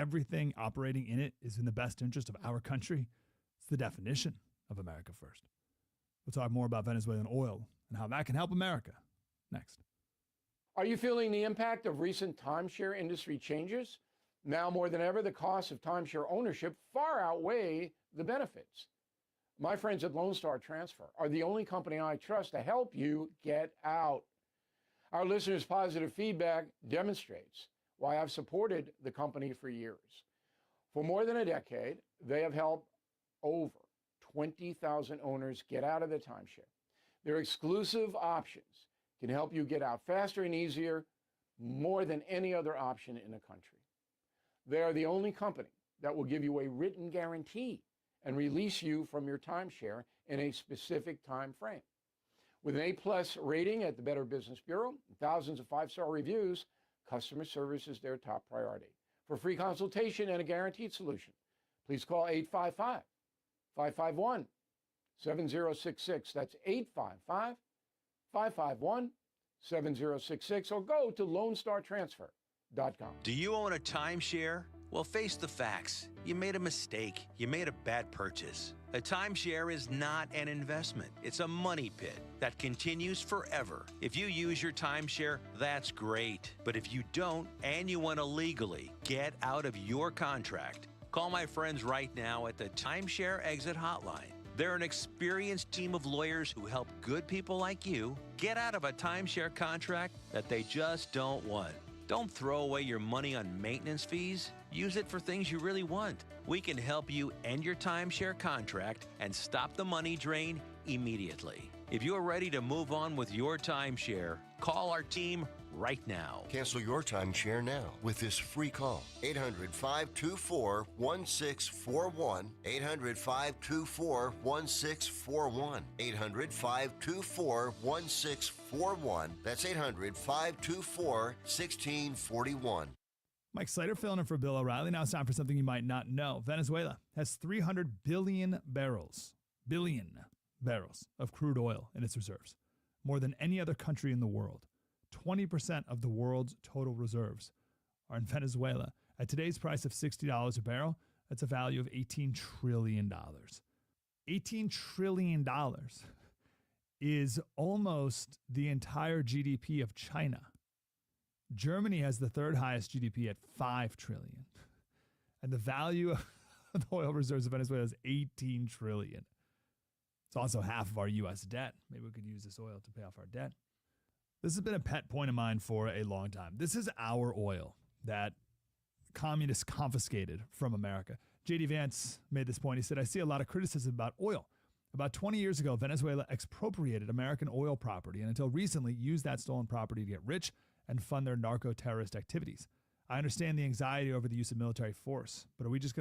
everything operating in it is in the best interest of our country, it's the definition of America first. We'll talk more about Venezuelan oil and how that can help America next. Are you feeling the impact of recent timeshare industry changes? Now more than ever, the costs of timeshare ownership far outweigh the benefits. My friends at Lone Star Transfer are the only company I trust to help you get out. Our listeners' positive feedback demonstrates why I've supported the company for years. For more than a decade, they have helped over 20,000 owners get out of the timeshare. Their exclusive options can help you get out faster and easier, more than any other option in the country. They are the only company that will give you a written guarantee and release you from your timeshare in a specific time frame. With an A+ rating at the Better Business Bureau and thousands of 5-star reviews, customer service is their top priority. For free consultation and a guaranteed solution, please call 855-551-7066. That's 855-551-7066, or go to LoneStarTransfer.com. Do you own a timeshare? Well, face the facts. You made a mistake. You made a bad purchase. A timeshare is not an investment. It's a money pit that continues forever. If you use your timeshare, that's great. But if you don't, and you want to legally get out of your contract, call my friends right now at the Timeshare Exit Hotline. They're an experienced team of lawyers who help good people like you get out of a timeshare contract that they just don't want. Don't throw away your money on maintenance fees. Use it for things you really want. We can help you end your timeshare contract and stop the money drain immediately. If you're ready to move on with your timeshare, call our team right now. Cancel your timeshare now with this free call. 800-524-1641. 800-524-1641. 800-524-1641. That's 800-524-1641. Mike Slater filling in for Bill O'Reilly. Now it's time for something you might not know. Venezuela has 300 billion barrels of crude oil in its reserves, more than any other country in the world. 20% of the world's total reserves are in Venezuela. At today's price of $60 a barrel, that's a value of $18 trillion. $18 trillion is almost the entire GDP of China. Germany has the third highest GDP at $5 trillion. And the value of the oil reserves of Venezuela is $18 trillion. It's also half of our U.S. debt. Maybe we could use this oil to pay off our debt. This has been a pet point of mine for a long time. This is our oil that communists confiscated from America. J.D. Vance made this point. He said, I see a lot of criticism about oil. About 20 years ago, Venezuela expropriated American oil property and until recently used that stolen property to get rich and fund their narco-terrorist activities. I understand the anxiety over the use of military force, but are we just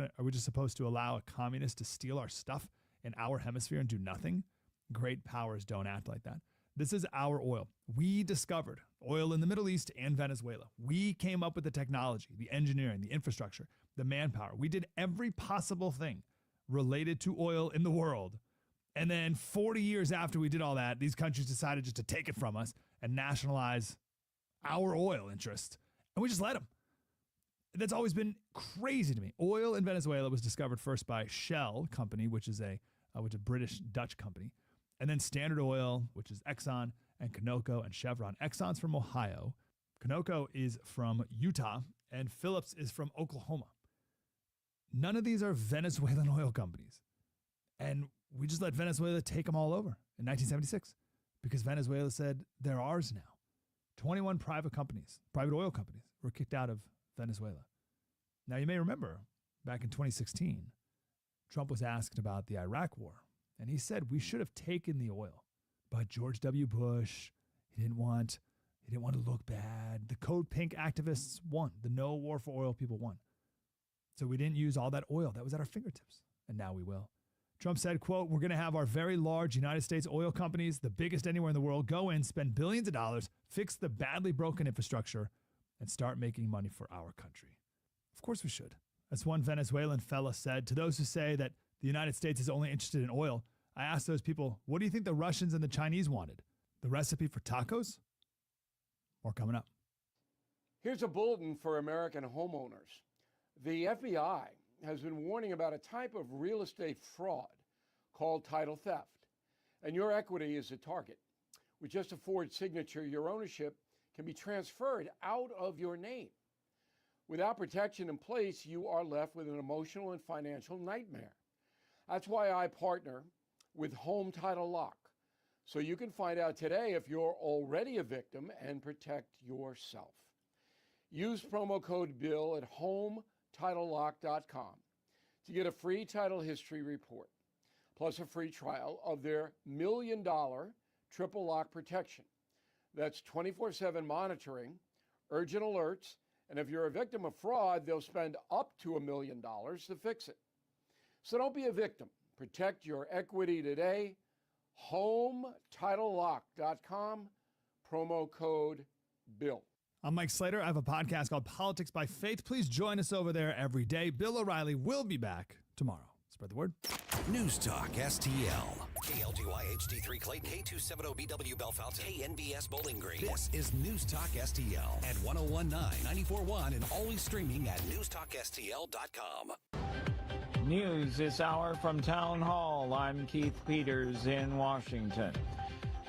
supposed to allow a communist to steal our stuff in our hemisphere and do nothing? Great powers don't act like that. This is our oil. We discovered oil in the Middle East and Venezuela. We came up with the technology, the engineering, the infrastructure, the manpower. We did every possible thing related to oil in the world. And then 40 years after we did all that, these countries decided just to take it from us and nationalize our oil interests. And we just let them. That's always been crazy to me. Oil in Venezuela was discovered first by Shell Company, which is a British-Dutch company. And then Standard Oil, which is Exxon, and Conoco and Chevron. Exxon's from Ohio. Conoco is from Utah. And Phillips is from Oklahoma. None of these are Venezuelan oil companies. And we just let Venezuela take them all over in 1976 because Venezuela said they're ours now. 21 private oil companies were kicked out of Venezuela. Now, you may remember back in 2016, Trump was asked about the Iraq war, and he said we should have taken the oil. But George W. Bush, he didn't want to look bad. The Code Pink activists won. The no war for oil people won. So we didn't use all that oil that was at our fingertips, and now we will. Trump said, quote, we're going to have our very large United States oil companies, the biggest anywhere in the world, go in, spend billions of dollars, fix the badly broken infrastructure, and start making money for our country. Of course we should. As one Venezuelan fella said, to those who say that the United States is only interested in oil, I asked those people, what do you think the Russians and the Chinese wanted? The recipe for tacos? More coming up. Here's a bulletin for American homeowners. The FBI has been warning about a type of real estate fraud called title theft, and your equity is a target. With just a forged signature, your ownership can be transferred out of your name. Without protection in place, you are left with an emotional and financial nightmare. That's why I partner with Home Title Lock, so you can find out today if you're already a victim and protect yourself. Use promo code BILL at HomeTitleLock.com to get a free title history report, plus a free trial of their $1 million triple lock protection. That's 24/7 monitoring, urgent alerts, and if you're a victim of fraud, they'll spend up to $1 million to fix it. So don't be a victim. Protect your equity today. HomeTitleLock.com, promo code BILL. I'm Mike Slater. I have a podcast called Politics by Faith. Please join us over there every day. Bill O'Reilly will be back tomorrow. Spread the word. News Talk STL. KLGY HD3 Clayton, K270BW Bellefonte, KNBS Bowling Green. This is News Talk STL at 1019, 94.1, and always streaming at newstalkstl.com. News this hour from Town Hall. I'm Keith Peters in Washington.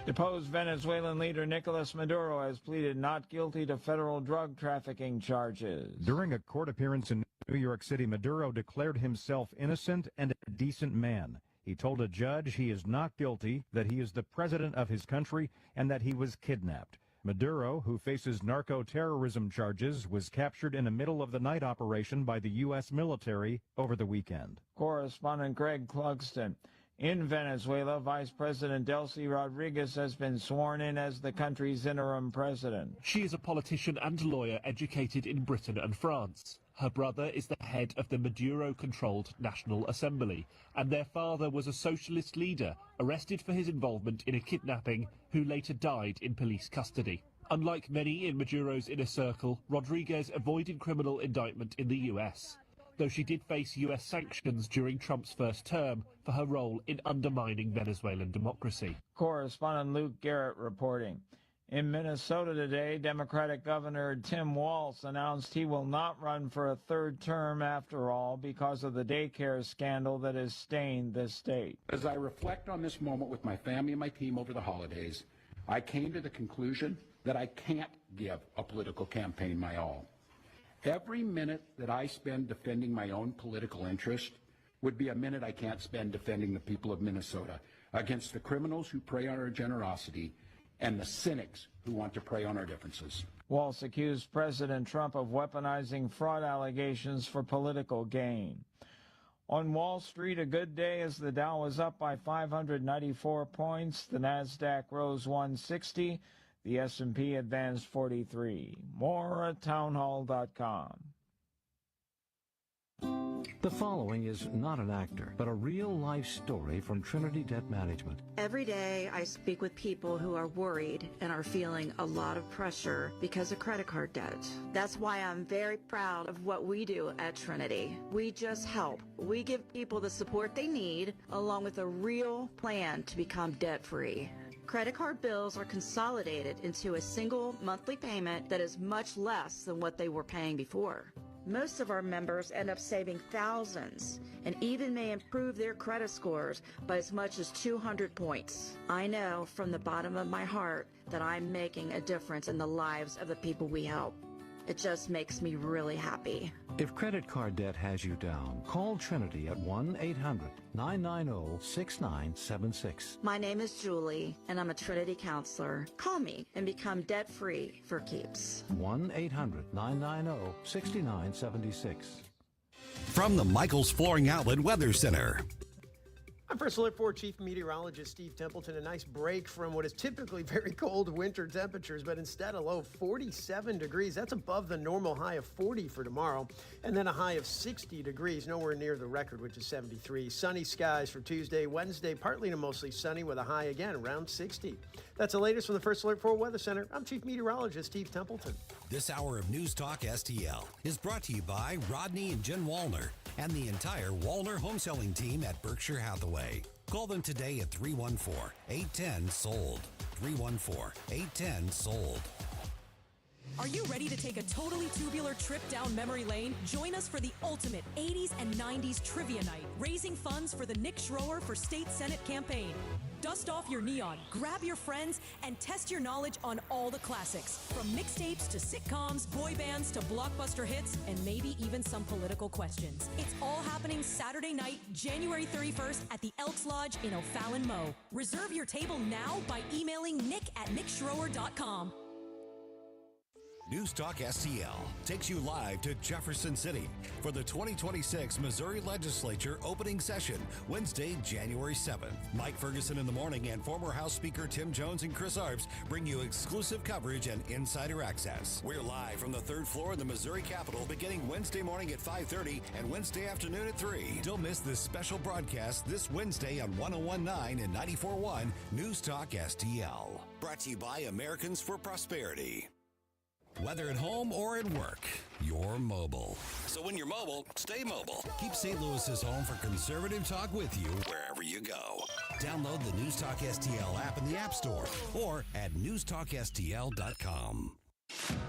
Deposed Venezuelan leader Nicolas Maduro has pleaded not guilty to federal drug trafficking charges. During a court appearance in New York City, Maduro declared himself innocent and a decent man. He told a judge he is not guilty, that he is the president of his country, and that he was kidnapped. Maduro, who faces narco-terrorism charges, was captured in a middle-of-the-night operation by the U.S. military over the weekend. Correspondent Greg Clugston. In Venezuela, Vice President Delcy Rodriguez has been sworn in as the country's interim president. She is a politician and lawyer educated in Britain and France. Her brother is the head of the Maduro-controlled National Assembly, and their father was a socialist leader arrested for his involvement in a kidnapping who later died in police custody. Unlike many in Maduro's inner circle, Rodriguez avoided criminal indictment in the U.S., though she did face U.S. sanctions during Trump's first term for her role in undermining Venezuelan democracy. Correspondent Luke Garrett reporting. In Minnesota today, Democratic Governor Tim Walz announced he will not run for a third term after all because of the daycare scandal that has stained this state. As I reflect on this moment with my family and my team over the holidays, I came to the conclusion that I can't give a political campaign my all. Every minute that I spend defending my own political interest would be a minute I can't spend defending the people of Minnesota against the criminals who prey on our generosity and the cynics who want to prey on our differences. Walz accused President Trump of weaponizing fraud allegations for political gain. On Wall Street, a good day as the Dow was up by 594 points. The Nasdaq rose 160. The S&P advanced 43. More at townhall.com. The following is not an actor, but a real-life story from Trinity Debt Management. Every day I speak with people who are worried and are feeling a lot of pressure because of credit card debt. That's why I'm very proud of what we do at Trinity. We just help. We give people the support they need, along with a real plan to become debt-free. Credit card bills are consolidated into a single monthly payment that is much less than what they were paying before. Most of our members end up saving thousands and even may improve their credit scores by as much as 200 points. I know from the bottom of my heart that I'm making a difference in the lives of the people we help. It just makes me really happy. If credit card debt has you down, call Trinity at 1-800-990-6976. My name is Julie, and I'm a Trinity counselor. Call me and become debt-free for keeps. 1-800-990-6976. From the Michaels Flooring Outlet Weather Center. I'm First Alert 4 Chief Meteorologist Steve Templeton. A nice break from what is typically very cold winter temperatures, but instead a low of 47 degrees. That's above the normal high of 40 for tomorrow. And then a high of 60 degrees, nowhere near the record, which is 73. Sunny skies for Tuesday, Wednesday, partly to mostly sunny with a high again around 60. That's the latest from the First Alert 4 Weather Center. I'm Chief Meteorologist Steve Templeton. This hour of News Talk STL is brought to you by Rodney and Jen Wallner and the entire Wallner home selling team at Berkshire Hathaway. Call them today at 314-810-SOLD. 314-810-SOLD. Are you ready to take a totally tubular trip down memory lane? Join us for the ultimate 80s and 90s trivia night, raising funds for the Nick Schroer for State Senate campaign. Dust off your neon, grab your friends, and test your knowledge on all the classics, from mixtapes to sitcoms, boy bands to blockbuster hits, and maybe even some political questions. It's all happening Saturday night, January 31st at the Elks Lodge in O'Fallon, Mo. Reserve your table now by emailing nick@nickschroer.com. News Talk STL takes you live to Jefferson City for the 2026 Missouri Legislature opening session, Wednesday, January 7th. Mike Ferguson in the morning and former House Speaker Tim Jones and Chris Arps bring you exclusive coverage and insider access. We're live from the third floor of the Missouri Capitol beginning Wednesday morning at 5:30 and Wednesday afternoon at 3. Don't miss this special broadcast this Wednesday on 101.9 and 94.1 News Talk STL. Brought to you by Americans for Prosperity. Whether at home or at work, you're mobile. So when you're mobile, stay mobile. Keep St. Louis's home for conservative talk with you wherever you go. Download the News Talk STL app in the App Store or at newstalkstl.com.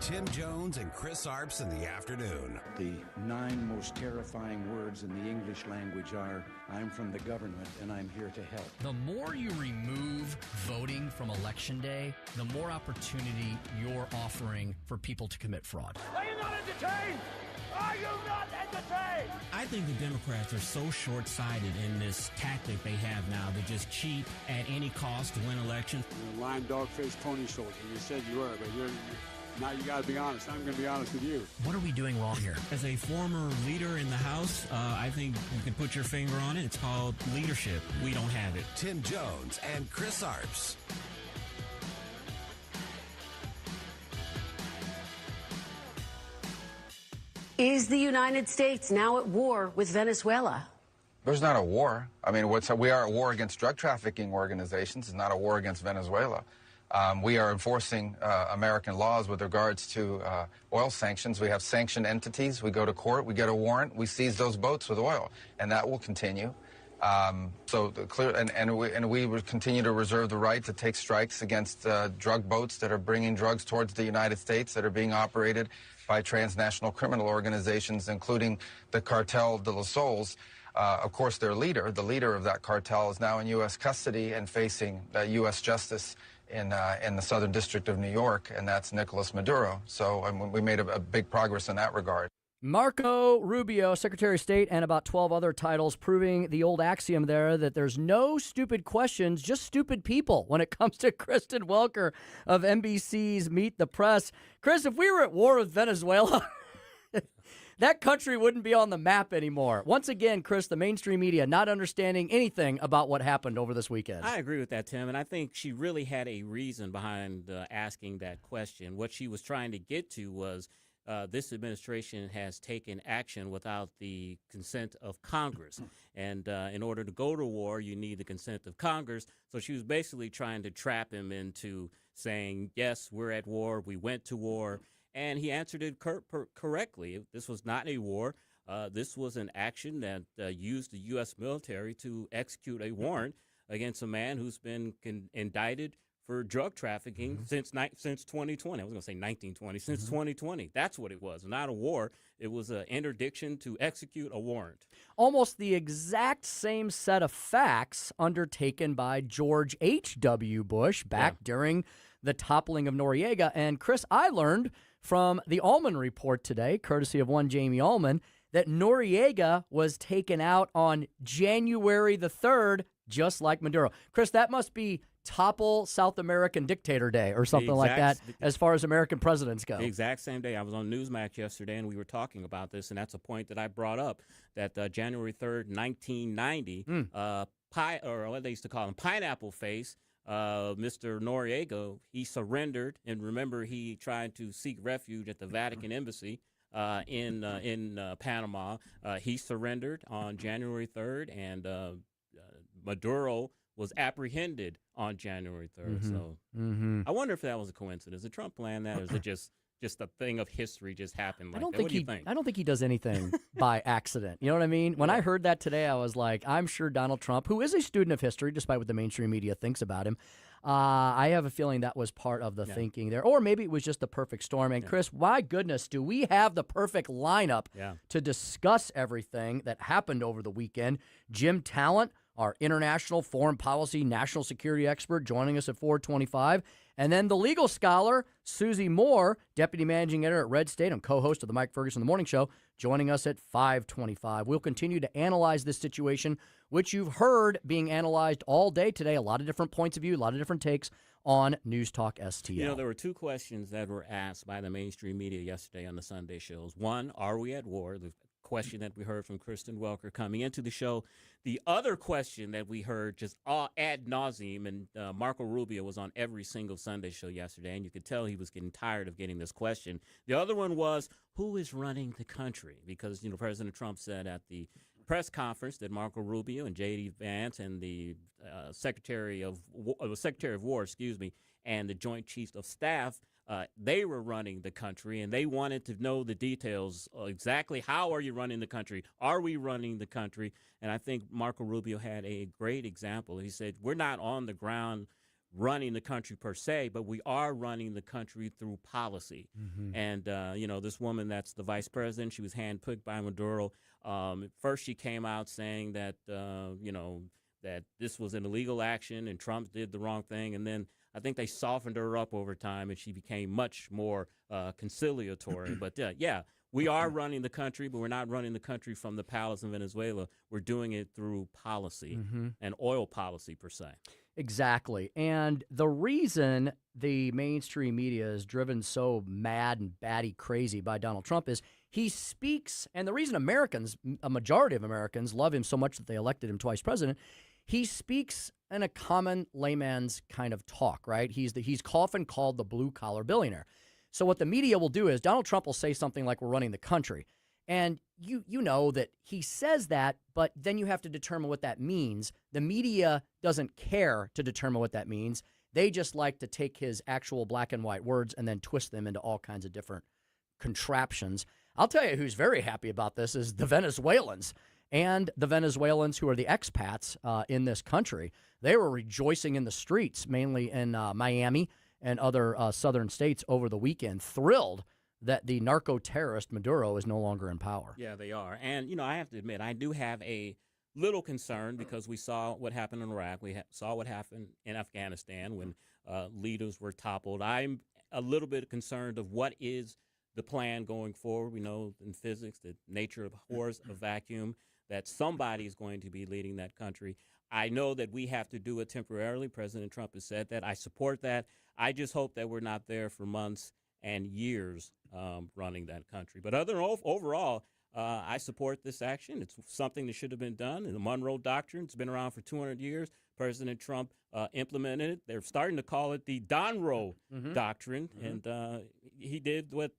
Tim Jones and Chris Arps in the afternoon. The 9 most terrifying words in the English language are, I'm from the government and I'm here to help. The more you remove voting from Election Day, the more opportunity you're offering for people to commit fraud. Are you not entertained? Are you not entertained? I think the Democrats are so short-sighted in this tactic they have now to just cheat at any cost to win elections. You're a lying dog-faced pony soldier. You said you were, but now you got to be honest. I'm going to be honest with you. What are we doing wrong here? As a former leader in the House, I think you can put your finger on it. It's called leadership. We don't have it. Tim Jones and Chris Arps. Is the United States now at war with Venezuela? There's not a war. I mean, we are at war against drug trafficking organizations. It's not a war against Venezuela. We are enforcing American laws with regards to oil sanctions. We have sanctioned entities. We go to court. We get a warrant. We seize those boats with oil, and that will continue. We will continue to reserve the right to take strikes against drug boats that are bringing drugs towards the United States that are being operated by transnational criminal organizations, including the Cartel de los Sols. Of course, the leader of that cartel, is now in U.S. custody and facing U.S. justice in the Southern District of New York, and that's Nicolas Maduro. So we made a big progress in that regard. Marco Rubio, Secretary of State, and about 12 other titles, proving the old axiom there that there's no stupid questions, just stupid people when it comes to Kristen Welker of NBC's Meet the Press. Chris, if we were at war with Venezuela, that country wouldn't be on the map anymore. Once again, Chris, the mainstream media not understanding anything about what happened over this weekend. I agree with that, Tim, and I think she really had a reason behind asking that question. What she was trying to get to was this administration has taken action without the consent of Congress. And in order to go to war, you need the consent of Congress. So she was basically trying to trap him into saying, yes, we're at war, we went to war. And he answered it correctly. This was not a war. This was an action that used the U.S. military to execute a warrant against a man who's been indicted for drug trafficking since 2020. I was going to say 1920, since 2020. That's what it was, not a war. It was an interdiction to execute a warrant. Almost the exact same set of facts undertaken by George H.W. Bush back during the toppling of Noriega. And Chris, I learned from the Allman Report today, courtesy of one Jamie Allman, that Noriega was taken out on January the 3rd, just like Maduro. Chris, that must be topple South American dictator day or something like that as far as American presidents go. The exact same day. I was on Newsmax yesterday, and we were talking about this, and that's a point that I brought up, that January 3rd, 1990, or what they used to call him, Pineapple Face, Mr. Noriega, he surrendered, and remember, he tried to seek refuge at the Vatican Embassy in Panama. He surrendered on January 3rd, and Maduro was apprehended on January 3rd. So I wonder if that was a coincidence. Did Trump plan that, or is it just a thing of history just happened like that? What do you think? I don't think he does anything by accident. You know what I mean? When I heard that today, I was like, I'm sure Donald Trump, who is a student of history, despite what the mainstream media thinks about him, I have a feeling that was part of the thinking there. Or maybe it was just the perfect storm. And, Chris, my goodness, do we have the perfect lineup to discuss everything that happened over the weekend? Jim Talent, our international foreign policy, national security expert, joining us at 4:25. And then the legal scholar, Susie Moore, deputy managing editor at Red State and co-host of the Mike Ferguson in the Morning Show, joining us at 5:25. We'll continue to analyze this situation, which you've heard being analyzed all day today. A lot of different points of view, a lot of different takes on News Talk STL. You know, there were two questions that were asked by the mainstream media yesterday on the Sunday shows. One, are we at war? The question that we heard from Kristen Welker coming into the show. The other question that we heard just ad nauseum, and Marco Rubio was on every single Sunday show yesterday, and you could tell he was getting tired of getting this question. The other one was, who is running the country? Because, you know, President Trump said at the press conference that Marco Rubio and J.D. Vance and the Secretary of War, and the Joint Chiefs of Staff, they were running the country, and they wanted to know the details. Exactly how are you running the country? Are we running the country? And I think Marco Rubio had a great example. He said, we're not on the ground running the country per se, but we are running the country through policy. And, you know, this woman that's the vice president, she was handpicked by Maduro. First, she came out saying that, you know, that this was an illegal action and Trump did the wrong thing. And then I think they softened her up over time, and she became much more conciliatory. But, yeah, we are running the country, but we're not running the country from the palace in Venezuela. We're doing it through policy and oil policy, per se. Exactly. And the reason the mainstream media is driven so mad and batty crazy by Donald Trump is he speaks, and the reason Americans, a majority of Americans, love him so much that they elected him twice president, he speaks in a common layman's kind of talk, right? He's often called the blue-collar billionaire. So what the media will do is Donald Trump will say something like we're running the country. And you know that he says that, but then you have to determine what that means. The media doesn't care to determine what that means. They just like to take his actual black and white words and then twist them into all kinds of different contraptions. I'll tell you who's very happy about this is the Venezuelans. And the Venezuelans who are the expats in this country. They were rejoicing in the streets, mainly in Miami and other southern states over the weekend, thrilled that the narco-terrorist Maduro is no longer in power. Yeah, they are. And, you know, I have to admit, I do have a little concern because we saw what happened in Iraq. We saw what happened in Afghanistan when leaders were toppled. I'm a little bit concerned of what is the plan going forward. We know in physics that nature abhors a vacuum, that somebody is going to be leading that country. I know that we have to do it temporarily. President Trump has said that. I support that. I just hope that we're not there for months and years running that country. But overall, I support this action. It's something that should have been done. And the Monroe Doctrine, it's been around for 200 years. President Trump implemented it. They're starting to call it the Donroe Doctrine. And he did what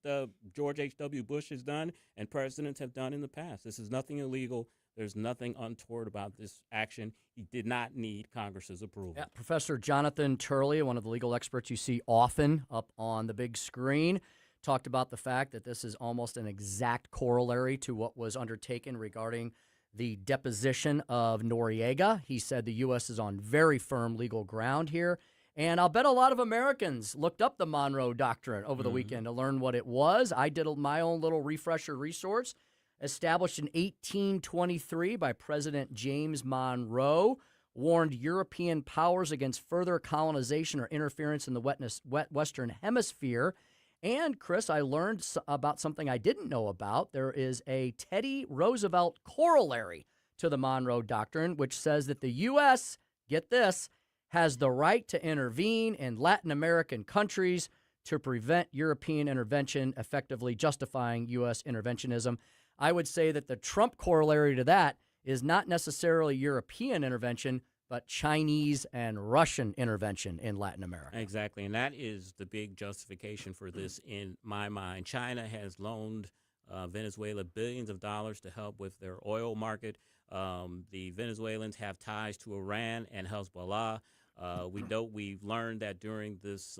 George H.W. Bush has done and presidents have done in the past. This is nothing illegal. There's nothing untoward about this action. He did not need Congress's approval. Yeah, Professor Jonathan Turley, one of the legal experts you see often up on the big screen, talked about the fact that this is almost an exact corollary to what was undertaken regarding the deposition of Noriega. He said the U.S. is on very firm legal ground here. And I'll bet a lot of Americans looked up the Monroe Doctrine over the weekend to learn what it was. I did my own little refresher resource. Established in 1823 by President James Monroe, warned European powers against further colonization or interference in the Western Hemisphere. And, Chris, I learned about something I didn't know about. There is a Teddy Roosevelt corollary to the Monroe Doctrine, which says that the U.S., get this, has the right to intervene in Latin American countries to prevent European intervention, effectively justifying U.S. interventionism. I would say that the Trump corollary to that is not necessarily European intervention, but Chinese and Russian intervention in Latin America. Exactly, and that is the big justification for this in my mind. China has loaned Venezuela billions of dollars to help with their oil market. The Venezuelans have ties to Iran and Hezbollah. We've learned that during this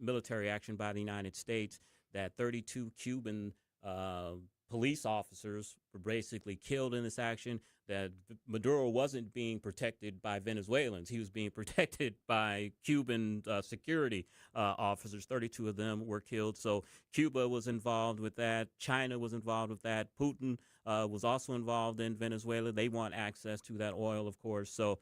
military action by the United States that 32 Cuban police officers were basically killed in this action, that Maduro wasn't being protected by Venezuelans. He was being protected by Cuban security officers. 32 of them were killed. So Cuba was involved with that. China was involved with that. Putin was also involved in Venezuela. They want access to that oil, of course. So,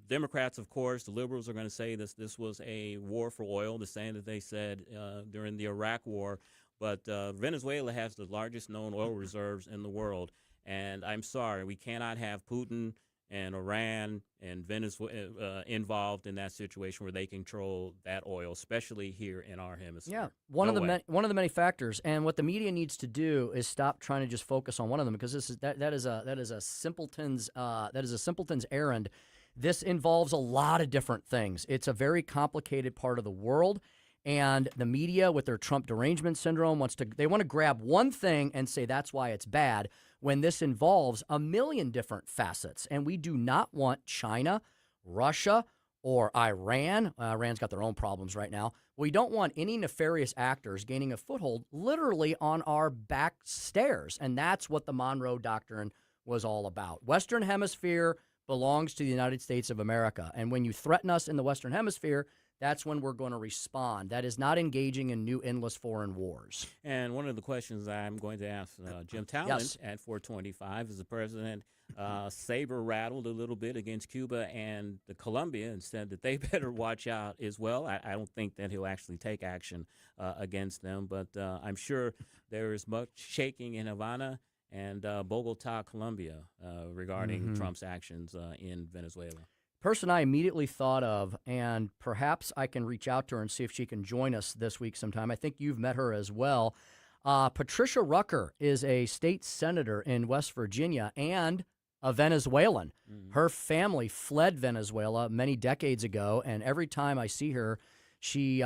Democrats, of course, the liberals are going to say this was a war for oil, the same that they said during the Iraq War. But Venezuela has the largest known oil reserves in the world. And I'm sorry, we cannot have Putin and Iran and Venezuela involved in that situation where they control that oil, especially here in our hemisphere. Yeah, one of the many factors. And what the media needs to do is stop trying to just focus on one of them, because that is a simpleton's errand. This involves a lot of different things. It's a very complicated part of the world. And the media, with their Trump derangement syndrome, want to grab one thing and say that's why it's bad, when this involves a million different facets. And we do not want China, Russia, or Iran. Iran's got their own problems right now. We don't want any nefarious actors gaining a foothold literally on our back stairs. And that's what the Monroe Doctrine was all about. Western Hemisphere belongs to the United States of America. And when you threaten us in the Western Hemisphere, that's when we're going to respond. That is not engaging in new endless foreign wars. And one of the questions I'm going to ask Jim Talent at 425 is the president saber rattled a little bit against Cuba and the Colombia and said that they better watch out as well. I don't think that he'll actually take action against them, but I'm sure there is much shaking in Havana and Bogota, Colombia, regarding Trump's actions in Venezuela. Person I immediately thought of, and perhaps I can reach out to her and see if she can join us this week sometime. I think you've met her as well. Patricia Rucker is a state senator in West Virginia and a Venezuelan. Her family fled Venezuela many decades ago, and every time I see her, she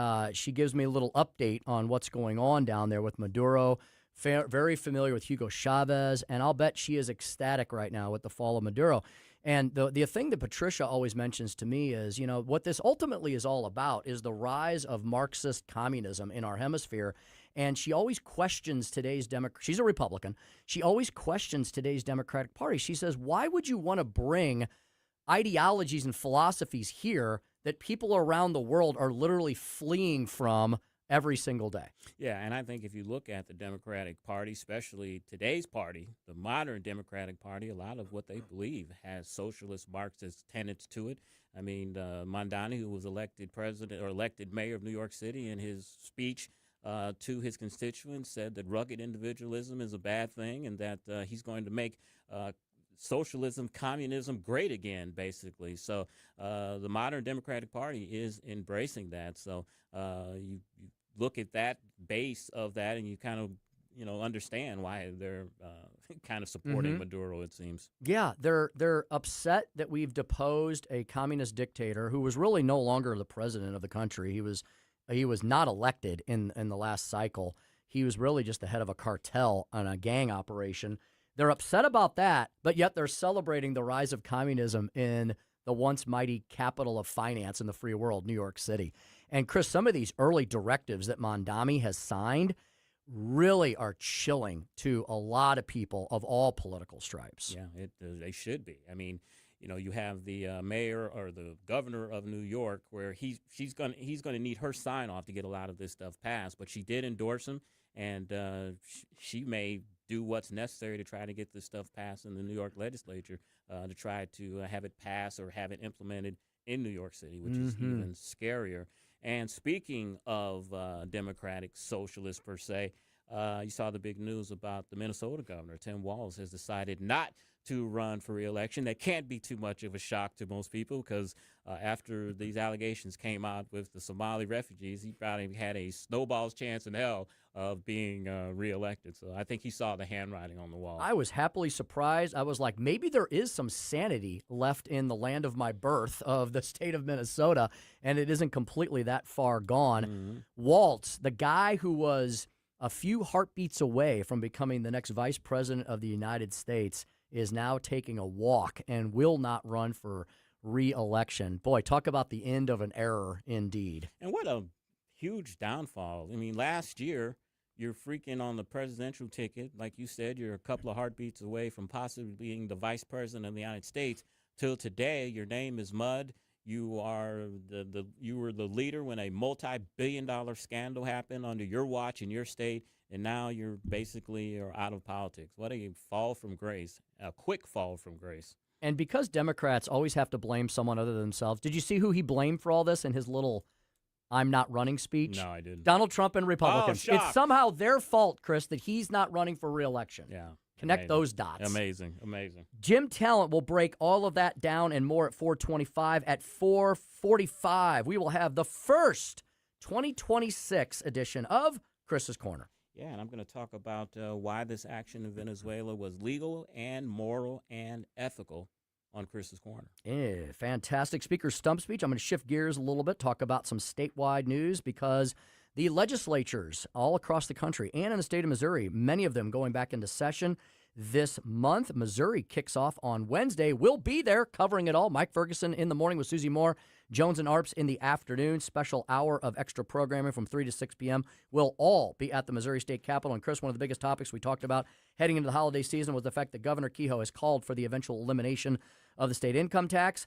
gives me a little update on what's going on down there with Maduro. Very familiar with Hugo Chavez, and I'll bet she is ecstatic right now with the fall of Maduro. And the thing that Patricia always mentions to me is, what this ultimately is all about is the rise of Marxist communism in our hemisphere. And she always questions today's she's a Republican. She always questions today's Democratic Party. She says, why would you want to bring ideologies and philosophies here that people around the world are literally fleeing from every single day? Yeah, and I think if you look at the Democratic Party, especially today's party, the modern Democratic Party, a lot of what they believe has socialist Marxist tenets to it. I mean, Mondani, who was elected president or elected mayor of New York City, in his speech to his constituents said that rugged individualism is a bad thing and that he's going to make socialism, communism great again, basically. So the modern Democratic Party is embracing that. So you look at that base of that and you kind of, understand why they're kind of supporting Maduro, it seems. Yeah, they're upset that we've deposed a communist dictator who was really no longer the president of the country. He was not elected in the last cycle. He was really just the head of a cartel on a gang operation. They're upset about that, but yet they're celebrating the rise of communism in the once mighty capital of finance in the free world, New York City. And Chris, some of these early directives that Mondani has signed really are chilling to a lot of people of all political stripes. Yeah, they should be. I mean, you have the mayor or the governor of New York, where he's going to need her sign off to get a lot of this stuff passed. But she did endorse him, and she may do what's necessary to try to get this stuff passed in the New York legislature to try to have it pass or have it implemented in New York City, which is even scarier. And speaking of Democratic socialists per se, you saw the big news about the Minnesota governor, Tim Walz, has decided not to run for re-election. That can't be too much of a shock to most people because after these allegations came out with the Somali refugees, he probably had a snowball's chance in hell of being re-elected. So I think he saw the handwriting on the wall. I was happily surprised. I was like, maybe there is some sanity left in the land of my birth of the state of Minnesota, and it isn't completely that far gone. Waltz, the guy who was a few heartbeats away from becoming the next vice president of the United States, is now taking a walk and will not run for re-election. Boy, talk about the end of an era indeed. And what a huge downfall. I mean, last year, You're freaking on the presidential ticket. Like you said, you're a couple of heartbeats away from possibly being the vice president of the United States. Till today, your name is mud. You are you were the leader when a multi-billion-dollar scandal happened under your watch in your state, and now you're basically out of politics. What a fall from grace, a quick fall from grace. And because Democrats always have to blame someone other than themselves, did you see who he blamed for all this in his little I'm not running speech? No, I didn't. Donald Trump and Republicans. Oh, it's somehow their fault, Chris, that he's not running for re-election. Yeah. Connect those dots. Amazing. Jim Talent will break all of that down and more at 4:25. At 4:45, we will have the first 2026 edition of Chris's Corner. Yeah, and I'm going to talk about why this action in Venezuela was legal and moral and ethical on Chris's Corner. Yeah, fantastic. Speaker stump speech. I'm going to shift gears a little bit, talk about some statewide news because the legislatures all across the country and in the state of Missouri, many of them going back into session this month. Missouri kicks off on Wednesday. We'll be there covering it all. Mike Ferguson in the morning with Susie Moore, Jones and Arps in the afternoon. Special hour of extra programming from 3 to 6 p.m. We'll all be at the Missouri State Capitol. And Chris, one of the biggest topics we talked about heading into the holiday season was the fact that Governor Kehoe has called for the eventual elimination of the state income tax.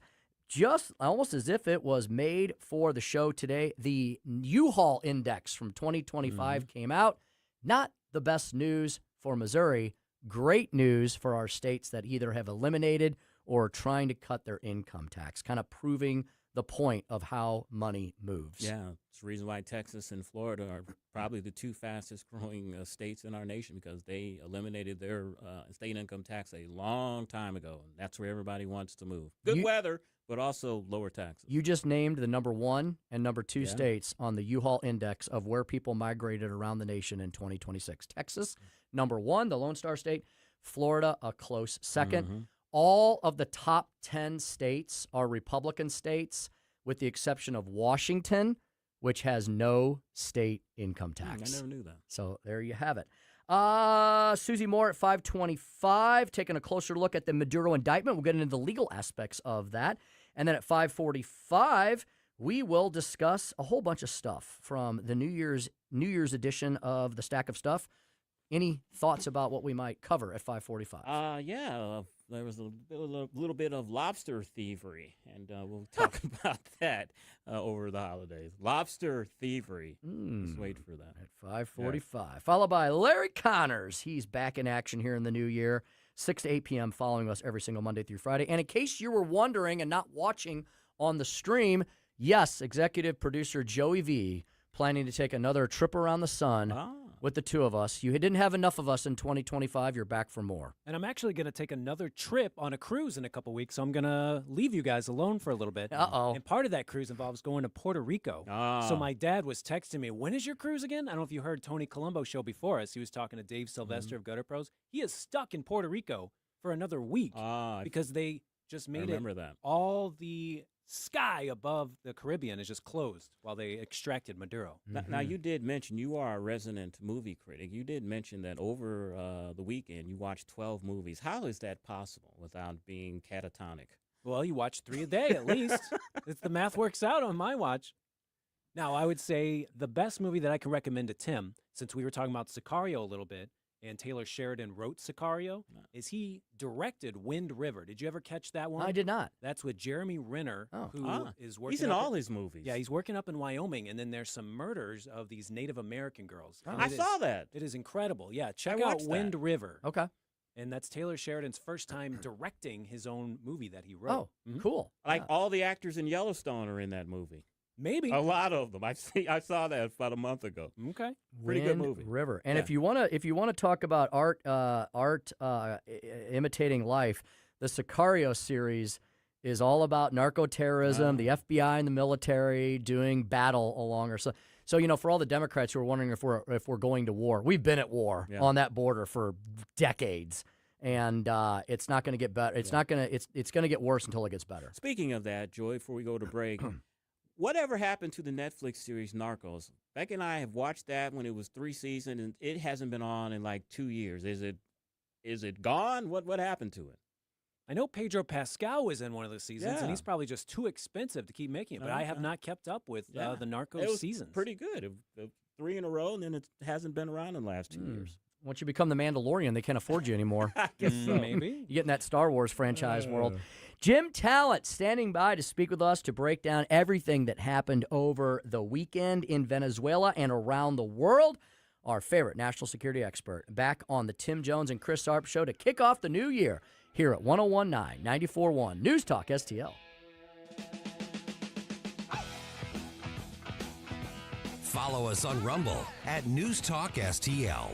Just almost as if it was made for the show today, the U-Haul index from 2025 came out. Not the best news for Missouri. Great news for our states that either have eliminated or are trying to cut their income tax, kind of proving the point of how money moves. Yeah, it's the reason why Texas and Florida are probably the two fastest growing states in our nation because they eliminated their state income tax a long time ago. And that's where everybody wants to move. Good weather, but also lower taxes. You just named the number 1 and number 2 states on the U-Haul index of where people migrated around the nation in 2026. Texas, number 1, the Lone Star State. Florida, a close second. All of the top 10 states are Republican states, with the exception of Washington, which has no state income tax. I never knew that. So there you have it. Susie Moore at 5:25, taking a closer look at the Maduro indictment. We'll get into the legal aspects of that. And then at 5:45, we will discuss a whole bunch of stuff from the New Year's edition of the Stack of Stuff. Any thoughts about what we might cover at 5:45? There was a little bit of lobster thievery, and we'll talk about that over the holidays. Lobster thievery. Just wait for that. At 5:45. Followed by Larry Connors. He's back in action here in the new year, 6 to 8 p.m., following us every single Monday through Friday. And in case you were wondering and not watching on the stream, yes, executive producer Joey V planning to take another trip around the sun with the two of us. You didn't have enough of us in 2025. You're back for more. And I'm actually going to take another trip on a cruise in a couple weeks, so I'm going to leave you guys alone for a little bit. Uh-oh. And part of that cruise involves going to Puerto Rico. So my dad was texting me, when is your cruise again? I don't know if you heard Tony Colombo's show before us. He was talking to Dave Sylvester of Gutter Pros. He is stuck in Puerto Rico for another week because they just made all the sky above the Caribbean is just closed while they extracted Maduro. Now, you did mention you are a resident movie critic. You did mention that over the weekend you watched 12 movies. How is that possible without being catatonic? Well, you watch 3 a day at least. The math works out on my watch. Now, I would say the best movie that I can recommend to Tim, since we were talking about Sicario a little bit, and Taylor Sheridan wrote Sicario, is he directed Wind River. Did you ever catch that one? I did not. That's with Jeremy Renner, who is working. He's in all his movies. Yeah, he's working up in Wyoming, and then there's some murders of these Native American girls. I saw that. It is incredible. Yeah, check out Wind River. Okay. And that's Taylor Sheridan's first time directing his own movie that he wrote. Oh, cool. Like all the actors in Yellowstone are in that movie. Maybe a lot of them. I saw that about a month ago. Okay, pretty good movie. River. And if you want to talk about art imitating life, the Sicario series is all about narco-terrorism, the FBI and the military doing battle along or so. So for all the Democrats who are wondering if we're going to war, we've been at war on that border for decades. And it's not going to get better. It's not going to. It's going to get worse until it gets better. Speaking of that, Joy, before we go to break. Whatever happened to the Netflix series Narcos? Beck and I have watched that when it was 3 seasons, and it hasn't been on in like 2 years. Is it gone? What happened to it? I know Pedro Pascal was in one of the seasons, and he's probably just too expensive to keep making it. But I have not kept up with the Narcos seasons. Pretty good. 3 in a row, and then it hasn't been around in the last 2 years. Once you become the Mandalorian, they can't afford you anymore. I guess so. Maybe. You get in that Star Wars franchise world. Jim Talent standing by to speak with us to break down everything that happened over the weekend in Venezuela and around the world. Our favorite national security expert back on the Tim Jones and Chris Arps show to kick off the new year here at 101.9, 94.1 News Talk STL. Follow us on Rumble at News Talk STL.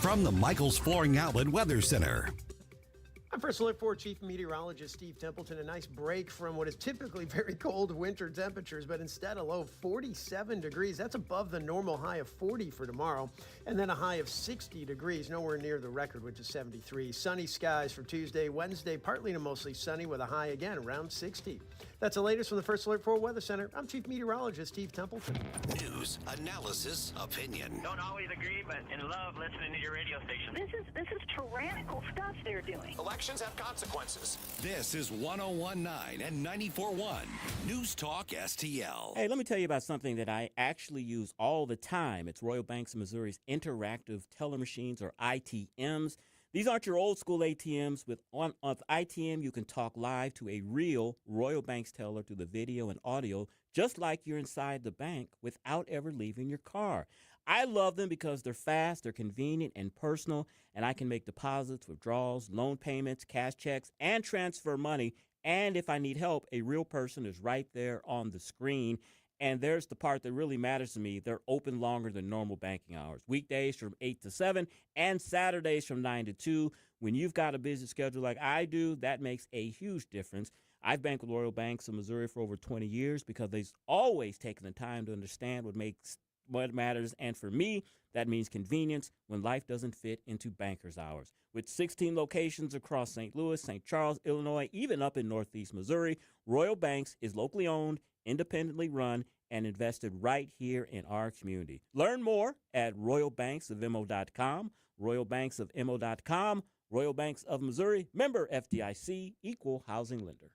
From the Michaels Flooring Outlet Weather Center. I'm First Alert 4 Chief Meteorologist Steve Templeton. A nice break from what is typically very cold winter temperatures, but instead a low of 47 degrees. That's above the normal high of 40 for tomorrow, and then a high of 60 degrees, nowhere near the record, which is 73. Sunny skies for Tuesday, Wednesday, partly to mostly sunny with a high again around 60. That's the latest from the First Alert 4 Weather Center. I'm Chief Meteorologist Steve Templeton. News, analysis, opinion. Don't always agree, but in love listening to your radio station. This is tyrannical stuff they're doing. Elections have consequences. This is 101.9 and 94.1 News Talk STL. Hey, let me tell you about something that I actually use all the time. It's Royal Banks of Missouri's interactive teller machines, or ITMs. These aren't your old school ATMs. With ITM, you can talk live to a real Royal Banks teller through the video and audio, just like you're inside the bank without ever leaving your car. I love them because they're fast, they're convenient and personal, and I can make deposits, withdrawals, loan payments, cash checks, and transfer money. And if I need help, a real person is right there on the screen. And there's the part that really matters to me. They're open longer than normal banking hours. Weekdays from 8 to 7 and Saturdays from 9 to 2. When you've got a busy schedule like I do, that makes a huge difference. I've banked with Royal Banks of Missouri for over 20 years because they've always taken the time to understand what matters. And for me, that means convenience when life doesn't fit into banker's hours. With 16 locations across St. Louis, St. Charles, Illinois, even up in Northeast Missouri, Royal Banks is locally owned, independently run, and invested right here in our community. Learn more at royalbanksofmo.com, royalbanksofmo.com, Royal Banks of Missouri, member FDIC, equal housing lender.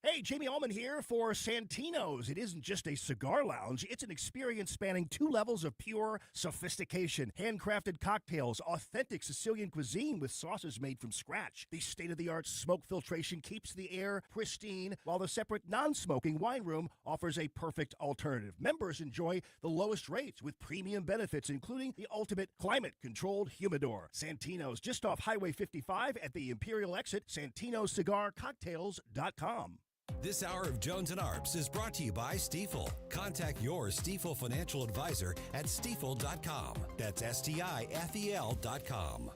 Hey, Jamie Allman here for Santino's. It isn't just a cigar lounge. It's an experience spanning 2 levels of pure sophistication. Handcrafted cocktails, authentic Sicilian cuisine with sauces made from scratch. The state-of-the-art smoke filtration keeps the air pristine, while the separate non-smoking wine room offers a perfect alternative. Members enjoy the lowest rates with premium benefits, including the ultimate climate-controlled humidor. Santino's, just off Highway 55 at the Imperial exit, SantinoCigarCocktails.com. This hour of Jones and Arps is brought to you by Stifel. Contact your Stifel financial advisor at stifel.com. That's STIFEL.com.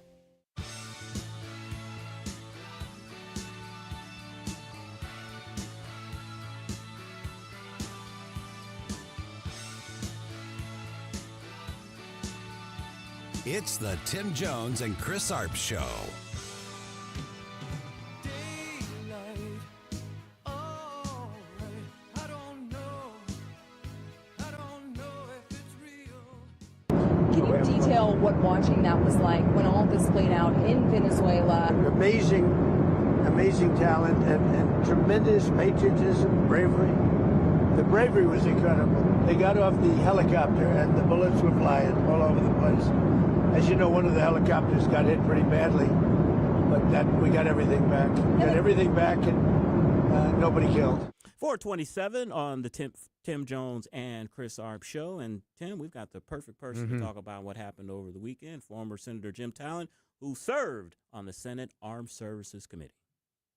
It's the Tim Jones and Chris Arps Show. Detail what watching that was like when all this played out in Venezuela. Amazing talent and tremendous patriotism, bravery. The bravery was incredible. They got off the helicopter and the bullets were flying all over the place. As you know, one of the helicopters got hit pretty badly, but we got everything back. And nobody killed. 427 on the Tim Jones and Chris Arps show. And Tim, we've got the perfect person to talk about what happened over the weekend. Former Senator Jim Talent, who served on the Senate Armed Services Committee.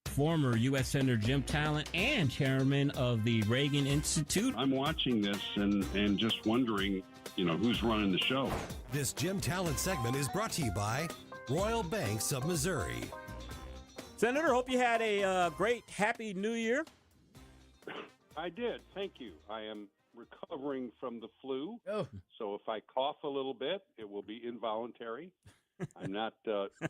Former U.S. Senator Jim Talent and chairman of the Reagan Institute. I'm watching this and just wondering, who's running the show. This Jim Talent segment is brought to you by Royal Banks of Missouri. Senator, hope you had a great, happy New Year. I did. Thank you. I am recovering from the flu. Oh. So if I cough a little bit, it will be involuntary. I'm not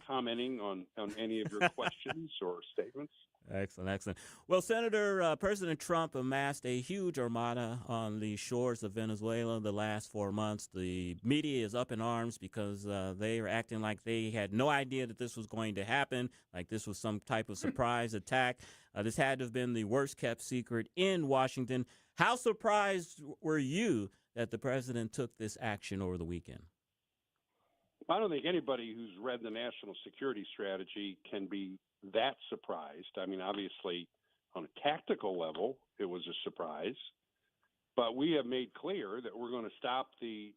commenting on any of your questions or statements. Excellent, excellent. Well, Senator, President Trump amassed a huge armada on the shores of Venezuela the last 4 months. The media is up in arms because they are acting like they had no idea that this was going to happen, like this was some type of surprise attack. This had to have been the worst kept secret in Washington. How surprised were you that the president took this action over the weekend? I don't think anybody who's read the national security strategy can be that surprised. I mean, obviously, on a tactical level, it was a surprise. But we have made clear that we're going to stop the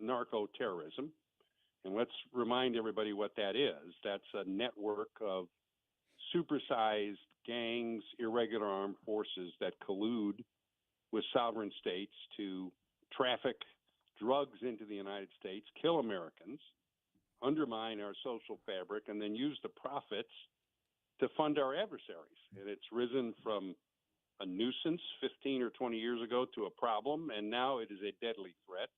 narco-terrorism. And let's remind everybody what that is. That's a network of supersized gangs, irregular armed forces that collude with sovereign states to traffic drugs into the United States, kill Americans, undermine our social fabric, and then use the profits to fund our adversaries. And it's risen from a nuisance 15 or 20 years ago to a problem, and now it is a deadly threat.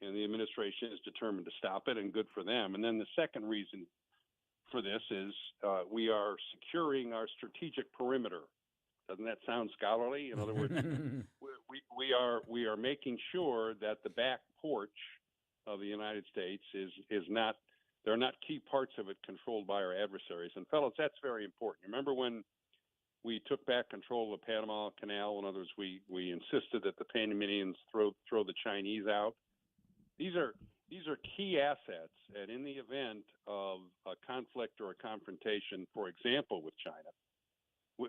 And the administration is determined to stop it, and good for them. And then the second reason for this is we are securing our strategic perimeter. Doesn't that sound scholarly? In other words, we are making sure that the back porch of the United States is not, there are not key parts of it controlled by our adversaries. And fellas, that's very important. Remember when we took back control of the Panama Canal? In other words, we insisted that the Panamanians throw the Chinese out. These are key assets, and in the event of a conflict or a confrontation, for example, with China,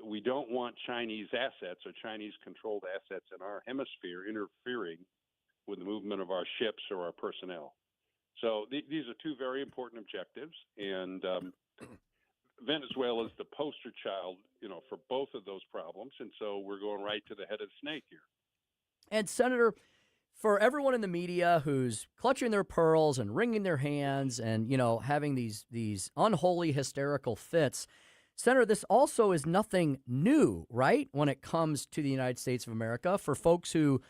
we don't want Chinese assets or Chinese-controlled assets in our hemisphere interfering with the movement of our ships or our personnel. So these are two very important objectives, and Venezuela is the poster child, for both of those problems, and so we're going right to the head of the snake here. And Senator, for everyone in the media who's clutching their pearls and wringing their hands and, having these unholy hysterical fits, Senator, this also is nothing new, right, when it comes to the United States of America. For folks who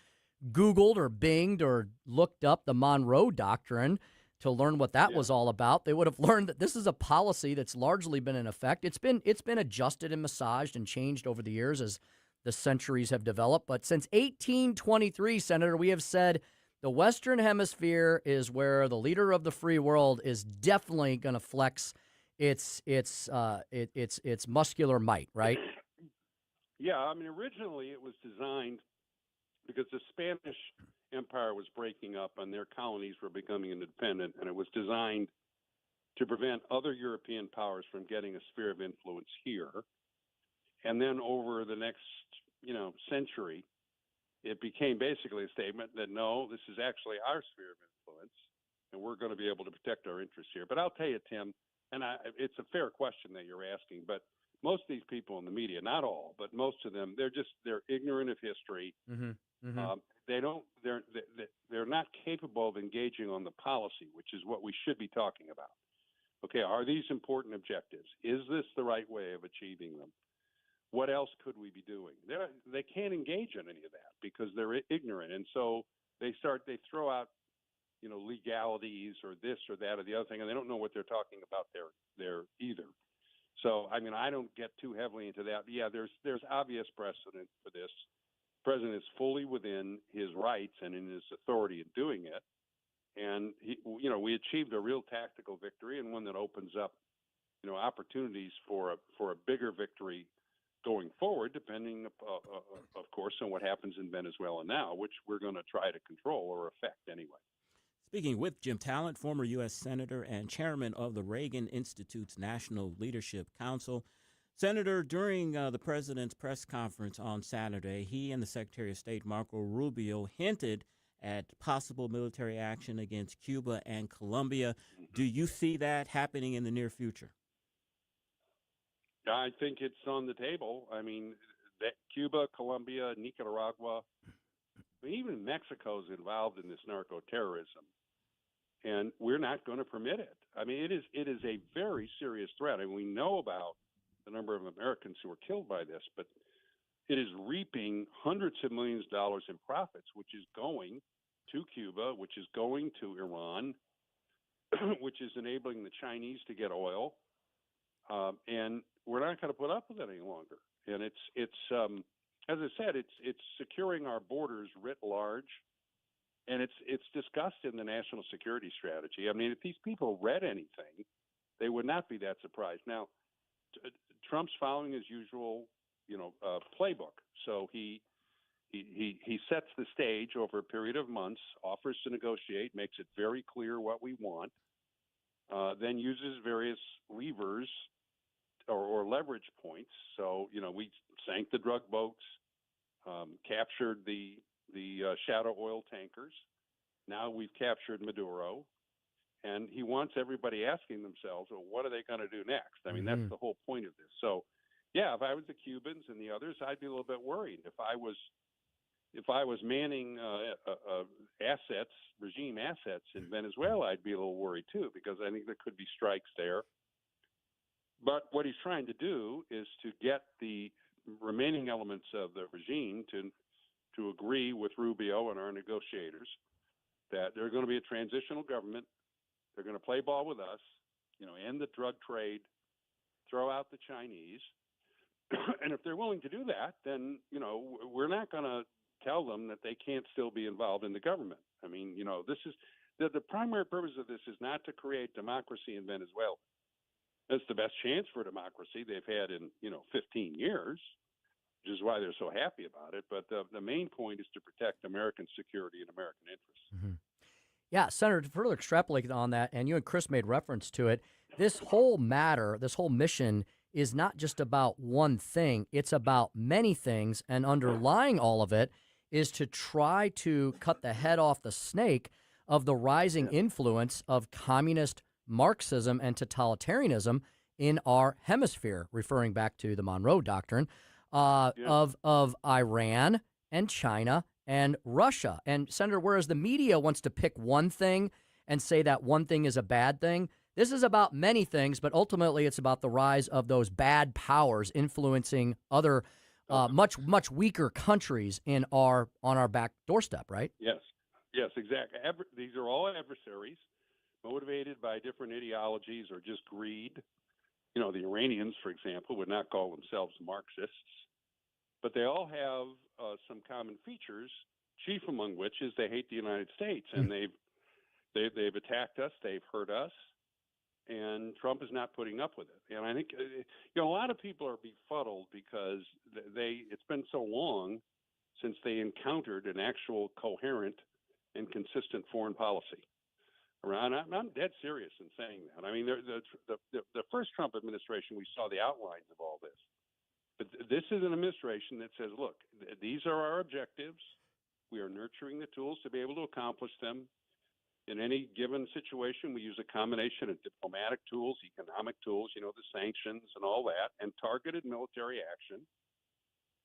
Googled or Binged or looked up the Monroe Doctrine to learn what that was all about, they would have learned that this is a policy that's largely been in effect. It's been adjusted and massaged and changed over the years as the centuries have developed. But since 1823, Senator, we have said the Western Hemisphere is where the leader of the free world is definitely going to flex its muscular might, right? Yeah, I mean, originally it was designed because the Spanish Empire was breaking up and their colonies were becoming independent, and it was designed to prevent other European powers from getting a sphere of influence here. And then over the next, century, it became basically a statement that, no, this is actually our sphere of influence, and we're going to be able to protect our interests here. But I'll tell you, Tim, and it's a fair question that you're asking, but most of these people in the media, not all, but most of them, they're ignorant of history. Mm-hmm. Mm-hmm. They're not capable of engaging on the policy, which is what we should be talking about. Okay, are these important objectives? Is this the right way of achieving them? What else could we be doing? They can't engage in any of that because they're ignorant, and so they throw out, legalities or this or that or the other thing, and they don't know what they're talking about there either. So, I mean, I don't get too heavily into that. But yeah, there's obvious precedent for this. The president is fully within his rights and in his authority in doing it. And we achieved a real tactical victory and one that opens up, opportunities for a bigger victory going forward, depending, of course, on what happens in Venezuela now, which we're going to try to control or affect anyway. Speaking with Jim Talent, former U.S. Senator and chairman of the Reagan Institute's National Leadership Council. Senator, during the president's press conference on Saturday, he and the Secretary of State, Marco Rubio, hinted at possible military action against Cuba and Colombia. Do you see that happening in the near future? I think it's on the table. I mean, Cuba, Colombia, Nicaragua, even Mexico's involved in this narco-terrorism, and we're not going to permit it. I mean, it is a very serious threat, and we know about the number of Americans who were killed by this, but it is reaping hundreds of millions of dollars in profits, which is going to Cuba, which is going to Iran, which is enabling the Chinese to get oil, and we're not going to put up with it any longer. And it's as I said, it's securing our borders writ large, and it's discussed in the national security strategy. I mean, if these people read anything, they would not be that surprised. Now, Trump's following his usual, playbook. So he sets the stage over a period of months, offers to negotiate, makes it very clear what we want, then uses various levers or leverage points. So, we sank the drug boats, captured the shadow oil tankers. Now we've captured Maduro. And he wants everybody asking themselves, well, what are they going to do next? I mean, that's the whole point of this. So, yeah, if I was the Cubans and the others, I'd be a little bit worried. If I was manning regime assets in Venezuela, I'd be a little worried too, because I think there could be strikes there. But what he's trying to do is to get the remaining elements of the regime to agree with Rubio and our negotiators that they're going to be a transitional government. They're going to play ball with us, end the drug trade, throw out the Chinese. And if they're willing to do that, then, we're not going to tell them that they can't still be involved in the government. I mean, this is the primary purpose of this is not to create democracy in Venezuela. That's the best chance for democracy they've had in, 15 years, which is why they're so happy about it. But the main point is to protect American security and American interests. Mm-hmm. Yeah, Senator, to further extrapolate on that, and you and Chris made reference to it, this whole matter, this whole mission is not just about one thing. It's about many things, and underlying all of it is to try to cut the head off the snake of the rising influence of communist Marxism and totalitarianism in our hemisphere, referring back to the Monroe Doctrine, of Iran and China and Russia. And, Senator, whereas the media wants to pick one thing and say that one thing is a bad thing, this is about many things, but ultimately it's about the rise of those bad powers influencing other much weaker countries on our back doorstep, right? Yes, exactly. These are all adversaries motivated by different ideologies or just greed. The Iranians, for example, would not call themselves Marxists, but they all have some common features, chief among which is they hate the United States, and they've attacked us, they've hurt us, and Trump is not putting up with it. And I think a lot of people are befuddled because it's been so long since they encountered an actual coherent and consistent foreign policy. I'm dead serious in saying that. I mean, the first Trump administration, we saw the outlines of all this. But this is an administration that says, look, these are our objectives. We are nurturing the tools to be able to accomplish them. In any given situation, we use a combination of diplomatic tools, economic tools, the sanctions and all that, and targeted military action,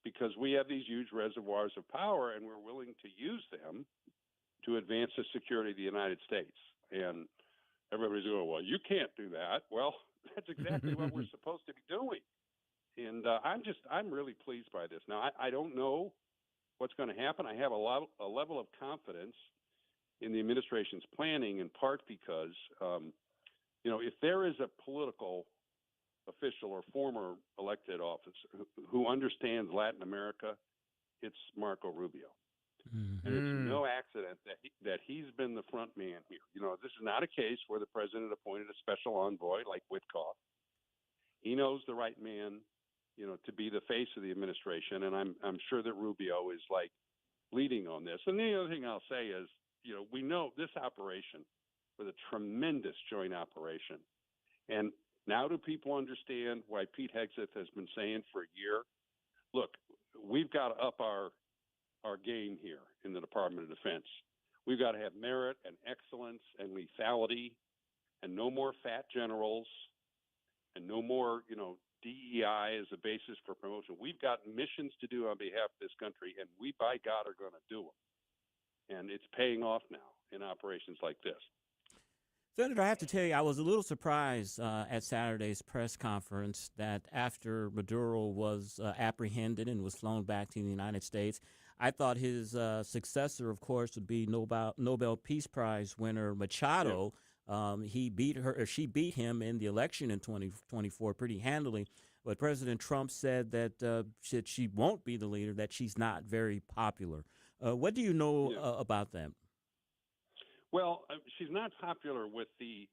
because we have these huge reservoirs of power and we're willing to use them to advance the security of the United States. And everybody's going, well, you can't do that. Well, that's exactly what we're supposed to be doing. And I'm really pleased by this. Now, I don't know what's going to happen. I have a level of confidence in the administration's planning, in part because, if there is a political official or former elected officer who understands Latin America, it's Marco Rubio. Mm-hmm. And it's no accident that he's been the front man here. This is not a case where the president appointed a special envoy like Witkoff. He knows the right man, to be the face of the administration, and I'm sure that Rubio is leading on this. And the other thing I'll say is, we know this operation was a tremendous joint operation, and now do people understand why Pete Hegseth has been saying for a year, look, we've got to up our game here in the Department of Defense. We've got to have merit and excellence and lethality, and no more fat generals, and no more, DEI as a basis for promotion. We've got missions to do on behalf of this country, and we, by God, are going to do them. And it's paying off now in operations like this. Senator, I have to tell you, I was a little surprised at Saturday's press conference that after Maduro was apprehended and was flown back to the United States, I thought his successor, of course, would be Nobel Peace Prize winner Machado. He beat her, or she beat him in the election in 2024 pretty handily. But President Trump said that she won't be the leader, that she's not very popular. What do you know about that? Well, she's not popular with the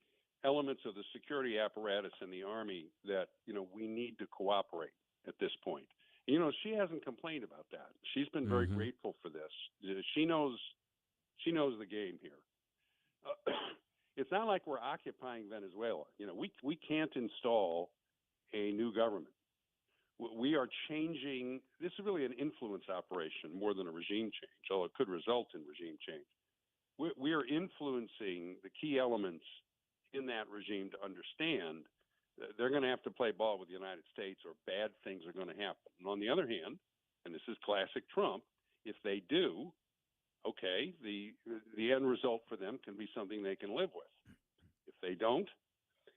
elements of the security apparatus and the Army that, we need to cooperate at this point. She hasn't complained about that. She's been very grateful for this. She knows the game here. It's not like we're occupying Venezuela. We can't install a new government. We are changing. This is really an influence operation more than a regime change, although it could result in regime change. We are influencing the key elements in that regime to understand that they're going to have to play ball with the United States or bad things are going to happen. And on the other hand, and this is classic Trump, if they do, okay, the end result for them can be something they can live with. If they don't,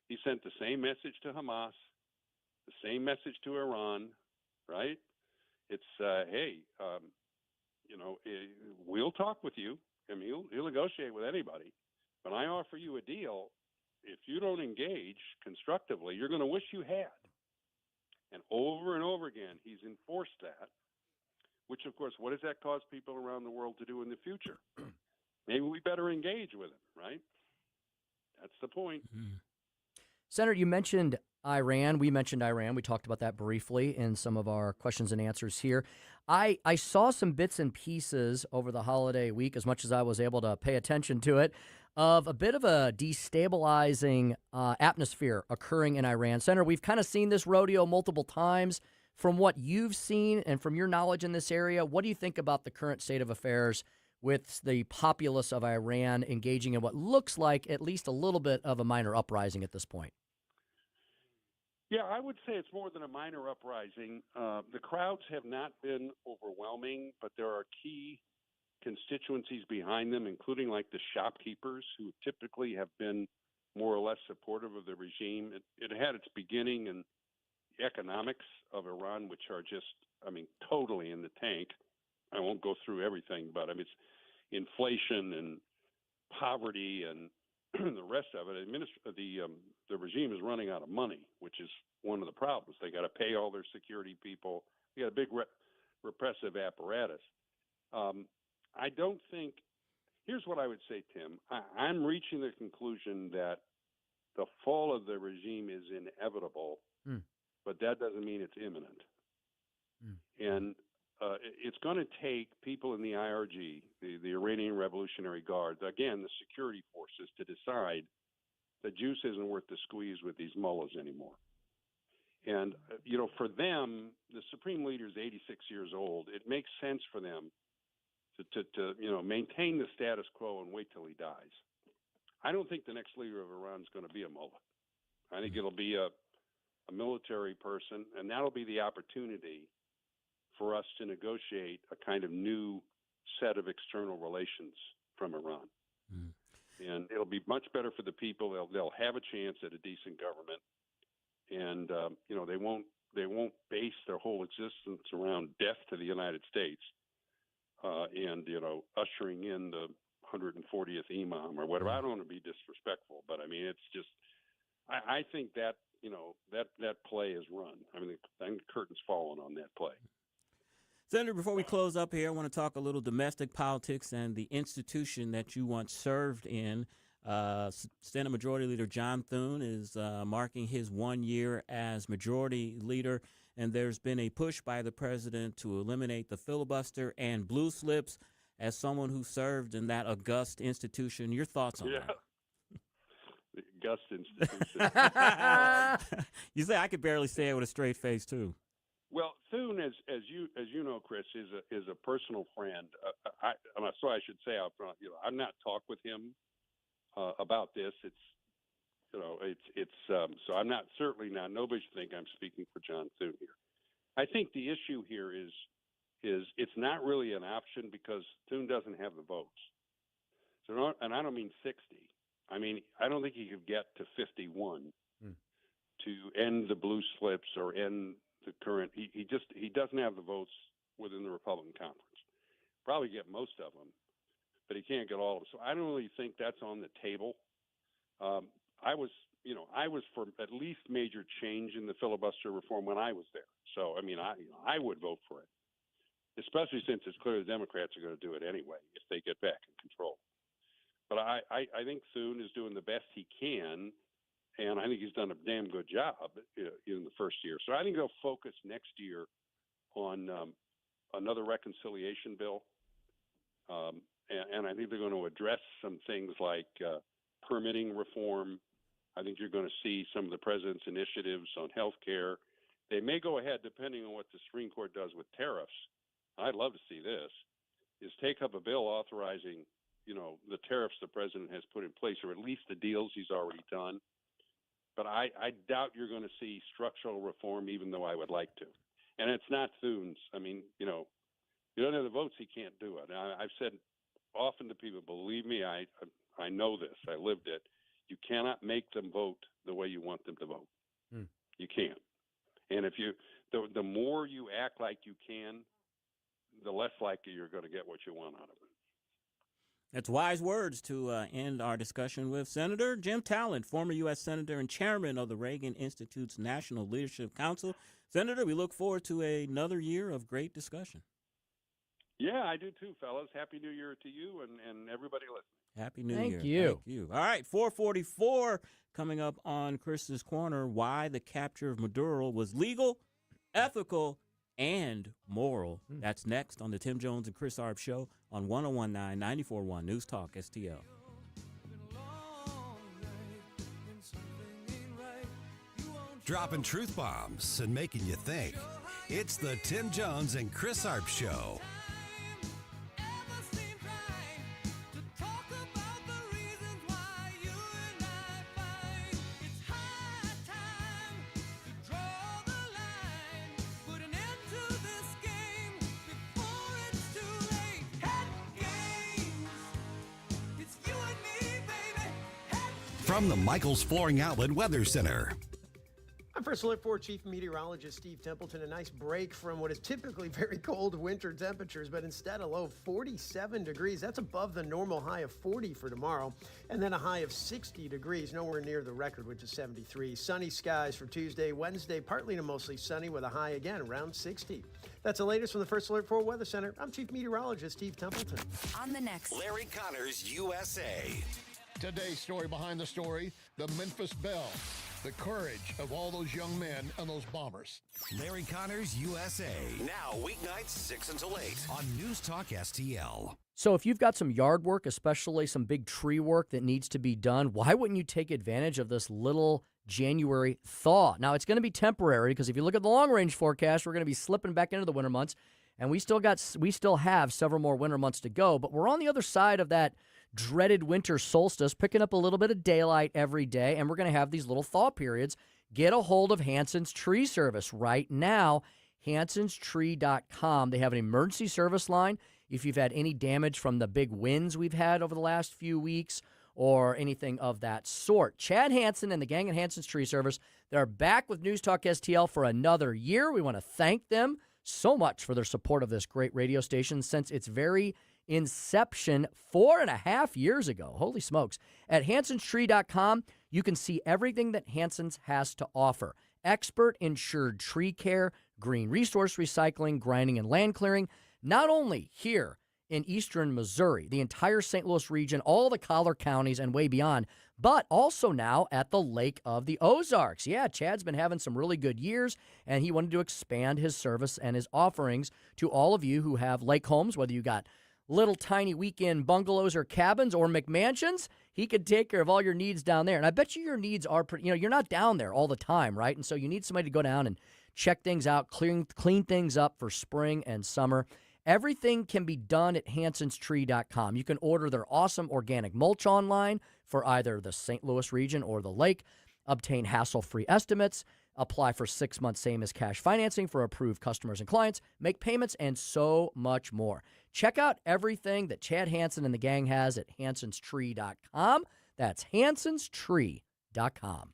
he sent the same message to Hamas, the same message to Iran, right? It's, hey, we'll talk with you. I mean, he'll negotiate with anybody. But I offer you a deal. If you don't engage constructively, you're going to wish you had. And over again, he's enforced that, which, of course, what does that cause people around the world to do in the future? Maybe we better engage with him, right? That's the point. Senator, you mentioned Iran. We mentioned Iran. We talked about that briefly in some of our questions and answers here. I saw some bits and pieces over the holiday week, as much as I was able to pay attention to it, of a bit of a destabilizing atmosphere occurring in Iran. Senator, we've kind of seen this rodeo multiple times. From what you've seen and from your knowledge in this area, what do you think about the current state of affairs with the populace of Iran engaging in what looks like at least a little bit of a minor uprising at this point? Yeah, I would say it's more than a minor uprising. The crowds have not been overwhelming, but there are key constituencies behind them, including like the shopkeepers, who typically have been more or less supportive of the regime. It had its beginning in the economics of Iran, which are just, totally in the tank. I won't go through everything, but it's inflation and poverty and the rest of it. The regime is running out of money, which is one of the problems. They got to pay all their security people. They got a big repressive apparatus. I don't think. Here's what I would say, Tim. I'm reaching the conclusion that the fall of the regime is inevitable, but that doesn't mean it's imminent. And it's going to take people in the IRG, the Iranian Revolutionary Guard, again, the security forces, to decide the juice isn't worth the squeeze with these mullahs anymore. And, for them, the supreme leader is 86 years old. It makes sense for them to maintain the status quo and wait till he dies. I don't think the next leader of Iran is going to be a mullah. I think it'll be a military person, and that'll be the opportunity for us to negotiate a kind of new set of external relations from Iran. And it'll be much better for the people. They'll have a chance at a decent government, and they won't base their whole existence around death to the United States and ushering in the 140th imam or whatever. I don't want to be disrespectful, but it's just I think that that play is run. The curtain's fallen on that play. Senator, before we close up here, I want to talk a little domestic politics and the institution that you once served in. Senate Majority Leader John Thune is marking his 1 year as Majority Leader, and there's been a push by the president to eliminate the filibuster and blue slips. As someone who served in that august institution, your thoughts on that? The august institution. You say I could barely say it with a straight face, too. Well, Thune, as you know, Chris, is a personal friend. So I should say out front, I've not talked with him about this. So I'm not, certainly not. Nobody should think I'm speaking for John Thune here. I think the issue here is it's not really an option because Thune doesn't have the votes. So, and I don't mean 60. I don't think he could get to 51 to end the blue slips or end the current. He doesn't have the votes within the Republican conference. Probably get most of them, but he can't get all of them. So I don't really think that's on the table. I was for at least major change in the filibuster reform when I was there. So, I mean, I would vote for it, especially since it's clear the Democrats are going to do it anyway if they get back in control. But I think Thune is doing the best he can, and I think he's done a damn good job in the first year. So I think they'll focus next year on another reconciliation bill, and I think they're going to address some things like permitting reform. I think you're going to see some of the president's initiatives on health care. They may go ahead, depending on what the Supreme Court does with tariffs. I'd love to see this, is take up a bill authorizing, the tariffs the president has put in place, or at least the deals he's already done. But I doubt you're going to see structural reform, even though I would like to. And it's not Thune's. I mean, you don't have the votes, he can't do it. I've said often to people, believe me, I know this. I lived it. You cannot make them vote the way you want them to vote. You can't. And if the more you act like you can, the less likely you're going to get what you want out of it. That's wise words to end our discussion with. Senator Jim Talent, former U.S. Senator and chairman of the Reagan Institute's National Leadership Council. Senator, we look forward to another year of great discussion. Yeah, I do too, fellas. Happy New Year to you and everybody listening. Happy New Year. Thank you. Thank you. All right, 444 coming up on Chris's Corner. Why the capture of Maduro was legal, ethical, and moral. That's next on the Tim Jones and Chris Arps Show on 101.9 94.1 News Talk STL. Dropping truth bombs and making you think. It's the Tim Jones and Chris Arps Show. From the Michaels Flooring Outlet Weather Center. I'm First Alert 4 Chief Meteorologist Steve Templeton. A nice break from what is typically very cold winter temperatures, but instead a low of 47 degrees. That's above the normal high of 40 for tomorrow. And then a high of 60 degrees, nowhere near the record, which is 73. Sunny skies for Tuesday, Wednesday, partly to mostly sunny with a high again around 60. That's the latest from the First Alert 4 Weather Center. I'm Chief Meteorologist Steve Templeton. On the next, Larry Connors, USA. Today's story behind the story, the Memphis Belle. The courage of all those young men and those bombers. Larry Connors, USA. Now, weeknights 6 until 8 on News Talk STL. So if you've got some yard work, especially some big tree work that needs to be done, why wouldn't you take advantage of this little January thaw? Now, it's going to be temporary because if you look at the long-range forecast, we're going to be slipping back into the winter months, and we still have several more winter months to go, but we're on the other side of that dreaded winter solstice, picking up a little bit of daylight every day, and we're going to have these little thaw periods. Get a hold of Hanson's Tree Service right now, hansonstree.com. They have an emergency service line if you've had any damage from the big winds we've had over the last few weeks or anything of that sort. Chad Hanson and the gang at Hanson's Tree Service, they're back with News Talk STL for another year. We want to thank them so much for their support of this great radio station since its very inception 4.5 years ago. Holy smokes. At hansonstree.com, you can see everything that Hanson's has to offer. Expert insured tree care, green resource recycling, grinding and land clearing, not only here in eastern Missouri, the entire St. Louis region, all the collar counties and way beyond, but also now at the Lake of the Ozarks. Yeah, Chad's been having some really good years, and he wanted to expand his service and his offerings to all of you who have lake homes, whether you got little tiny weekend bungalows or cabins or McMansions. He could take care of all your needs down there. And I bet you your needs are pretty, you're not down there all the time, right? And so you need somebody to go down and check things out, clean things up for spring and summer. Everything can be done at hansonstree.com. You can order their awesome organic mulch online for either the St. Louis region or the lake, obtain hassle-free estimates, apply for 6 months same as cash financing for approved customers and clients, make payments, and so much more. Check out everything that Chad Hanson and the gang has at hansonstree.com. That's hansonstree.com.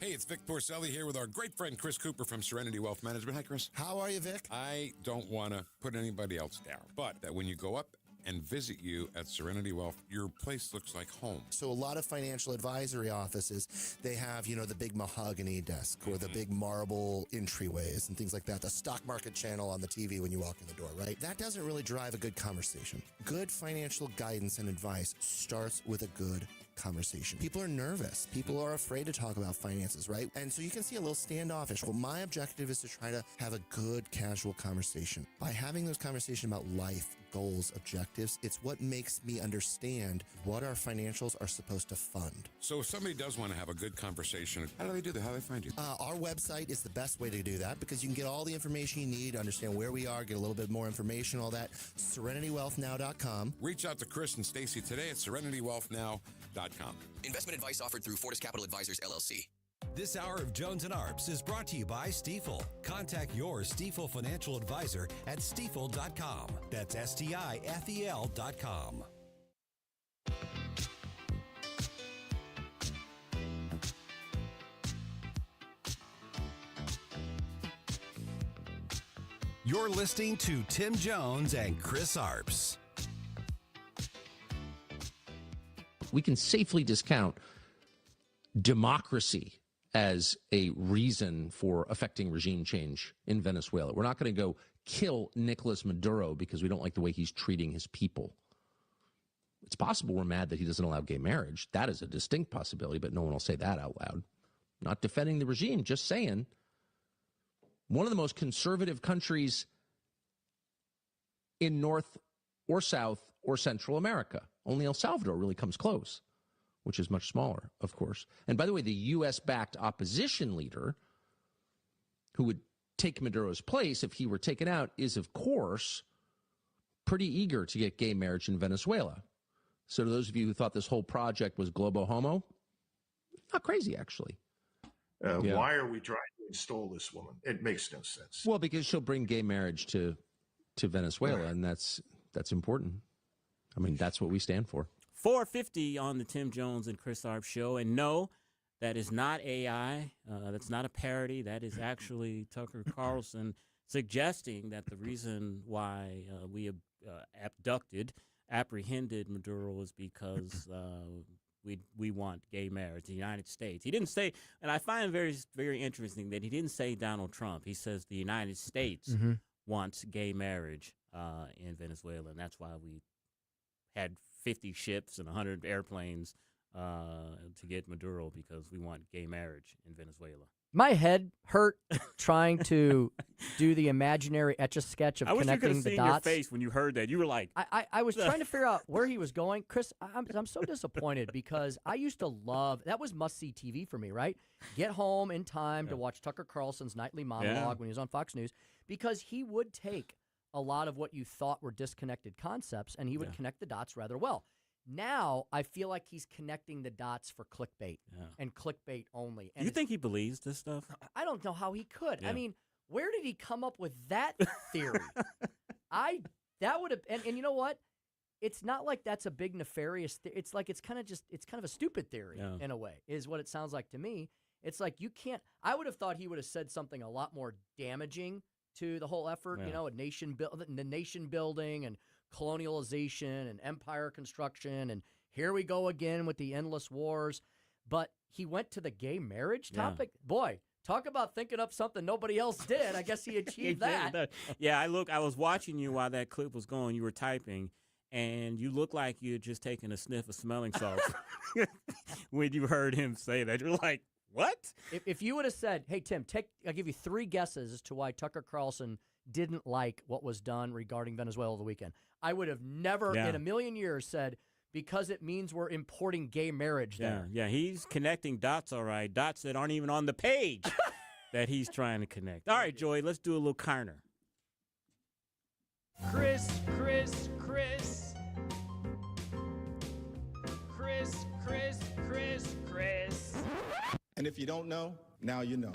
Hey, it's Vic Porcelli here with our great friend Chris Cooper from Serenity Wealth Management. Hi, Chris. How are you, Vic? I don't want to put anybody else down, but that when you go up and visit you at Serenity Wealth, your place looks like home. So a lot of financial advisory offices, they have, the big mahogany desk or the big marble entryways and things like that. The stock market channel on the TV when you walk in the door, right? That doesn't really drive a good conversation. Good financial guidance and advice starts with a good conversation. People are nervous. People are afraid to talk about finances, right? And so you can see a little standoffish. Well, my objective is to try to have a good, casual conversation. By having those conversations about life, goals, objectives, it's what makes me understand what our financials are supposed to fund. So if somebody does want to have a good conversation, how do they do that? How do they find you? Our website is the best way to do that because you can get all the information you need, understand where we are, get a little bit more information, all that. SerenityWealthNow.com. Reach out to Chris and Stacy today at SerenityWealthNow.com. Investment advice offered through Fortis Capital Advisors, LLC. This hour of Jones and Arps is brought to you by Stifel. Contact your Stifel financial advisor at Stifel.com. That's STIFEL.com. You're listening to Tim Jones and Chris Arps. We can safely discount democracy as a reason for affecting regime change in Venezuela. We're not going to go kill Nicolas Maduro because we don't like the way he's treating his people. It's possible we're mad that he doesn't allow gay marriage. That is a distinct possibility, but no one will say that out loud. Not defending the regime, just saying one of the most conservative countries in North or South or Central America. Only El Salvador really comes close, which is much smaller, of course. And by the way, the U.S.-backed opposition leader who would take Maduro's place if he were taken out is, of course, pretty eager to get gay marriage in Venezuela. So to those of you who thought this whole project was globo homo, not crazy, actually. Why are we trying to install this woman? It makes no sense. Well, because she'll bring gay marriage to Venezuela, and that's important. I mean, that's what we stand for. 450 on the Tim Jones and Chris Arps show. And no, that is not AI. That's not a parody. That is actually Tucker Carlson suggesting that the reason why we apprehended Maduro is because we want gay marriage in the United States. He didn't say, and I find it very, very interesting that he didn't say Donald Trump. He says the United States wants gay marriage in Venezuela, and that's why we had 50 ships and 100 airplanes to get Maduro, because we want gay marriage in Venezuela. My head hurt trying to do the imaginary etch-a-sketch of connecting the dots. I wish you could have seen your face when you heard that. You were like... I was trying to figure out where he was going. Chris, I'm so disappointed because I used to love... That was must-see TV for me, right? Get home in time to watch Tucker Carlson's nightly monologue when he was on Fox News, because he would take a lot of what you thought were disconnected concepts and he would connect the dots rather well. Now, I feel like he's connecting the dots for clickbait and clickbait only. And you think he believes this stuff? I don't know how he could. Yeah. I mean, where did he come up with that theory? That would have, and you know what? It's not like that's a big nefarious it's like it's kind of a stupid theory in a way, is what it sounds like to me. It's like you can't, I would have thought he would have said something a lot more damaging to the whole effort, the nation building and colonialization and empire construction, and here we go again with the endless wars. But he went to the gay marriage topic. Boy, talk about thinking up something nobody else did. I guess he achieved that. Yeah, I was watching you while that clip was going. You were typing, and you looked like you had just taken a sniff of smelling salts when you heard him say that. You're like, what? If you would have said, hey, Tim, I'll give you 3 guesses as to why Tucker Carlson didn't like what was done regarding Venezuela the weekend, I would have never in a million years said, because it means we're importing gay marriage there. Yeah, he's connecting dots, all right, dots that aren't even on the page that he's trying to connect. All right, Joey, let's do a little Karner. Chris. And if you don't know, now you know.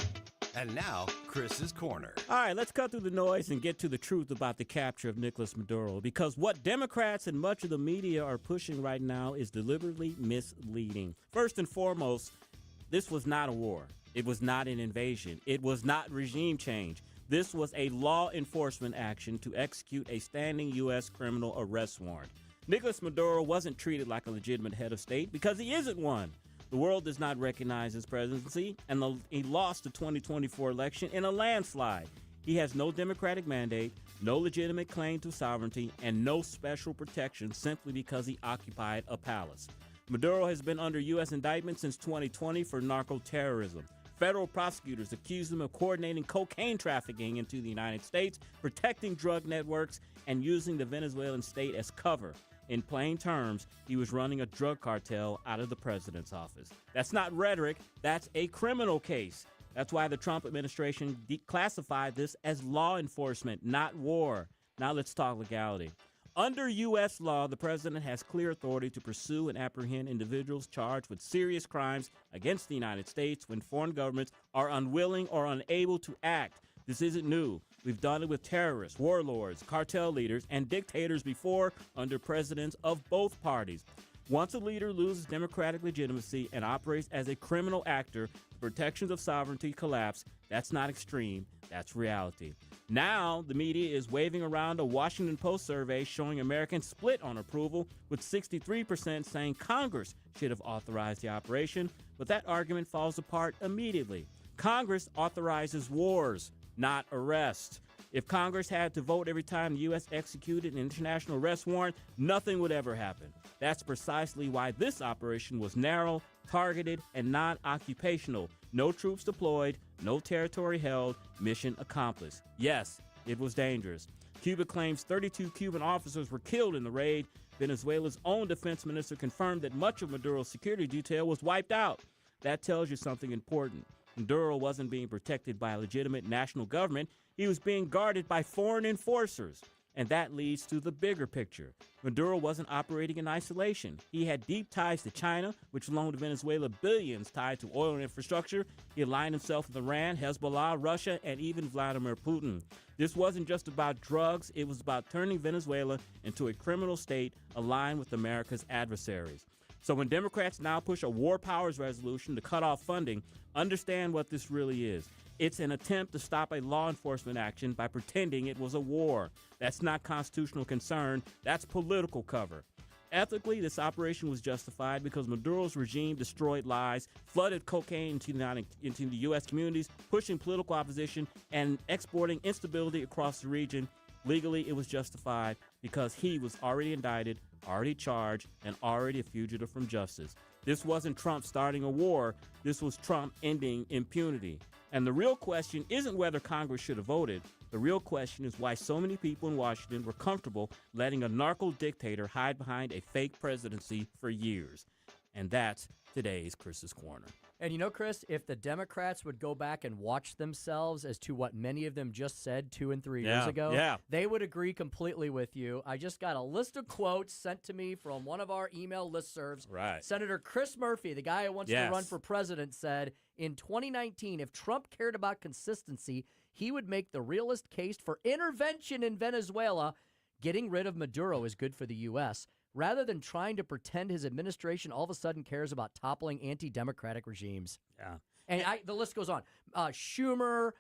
And now, Chris's Corner. All right, let's cut through the noise and get to the truth about the capture of Nicolas Maduro. Because what Democrats and much of the media are pushing right now is deliberately misleading. First and foremost, this was not a war. It was not an invasion. It was not regime change. This was a law enforcement action to execute a standing U.S. criminal arrest warrant. Nicolas Maduro wasn't treated like a legitimate head of state because he isn't one. The world does not recognize his presidency, and he lost the 2024 election in a landslide. He has no democratic mandate, no legitimate claim to sovereignty, and no special protection simply because he occupied a palace. Maduro has been under U.S. indictment since 2020 for narco-terrorism. Federal prosecutors accuse him of coordinating cocaine trafficking into the United States, protecting drug networks, and using the Venezuelan state as cover. In plain terms, he was running a drug cartel out of the president's office. That's not rhetoric. That's a criminal case. That's why the Trump administration declassified this as law enforcement, not war. Now let's talk legality. Under U.S. law, the president has clear authority to pursue and apprehend individuals charged with serious crimes against the United States when foreign governments are unwilling or unable to act. This isn't new. We've done it with terrorists, warlords, cartel leaders, and dictators before under presidents of both parties. Once a leader loses democratic legitimacy and operates as a criminal actor, the protections of sovereignty collapse. That's not extreme. That's reality. Now, the media is waving around a Washington Post survey showing Americans split on approval, with 63% saying Congress should have authorized the operation, but that argument falls apart immediately. Congress authorizes wars, not arrests. If Congress had to vote every time the U.S. executed an international arrest warrant, nothing would ever happen. That's precisely why this operation was narrow, targeted, and non-occupational. No troops deployed, no territory held, mission accomplished. Yes, it was dangerous. Cuba claims 32 Cuban officers were killed in the raid. Venezuela's own defense minister confirmed that much of Maduro's security detail was wiped out. That tells you something important. Maduro wasn't being protected by a legitimate national government. He was being guarded by foreign enforcers. And that leads to the bigger picture. Maduro wasn't operating in isolation. He had deep ties to China, which loaned Venezuela billions tied to oil and infrastructure. He aligned himself with Iran, Hezbollah, Russia, and even Vladimir Putin. This wasn't just about drugs. It was about turning Venezuela into a criminal state aligned with America's adversaries. So when Democrats now push a war powers resolution to cut off funding, understand what this really is. It's an attempt to stop a law enforcement action by pretending it was a war. That's not constitutional concern. That's political cover. Ethically, this operation was justified because Maduro's regime destroyed lives, flooded cocaine into the U.S. communities, pushing political opposition, and exporting instability across the region. Legally, it was justified because he was already indicted, already charged, and already a fugitive from justice. This wasn't Trump starting a war. This was Trump ending impunity. And the real question isn't whether Congress should have voted. The real question is why so many people in Washington were comfortable letting a narco dictator hide behind a fake presidency for years. And that's today's Chris's Corner. And you know, Chris, if the Democrats would go back and watch themselves as to what many of them just said 2 and 3 years ago, they would agree completely with you. I just got a list of quotes sent to me from one of our email listservs. Right. Senator Chris Murphy, the guy who wants to run for president, said, in 2019, if Trump cared about consistency, he would make the realist case for intervention in Venezuela. Getting rid of Maduro is good for the U.S., rather than trying to pretend his administration all of a sudden cares about toppling anti-democratic regimes. Yeah. And the list goes on. Schumer,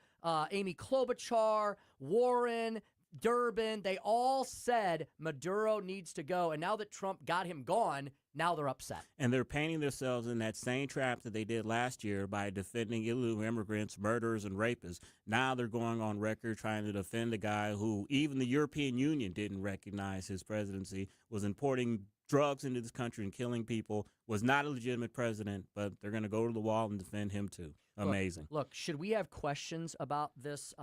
Amy Klobuchar, Warren, Durbin, they all said Maduro needs to go. And now that Trump got him gone, now they're upset. And they're painting themselves in that same trap that they did last year by defending illegal immigrants, murderers, and rapists. Now they're going on record trying to defend a guy who even the European Union didn't recognize his presidency, was importing drugs into this country and killing people, was not a legitimate president, but they're going to go to the wall and defend him too. Amazing. Look, should we have questions about this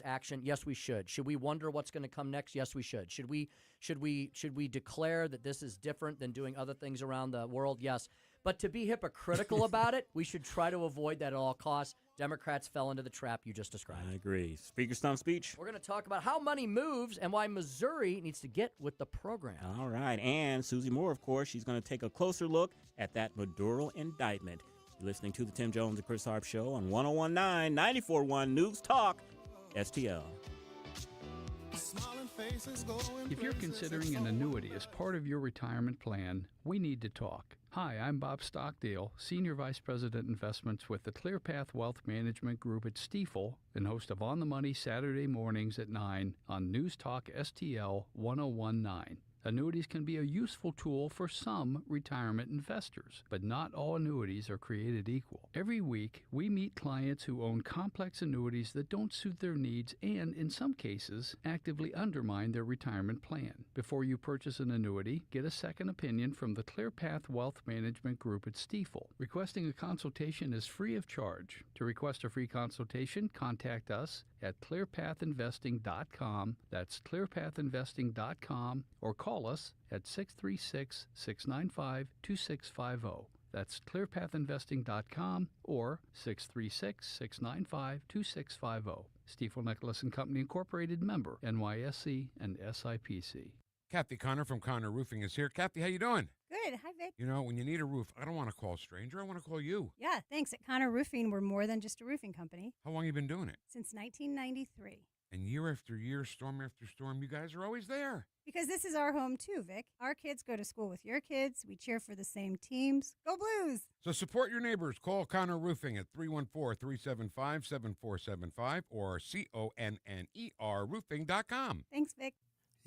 action? Yes, we should. Should we wonder what's going to come next? Yes, we should. Should we declare that this is different than doing other things around the world? Yes. But to be hypocritical about it, we should try to avoid that at all costs. Democrats fell into the trap you just described. I agree. Speaker Stump Speech. We're going to talk about how money moves and why Missouri needs to get with the program. All right. And Susie Moore, of course, she's going to take a closer look at that Maduro indictment. You're listening to the Tim Jones and Chris Harp Show on 101.9, 94.1 News Talk, STL. If you're considering an annuity as part of your retirement plan, we need to talk. Hi, I'm Bob Stockdale, Senior Vice President Investments with the ClearPath Wealth Management Group at Stifel and host of On the Money Saturday mornings at 9 on News Talk STL 1019. Annuities can be a useful tool for some retirement investors, but not all annuities are created equal. Every week, we meet clients who own complex annuities that don't suit their needs and, in some cases, actively undermine their retirement plan. Before you purchase an annuity, get a second opinion from the ClearPath Wealth Management Group at Stifel. Requesting a consultation is free of charge. To request a free consultation, contact us at clearpathinvesting.com. That's clearpathinvesting.com, or call us at 636-695-2650. That's clearpathinvesting.com or 636-695-2650. Stifel Nicholas and Company Incorporated, member NYSE and SIPC. Kathy Connor from Connor Roofing is here. Kathy, how you doing? Good. Hi, Vic. You know, when you need a roof, I don't want to call a stranger. I want to call you. Yeah, thanks. At Connor Roofing, we're more than just a roofing company. How long you been doing it? Since 1993. And year after year, storm after storm, you guys are always there. Because this is our home, too, Vic. Our kids go to school with your kids. We cheer for the same teams. Go Blues! So support your neighbors. Call Connor Roofing at 314-375-7475 or CONNER roofing.com. Thanks, Vic.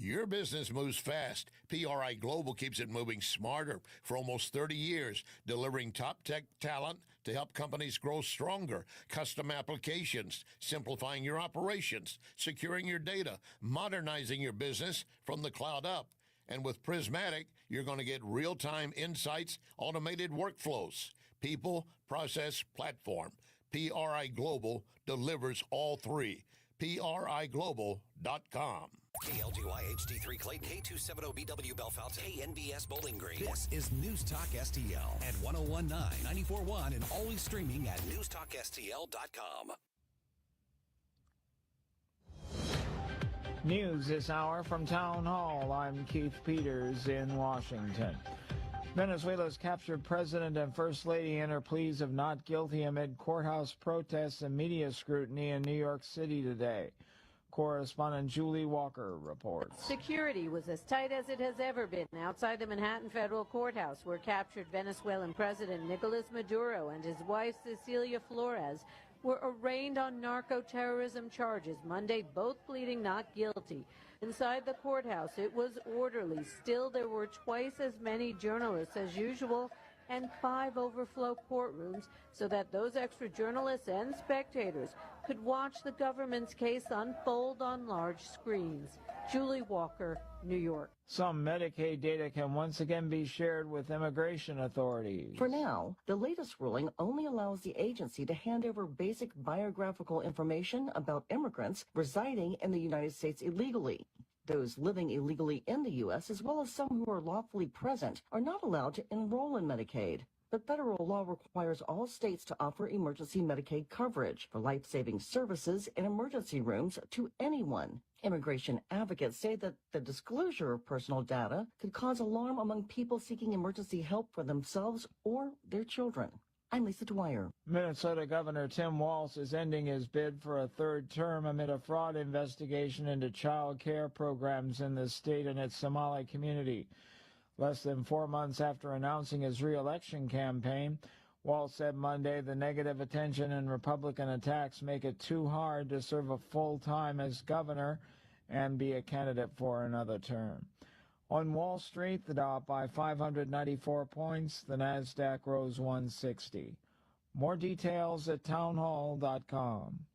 Your business moves fast. PRI Global keeps it moving smarter for almost 30 years, delivering top tech talent to help companies grow stronger, custom applications, simplifying your operations, securing your data, modernizing your business from the cloud up. And with Prismatic, you're going to get real-time insights, automated workflows, people, process, platform. PRI Global delivers all three. PRIGlobal.com. KLGY HD3 Clayton, K270BW Bellefonte, KNBS Bowling Green. This is News Talk STL at 1019, 94.1, and always streaming at newstalkstl.com. News this hour from Town Hall. I'm Keith Peters in Washington. Venezuela's captured president and first lady enter pleas of not guilty amid courthouse protests and media scrutiny in New York City today. Correspondent Julie Walker reports. Security was as tight as it has ever been outside the Manhattan Federal Courthouse, where captured Venezuelan President Nicolas Maduro and his wife Cecilia Flores were arraigned on narco-terrorism charges Monday, both pleading not guilty. Inside the courthouse, it was orderly. Still, there were twice as many journalists as usual and 5 overflow courtrooms so that those extra journalists and spectators could watch the government's case unfold on large screens. Julie Walker, New York. Some Medicaid data can once again be shared with immigration authorities. For now, the latest ruling only allows the agency to hand over basic biographical information about immigrants residing in the United States illegally. Those living illegally in the U.S., as well as some who are lawfully present, are not allowed to enroll in Medicaid. But federal law requires all states to offer emergency Medicaid coverage for life-saving services in emergency rooms to anyone. Immigration advocates say that the disclosure of personal data could cause alarm among people seeking emergency help for themselves or their children. I'm Lisa Dwyer. Minnesota Governor Tim Walz is ending his bid for a third term amid a fraud investigation into child care programs in the state and its Somali community. Less than 4 months after announcing his re-election campaign, Walz said Monday the negative attention and Republican attacks make it too hard to serve a full time as governor and be a candidate for another term. On Wall Street, the Dow up by 594 points. The Nasdaq rose 160. More details at townhall.com.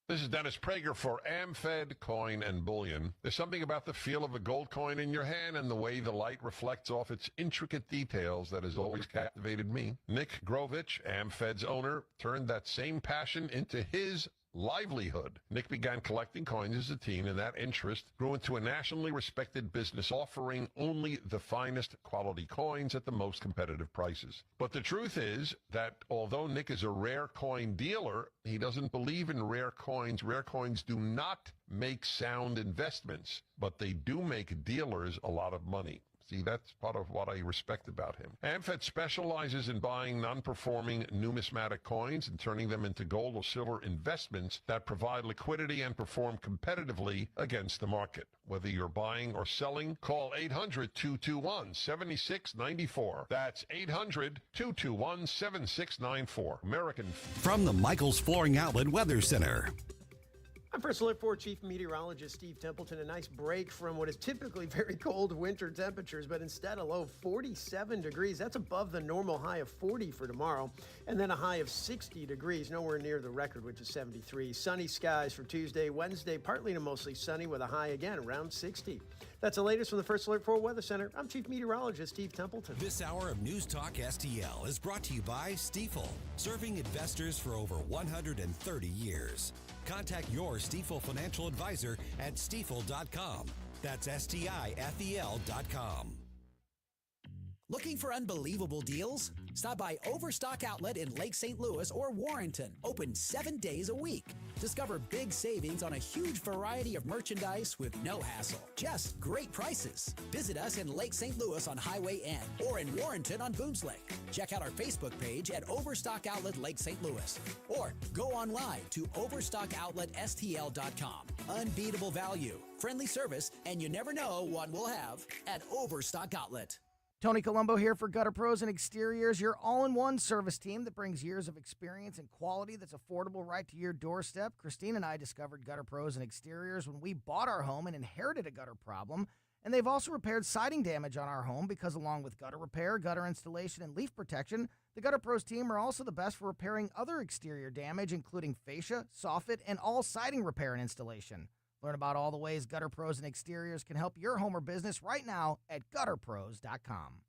This is Dennis Prager for AmFed Coin and Bullion. There's something about the feel of a gold coin in your hand and the way the light reflects off its intricate details that has always captivated me. Nick Grovich, AmFed's owner, turned that same passion into his livelihood. Nick began collecting coins as a teen, and that interest grew into a nationally respected business offering only the finest quality coins at the most competitive prices. But the truth is that although Nick is a rare coin dealer, he doesn't believe in rare coins. Rare coins do not make sound investments, but they do make dealers a lot of money. See, that's part of what I respect about him. AmFed specializes in buying non-performing numismatic coins and turning them into gold or silver investments that provide liquidity and perform competitively against the market. Whether you're buying or selling, call 800-221-7694. That's 800-221-7694. American. From the Michaels Flooring Outlet Weather Center. I'm First Alert 4 Chief Meteorologist Steve Templeton. A nice break from what is typically very cold winter temperatures, but instead a low of 47 degrees. That's above the normal high of 40 for tomorrow, and then a high of 60 degrees, nowhere near the record, which is 73. Sunny skies for Tuesday, Wednesday, partly to mostly sunny with a high again around 60. That's the latest from the First Alert 4 Weather Center. I'm Chief Meteorologist Steve Templeton. This hour of News Talk STL is brought to you by Stifel, serving investors for over 130 years. Contact your Stifel financial advisor at stifel.com. That's STIFEL.com. Looking for unbelievable deals? Stop by Overstock Outlet in Lake St. Louis or Warrenton, open 7 days a week. Discover big savings on a huge variety of merchandise with no hassle. Just great prices. Visit us in Lake St. Louis on Highway N or in Warrenton on Booms Lake. Check out our Facebook page at Overstock Outlet Lake St. Louis or go online to overstockoutletstl.com. Unbeatable value, friendly service, and you never know what we'll have at Overstock Outlet. Tony Colombo here for Gutter Pros and Exteriors, your all-in-one service team that brings years of experience and quality that's affordable right to your doorstep. Christine and I discovered Gutter Pros and Exteriors when we bought our home and inherited a gutter problem. And they've also repaired siding damage on our home because along with gutter repair, gutter installation, and leaf protection, the Gutter Pros team are also the best for repairing other exterior damage, including fascia, soffit, and all siding repair and installation. Learn about all the ways Gutter Pros and Exteriors can help your home or business right now at gutterpros.com.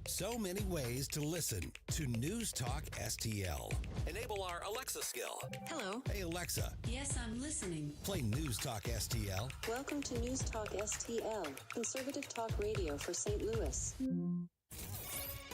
So many ways to listen to News Talk STL. Enable our Alexa skill. Hello. Hey, Alexa. Yes, I'm listening. Play News Talk STL. Welcome to News Talk STL, conservative talk radio for St. Louis.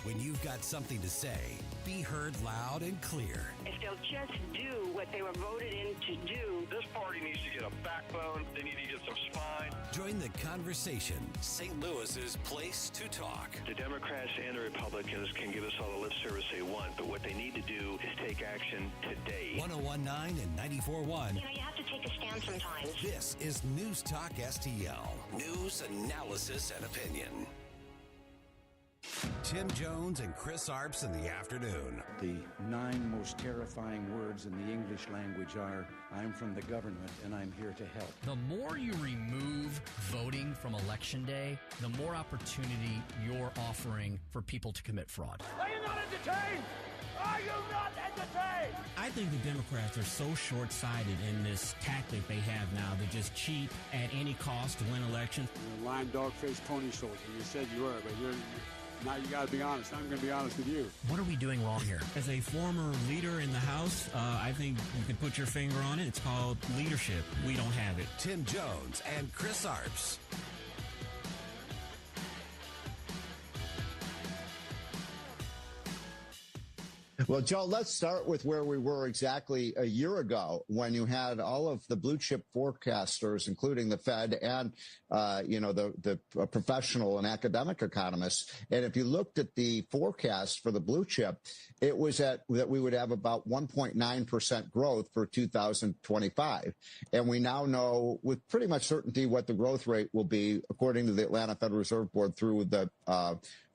When you've got something to say, be heard loud and clear. If they'll just do what they were voted in to do. This party needs to get a backbone. They need to get some spine. Join the conversation. St. Louis's place to talk. The Democrats and the Republicans can give us all the lip service they want, but what they need to do is take action today. 101.9 and 94.1. You have to take a stand sometimes. This is News Talk STL. News, analysis, and opinion. Tim Jones and Chris Arps in the afternoon. The 9 most terrifying words in the English language are, I'm from the government and I'm here to help. The more you remove voting from Election Day, the more opportunity you're offering for people to commit fraud. Are you not entertained? Are you not entertained? I think the Democrats are so short-sighted in this tactic they have now to just cheat at any cost to win elections. You're a lying dog-faced pony soldier. You said you were, but now you got to be honest. I'm going to be honest with you. What are we doing wrong here? As a former leader in the House, I think you can put your finger on it. It's called leadership. We don't have it. Tim Jones and Chris Arps. Well, Joe, let's start with where we were exactly a year ago when you had all of the blue chip forecasters, including the Fed and, the professional and academic economists. And if you looked at the forecast for the blue chip, it was that we would have about 1.9% growth for 2025. And we now know with pretty much certainty what the growth rate will be, according to the Atlanta Federal Reserve Board,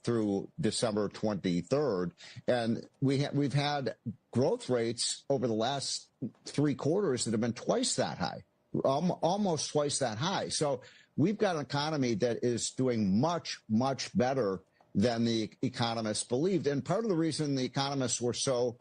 through December 23rd. And we've had growth rates over the last 3 quarters that have been twice that high, almost twice that high. So we've got an economy that is doing much, much better than the economists believed. And part of the reason the economists were so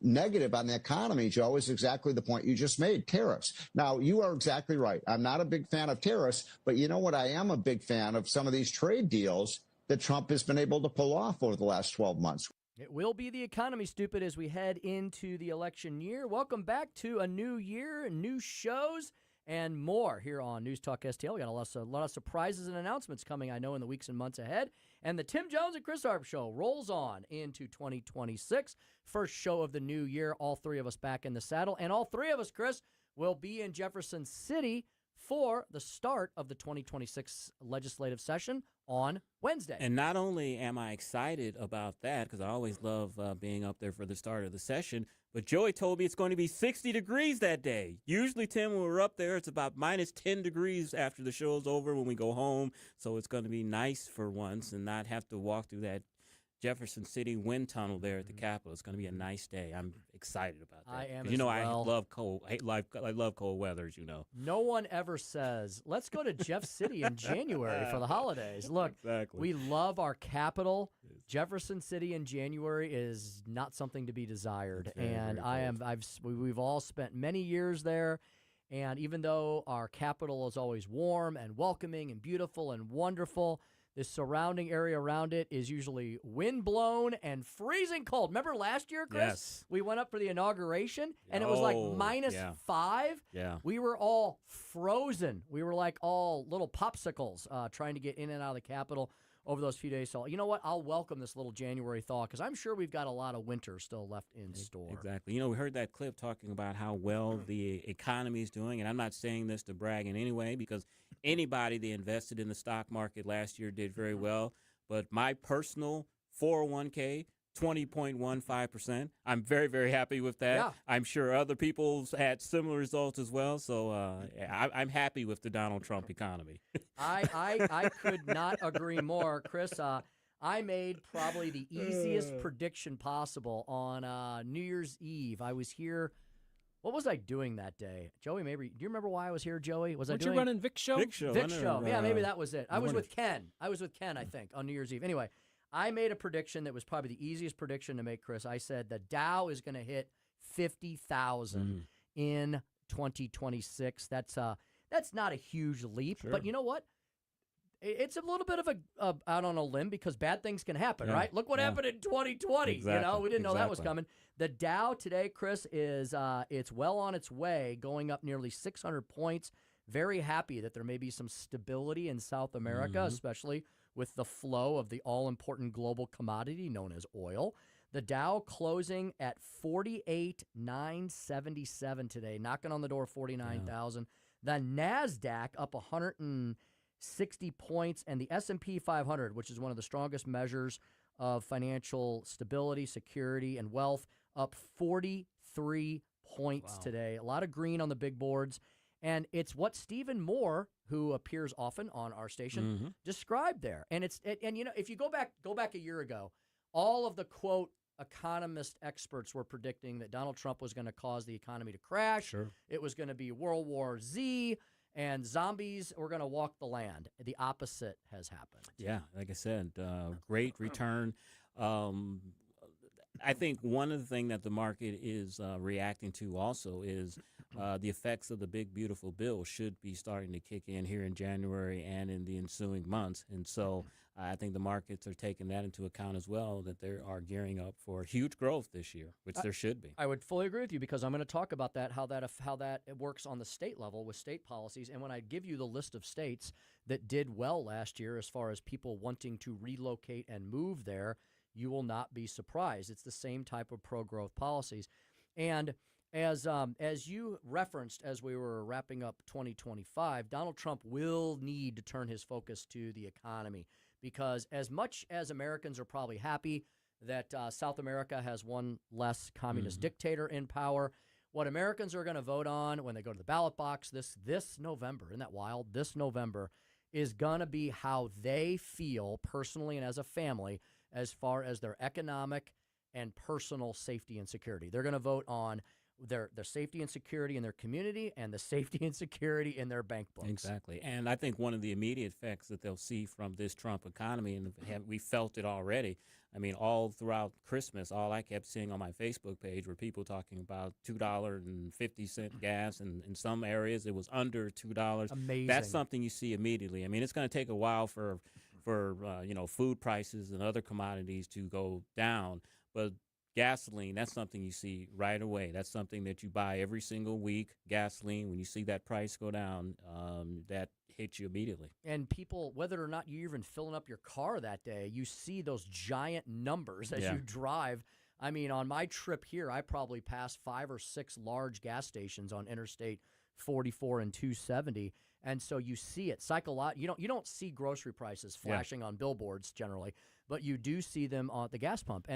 negative on the economy, Joe, is exactly the point you just made, tariffs. Now, you are exactly right. I'm not a big fan of tariffs, but you know what? I am a big fan of some of these trade deals that Trump has been able to pull off over the last 12 months. It will be the economy, stupid, as we head into the election year. Welcome back to a new year, new shows, and more here on News Talk STL. We got a lot of surprises and announcements coming, I know, in the weeks and months ahead. And the Tim Jones and Chris Arps show rolls on into 2026. First show of the new year, all 3 of us back in the saddle. And all 3 of us, Chris, will be in Jefferson City for the start of the 2026 legislative session on Wednesday. And not only am I excited about that, because I always love being up there for the start of the session, but Joey told me it's going to be 60 degrees that day. Usually, Tim, when we're up there, it's about minus 10 degrees after the show's over when we go home. So it's going to be nice for once and not have to walk through that Jefferson City wind tunnel there at the Capitol. It's going to be a nice day. I'm excited about that. I am. You know, as well. I love cold. I love cold weather, as you know. No one ever says, let's go to Jeff City in January for the holidays. Look, exactly. We love our capital. Jefferson City in January is not something to be desired. And we've all spent many years there. And even though our capital is always warm and welcoming and beautiful and wonderful, the surrounding area around it is usually windblown and freezing cold. Remember last year, Chris? Yes. We went up for the inauguration, and it was like -5. Yeah. We were all frozen. We were like all little popsicles trying to get in and out of the Capitol over those few days. So, you know what? I'll welcome this little January thaw because I'm sure we've got a lot of winter still left in store. Exactly. You know, we heard that clip talking about how well the economy is doing, and I'm not saying this to brag in any way because anybody that invested in the stock market last year did very well. But my personal 401k, 20.15%. I'm very, very happy with that. Yeah. I'm sure other people's had similar results as well. So I'm happy with the Donald Trump economy. I could not agree more, Chris. I made probably the easiest prediction possible on New Year's Eve. I was here. What was I doing that day? Joey, maybe, do you remember why I was here, Joey? Was I doing? you running Vic Show? Vic Show. Vic Show. Yeah, maybe that was it. I was with Ken, I think, on New Year's Eve. Anyway, I made a prediction that was probably the easiest prediction to make, Chris. I said the Dow is going to hit 50,000 in 2026. That's not a huge leap, but you know what? It's a little bit of a out on a limb because bad things can happen, right? Look what happened in 2020. Exactly. You know, we didn't know that was coming. The Dow today, Chris, is it's well on its way, going up nearly 600 points. Very happy that there may be some stability in South America, especially with the flow of the all-important global commodity known as oil. The Dow closing at 48,977 today, knocking on the door 49,000. The NASDAQ up 160 points, and the S&P 500, which is one of the strongest measures of financial stability, security, and wealth, up 43 points today. A lot of green on the big boards. And it's what Stephen Moore, who appears often on our station, described there. And and you know, if you go back a year ago, all of the quote economist experts were predicting that Donald Trump was going to cause the economy to crash. Sure. It was going to be World War Z, and zombies were going to walk the land. The opposite has happened. Yeah, like I said, great return. I think one of the things that the market is reacting to also is the effects of the big, beautiful bill should be starting to kick in here in January and in the ensuing months. And so I think the markets are taking that into account as well, that they are gearing up for huge growth this year, which there should be. I would fully agree with you because I'm going to talk about that, how that works on the state level with state policies. And when I give you the list of states that did well last year as far as people wanting to relocate and move there, you will not be surprised. It's the same type of pro-growth policies. And as you referenced as we were wrapping up 2025, Donald Trump will need to turn his focus to the economy because as much as Americans are probably happy that South America has one less communist dictator in power, what Americans are going to vote on when they go to the ballot box this November, isn't that wild? This November is going to be how they feel personally and as a family as far as their economic and personal safety and security. They're going to vote on their safety and security in their community and the safety and security in their bank books. Exactly. And I think one of the immediate effects that they'll see from this Trump economy, and we felt it already, I mean, all throughout Christmas, all I kept seeing on my Facebook page were people talking about $2.50 gas, and in some areas it was under $2. Amazing. That's something you see immediately. I mean, it's going to take a while for food prices and other commodities to go down, but gasoline, that's something you see right away. That's something that you buy every single week. Gasoline, when you see that price go down, that hits you immediately. And people, whether or not you're even filling up your car that day, you see those giant numbers as you drive. I mean, on my trip here, I probably passed 5 or 6 large gas stations on Interstate $44 and $2.70. And so you see it you don't see grocery prices flashing on billboards generally, but you do see them at the gas pump.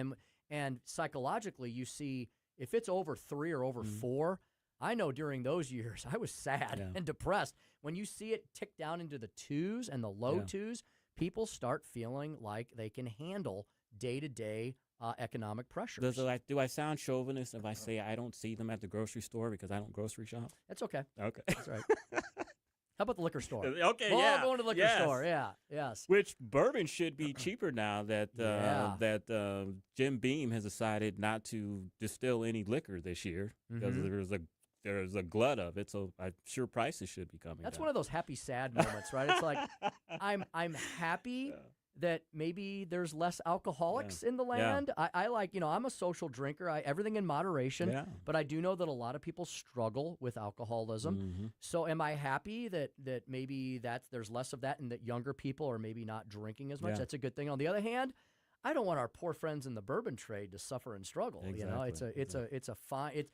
And psychologically, you see if it's over 3 or over 4. I know during those years I was sad and depressed. When you see it tick down into the 2s and the low 2s, people start feeling like they can handle day-to-day economic pressures. Do I sound chauvinist if I say I don't see them at the grocery store because I don't grocery shop? That's okay. Okay. That's right. How about the liquor store? Okay, we'll all go to the liquor store. Yeah, yes. Which bourbon should be cheaper now that Jim Beam has decided not to distill any liquor this year because there's a glut of it. So I'm sure prices should be coming That's down. one of those happy sad moments, right? It's like I'm happy that maybe there's less alcoholics in the land. I like, I'm a social drinker. Everything in moderation. Yeah. But I do know that a lot of people struggle with alcoholism. So am I happy that maybe there's less of that and that younger people are maybe not drinking as much? That's a good thing. On the other hand, I don't want our poor friends in the bourbon trade to suffer and struggle. Exactly.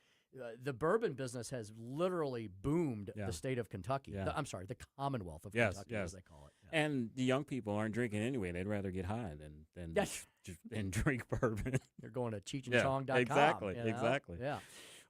The bourbon business has literally boomed the state of Kentucky. Yeah. The Commonwealth of Kentucky, as they call it. Yeah. And the young people aren't drinking anyway. They'd rather get high than drink bourbon. They're going to cheechandchong.com. Exactly. Yeah.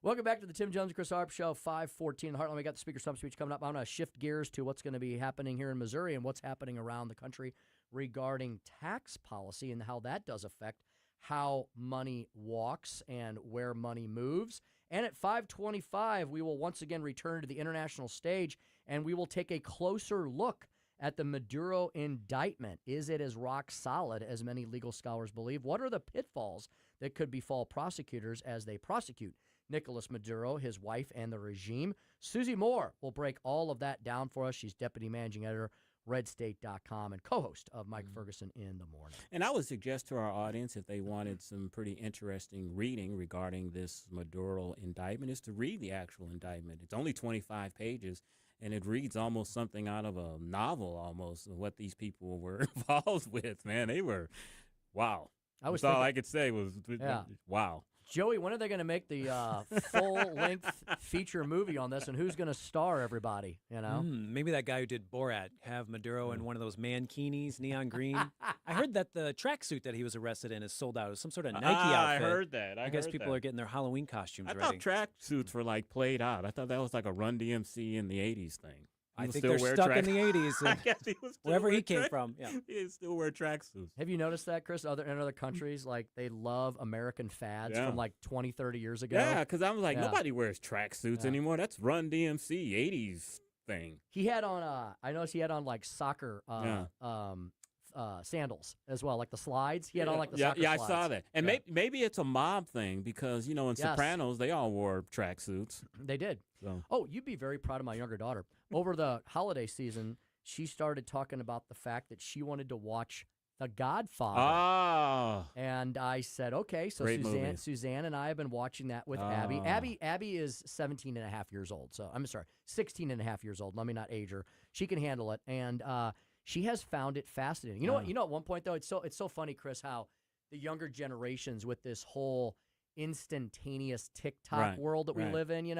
Welcome back to the Tim Jones and Chris Arps Show, 514 in the Heartland. We got the Speaker Stump speech coming up. I'm going to shift gears to what's going to be happening here in Missouri and what's happening around the country regarding tax policy and how that does affect how money walks and where money moves. And at 5:25, we will once again return to the international stage, and we will take a closer look at the Maduro indictment. Is it as rock solid as many legal scholars believe? What are the pitfalls that could befall prosecutors as they prosecute Nicolas Maduro, his wife, and the regime? Susie Moore will break all of that down for us. She's deputy managing editor, redstate.com, and co-host of Mike Ferguson in the Morning. And I would suggest to our audience, if they wanted some pretty interesting reading regarding this Maduro indictment, is to read the actual indictment. It's only 25 pages, and it reads almost something out of a novel almost, of what these people were involved with. Man, they were, wow. That's all I could say was, wow. Joey, when are they going to make the full-length feature movie on this, and who's going to star everybody, Maybe that guy who did Borat, have Maduro in one of those mankinis, neon green. I heard that the tracksuit that he was arrested in is sold out. It was some sort of Nike outfit. I heard that. I guess people are getting their Halloween costumes ready. I thought tracksuits were, played out. I thought that was like a Run DMC in the 80s thing. I think they're stuck in the 80s. I guess he was wherever he came from. Yeah. He still wear tracksuits. Have you noticed that, Chris? In other countries, they love American fads from 20, 30 years ago. Yeah, because I was like, nobody wears tracksuits anymore. That's Run DMC 80s thing. He had on, I noticed he had on soccer sandals as well, like the slides. He had on the soccer slides. I saw that. And maybe it's a mob thing because, in Sopranos, they all wore tracksuits. They did. So. Oh, you'd be very proud of my younger daughter. Over the holiday season, she started talking about the fact that she wanted to watch The Godfather. Oh. And I said, okay. So Suzanne and I have been watching that with Abby. Abby is 17 and a half years old. So I'm sorry, 16 and a half years old. Let me not age her. She can handle it. And she has found it fascinating. You know what? At one point, though, it's so funny, Chris, how the younger generations with this whole instantaneous TikTok world that we live in,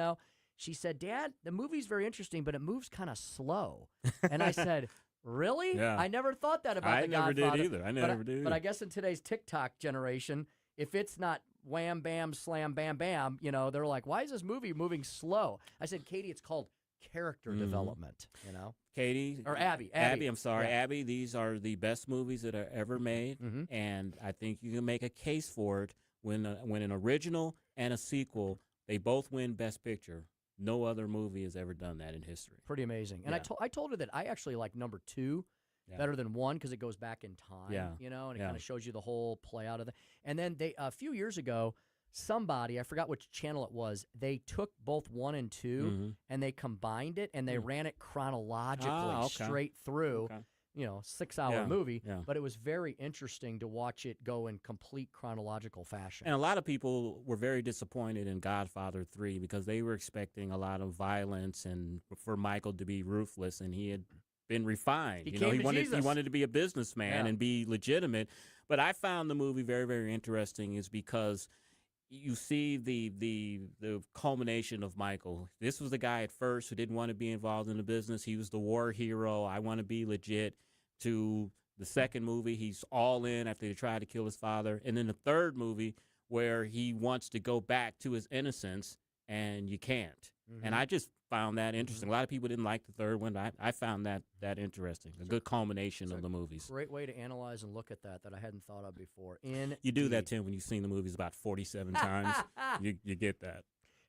She said, Dad, the movie's very interesting, but it moves kind of slow. And I said, really? Yeah. I never thought that about The Godfather. I never did either. I never did either. But I guess in today's TikTok generation, if it's not wham, bam, slam, bam, bam, they're like, why is this movie moving slow? I said, Katie, it's called character development, Katie. Or Abby. I'm sorry. Yeah. Abby, these are the best movies that are ever made. And I think you can make a case for it when an original and a sequel, they both win Best Picture. No other movie has ever done that in history. Pretty amazing. And I told her that I actually like number 2 better than 1 because it goes back in time, and it kind of shows you the whole play out of it. And then a few years ago, somebody, I forgot which channel it was, they took both 1 and 2 and they combined it and they ran it chronologically straight through. Okay. 6-hour movie, but it was very interesting to watch it go in complete chronological fashion. And a lot of people were very disappointed in Godfather 3 because they were expecting a lot of violence and for Michael to be ruthless, and he had been refined. He wanted to be a businessman and be legitimate. But I found the movie very, very interesting is because you see the culmination of Michael. This was the guy at first who didn't want to be involved in the business. He was the war hero. I want to be legit. To the second movie, he's all in after they tried to kill his father. And then the third movie where he wants to go back to his innocence and you can't. And I just found that interesting. A lot of people didn't like the third one. I found that interesting. A good culmination of the movies. Great way to analyze and look at that I hadn't thought of before. You do that, Tim, when you've seen the movies about 47 times. You get that.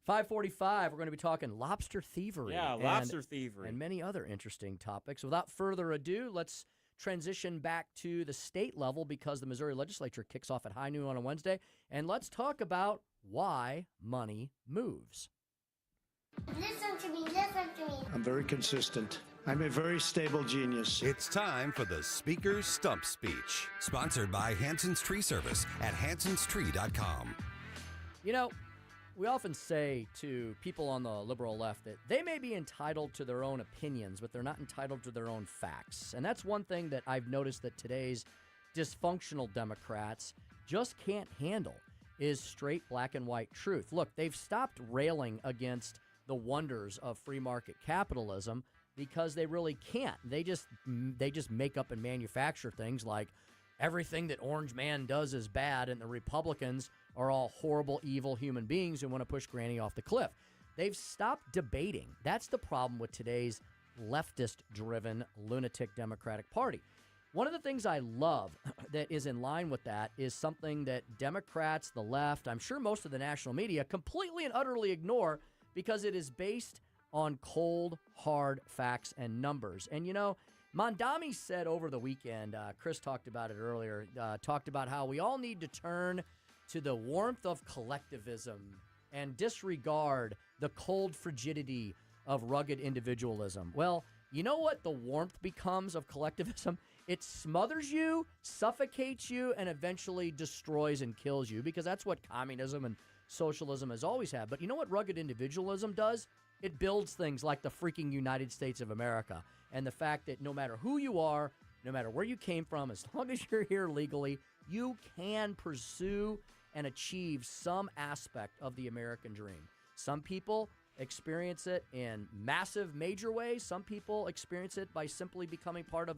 5:45, we're going to be talking lobster thievery. Yeah, lobster thievery. And many other interesting topics. Without further ado, let's transition back to the state level because the Missouri legislature kicks off at high noon on a Wednesday. And let's talk about why money moves. Listen to me, listen to me. I'm very consistent. I'm a very stable genius. It's time for the Speaker's Stump Speech, sponsored by Hanson's Tree Service at hansonstree.com. You know, we often say to people on the liberal left that they may be entitled to their own opinions, but they're not entitled to their own facts. And that's one thing that I've noticed that today's dysfunctional Democrats just can't handle is straight black and white truth. Look, they've stopped railing against the wonders of free market capitalism because they really can't. They just make up and manufacture things like everything that Orange Man does is bad and the Republicans are all horrible, evil human beings who want to push Granny off the cliff. They've stopped debating. That's the problem with today's leftist-driven, lunatic Democratic Party. One of the things I love that is in line with that is something that Democrats, the left, I'm sure most of the national media completely and utterly ignore because it is based on cold, hard facts and numbers. And, you know, Mondami said over the weekend, Chris talked about it earlier, talked about how we all need to turn to the warmth of collectivism and disregard the cold frigidity of rugged individualism. Well, you know what the warmth becomes of collectivism? It smothers you, suffocates you, and eventually destroys and kills you because that's what communism and socialism has always had. But you know what rugged individualism does? It builds things like the freaking United States of America and the fact that no matter who you are, no matter where you came from, as long as you're here legally, you can pursue and achieve some aspect of the American dream. Some people experience it in massive, major ways. Some people experience it by simply becoming part of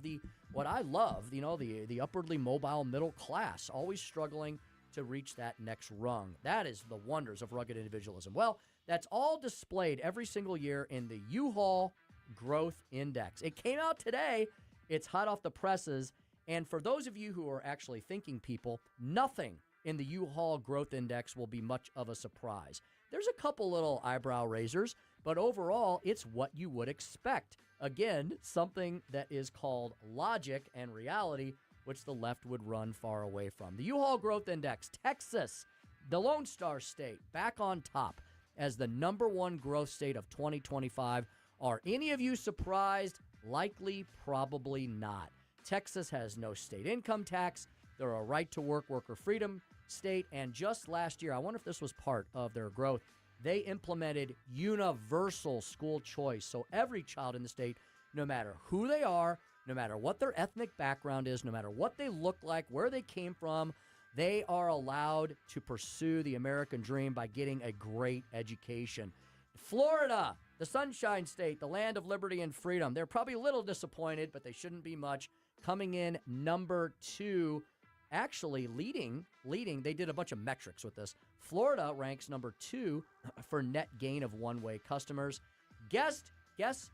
what I love, the upwardly mobile middle class, always struggling to reach that next rung. That is the wonders of rugged individualism. Well, that's all displayed every single year in the U-Haul Growth Index. It came out today. It's hot off the presses. And for those of you who are actually thinking people, nothing in the U-Haul Growth Index will be much of a surprise. There's a couple little eyebrow raisers, but overall, it's what you would expect. Again, something that is called logic and reality, which the left would run far away from. The U-Haul Growth Index, Texas, the Lone Star State, back on top as the #1 growth state of 2025. Are any of you surprised? Likely, probably not. Texas has no state income tax. They're a right-to-work worker freedom state. And just last year, I wonder if this was part of their growth, they implemented universal school choice. So every child in the state, no matter who they are, no matter what their ethnic background is, no matter what they look like, where they came from, they are allowed to pursue the American dream by getting a great education. Florida, the Sunshine State, the land of liberty and freedom. They're probably a little disappointed, but they shouldn't be much. Coming in #2, actually leading. They did a bunch of metrics with this. Florida ranks #2 for net gain of one-way customers. Just guess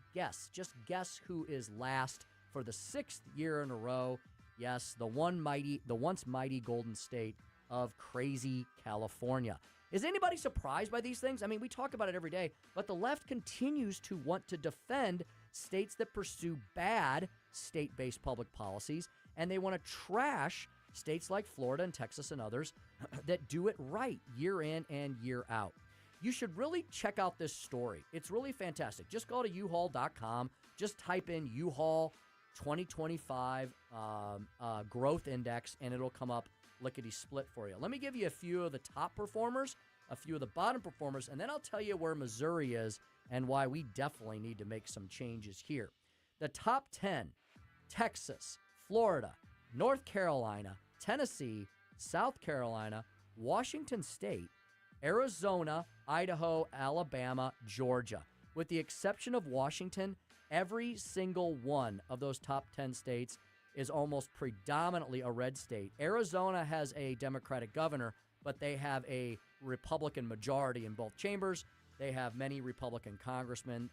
who is last for the 6th year in a row. Yes, the once mighty Golden State of crazy California. Is anybody surprised by these things? I mean, we talk about it every day, but the left continues to want to defend states that pursue bad state-based public policies, and they want to trash states like Florida and Texas and others that do it right year in and year out. You should really check out this story. It's really fantastic. Just go to uhaul.com. Just type in U-Haul 2025 growth index, and it'll come up lickety-split for you. Let me give you a few of the top performers, a few of the bottom performers, and then I'll tell you where Missouri is and why we definitely need to make some changes here. The top 10, Texas, Florida, North Carolina, Tennessee, South Carolina, Washington State, Arizona, Idaho, Alabama, Georgia. With the exception of Washington, every single one of those top 10 states is almost predominantly a red state. Arizona has a Democratic governor, but they have a Republican majority in both chambers. They have many Republican congressmen,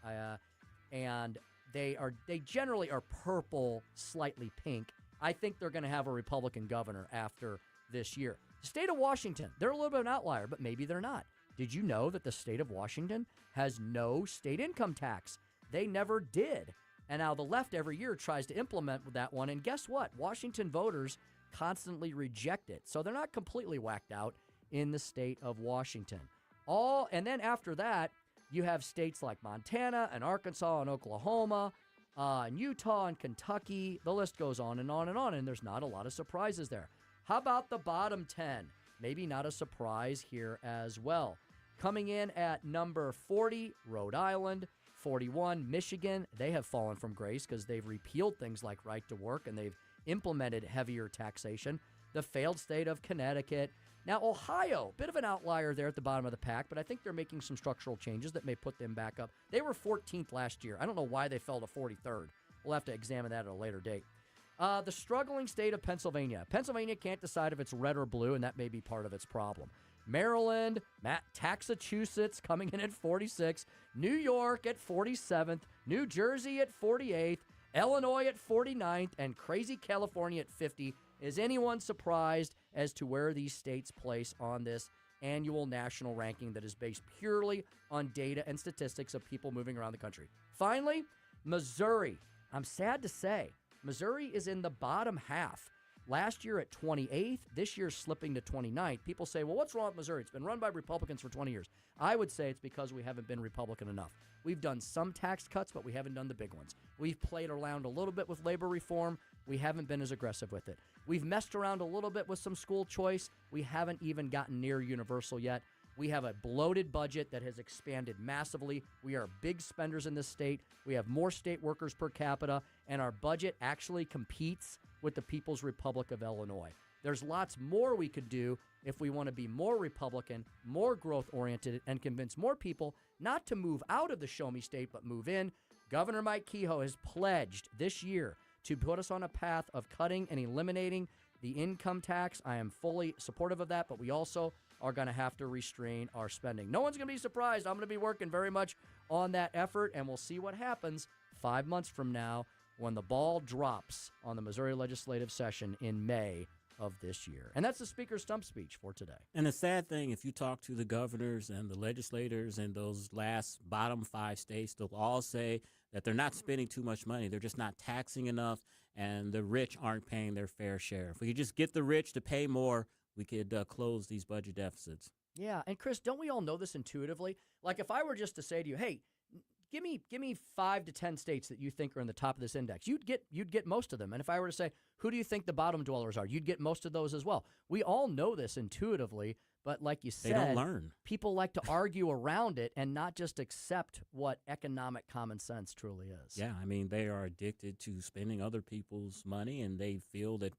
and they generally are purple, slightly pink. I think they're going to have a Republican governor after this year. The state of Washington, they're a little bit of an outlier, but maybe they're not. Did you know that the state of Washington has no state income tax? They never did. And now the left every year tries to implement that one. And guess what? Washington voters constantly reject it. So they're not completely whacked out in the state of Washington. And then after that, you have states like Montana and Arkansas and Oklahoma and Utah and Kentucky. The list goes on and on and on, and there's not a lot of surprises there. How about the bottom 10? Maybe not a surprise here as well. Coming in at number 40, Rhode Island. 41, Michigan. They have fallen from grace because they've repealed things like right to work and they've implemented heavier taxation. The failed state of Connecticut. Now, Ohio, bit of an outlier there at the bottom of the pack, but I think they're making some structural changes that may put them back up. They were 14th last year. I don't know why they fell to 43rd. We'll have to examine that at a later date. The struggling state of Pennsylvania. Pennsylvania can't decide if it's red or blue, and that may be part of its problem. Maryland, Massachusetts coming in at 46, New York at 47th, New Jersey at 48th, Illinois at 49th, and crazy California at 50. Is anyone surprised as to where these states place on this annual national ranking that is based purely on data and statistics of people moving around the country? Finally, Missouri. I'm sad to say, Missouri is in the bottom half. Last year at 28th, this year slipping to 29th. People say, well, what's wrong with Missouri? It's been run by Republicans for 20 years. I would say it's because we haven't been Republican enough. We've done some tax cuts, but we haven't done the big ones. We've played around a little bit with labor reform. We haven't been as aggressive with it. We've messed around a little bit with some school choice. We haven't even gotten near universal yet. We have a bloated budget that has expanded massively. We are big spenders in this state. We have more state workers per capita, and our budget actually competes with the People's Republic of Illinois. There's lots more we could do if we want to be more Republican, more growth-oriented, and convince more people not to move out of the show-me state, but move in. Governor Mike Kehoe has pledged this year to put us on a path of cutting and eliminating the income tax. I am fully supportive of that, but we also are going to have to restrain our spending. No one's going to be surprised. I'm going to be working very much on that effort, and we'll see what happens 5 months from now when the ball drops on the Missouri legislative session in May of this year. And that's the Speaker's stump speech for today. And the sad thing, if you talk to the governors and the legislators in those last bottom 5 states, they'll all say that they're not spending too much money. They're just not taxing enough, and the rich aren't paying their fair share. If we could just get the rich to pay more, we could close these budget deficits. Yeah, and Chris, don't we all know this intuitively? Like if I were just to say to you, hey, give me 5 to 10 states that you think are in the top of this index, you'd get most of them. And if I were to say, who do you think the bottom dwellers are, you'd get most of those as well. We all know this intuitively, but like you said, they don't learn. People like to argue around it and not just accept what economic common sense truly is. Yeah, I mean, they are addicted to spending other people's money, and they feel that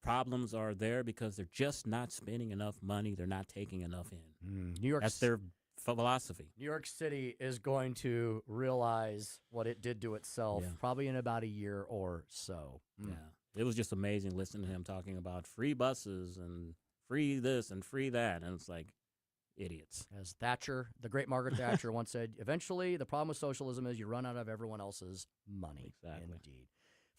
problems are there because they're just not spending enough money. They're not taking enough in. New York, that's their philosophy. New York City is going to realize what it did to itself probably in about a year or so. Yeah, it was just amazing listening to him talking about free buses and free this and free that, and it's like idiots. As Thatcher, the great Margaret Thatcher once said, eventually the problem with socialism is you run out of everyone else's money. Exactly. Indeed.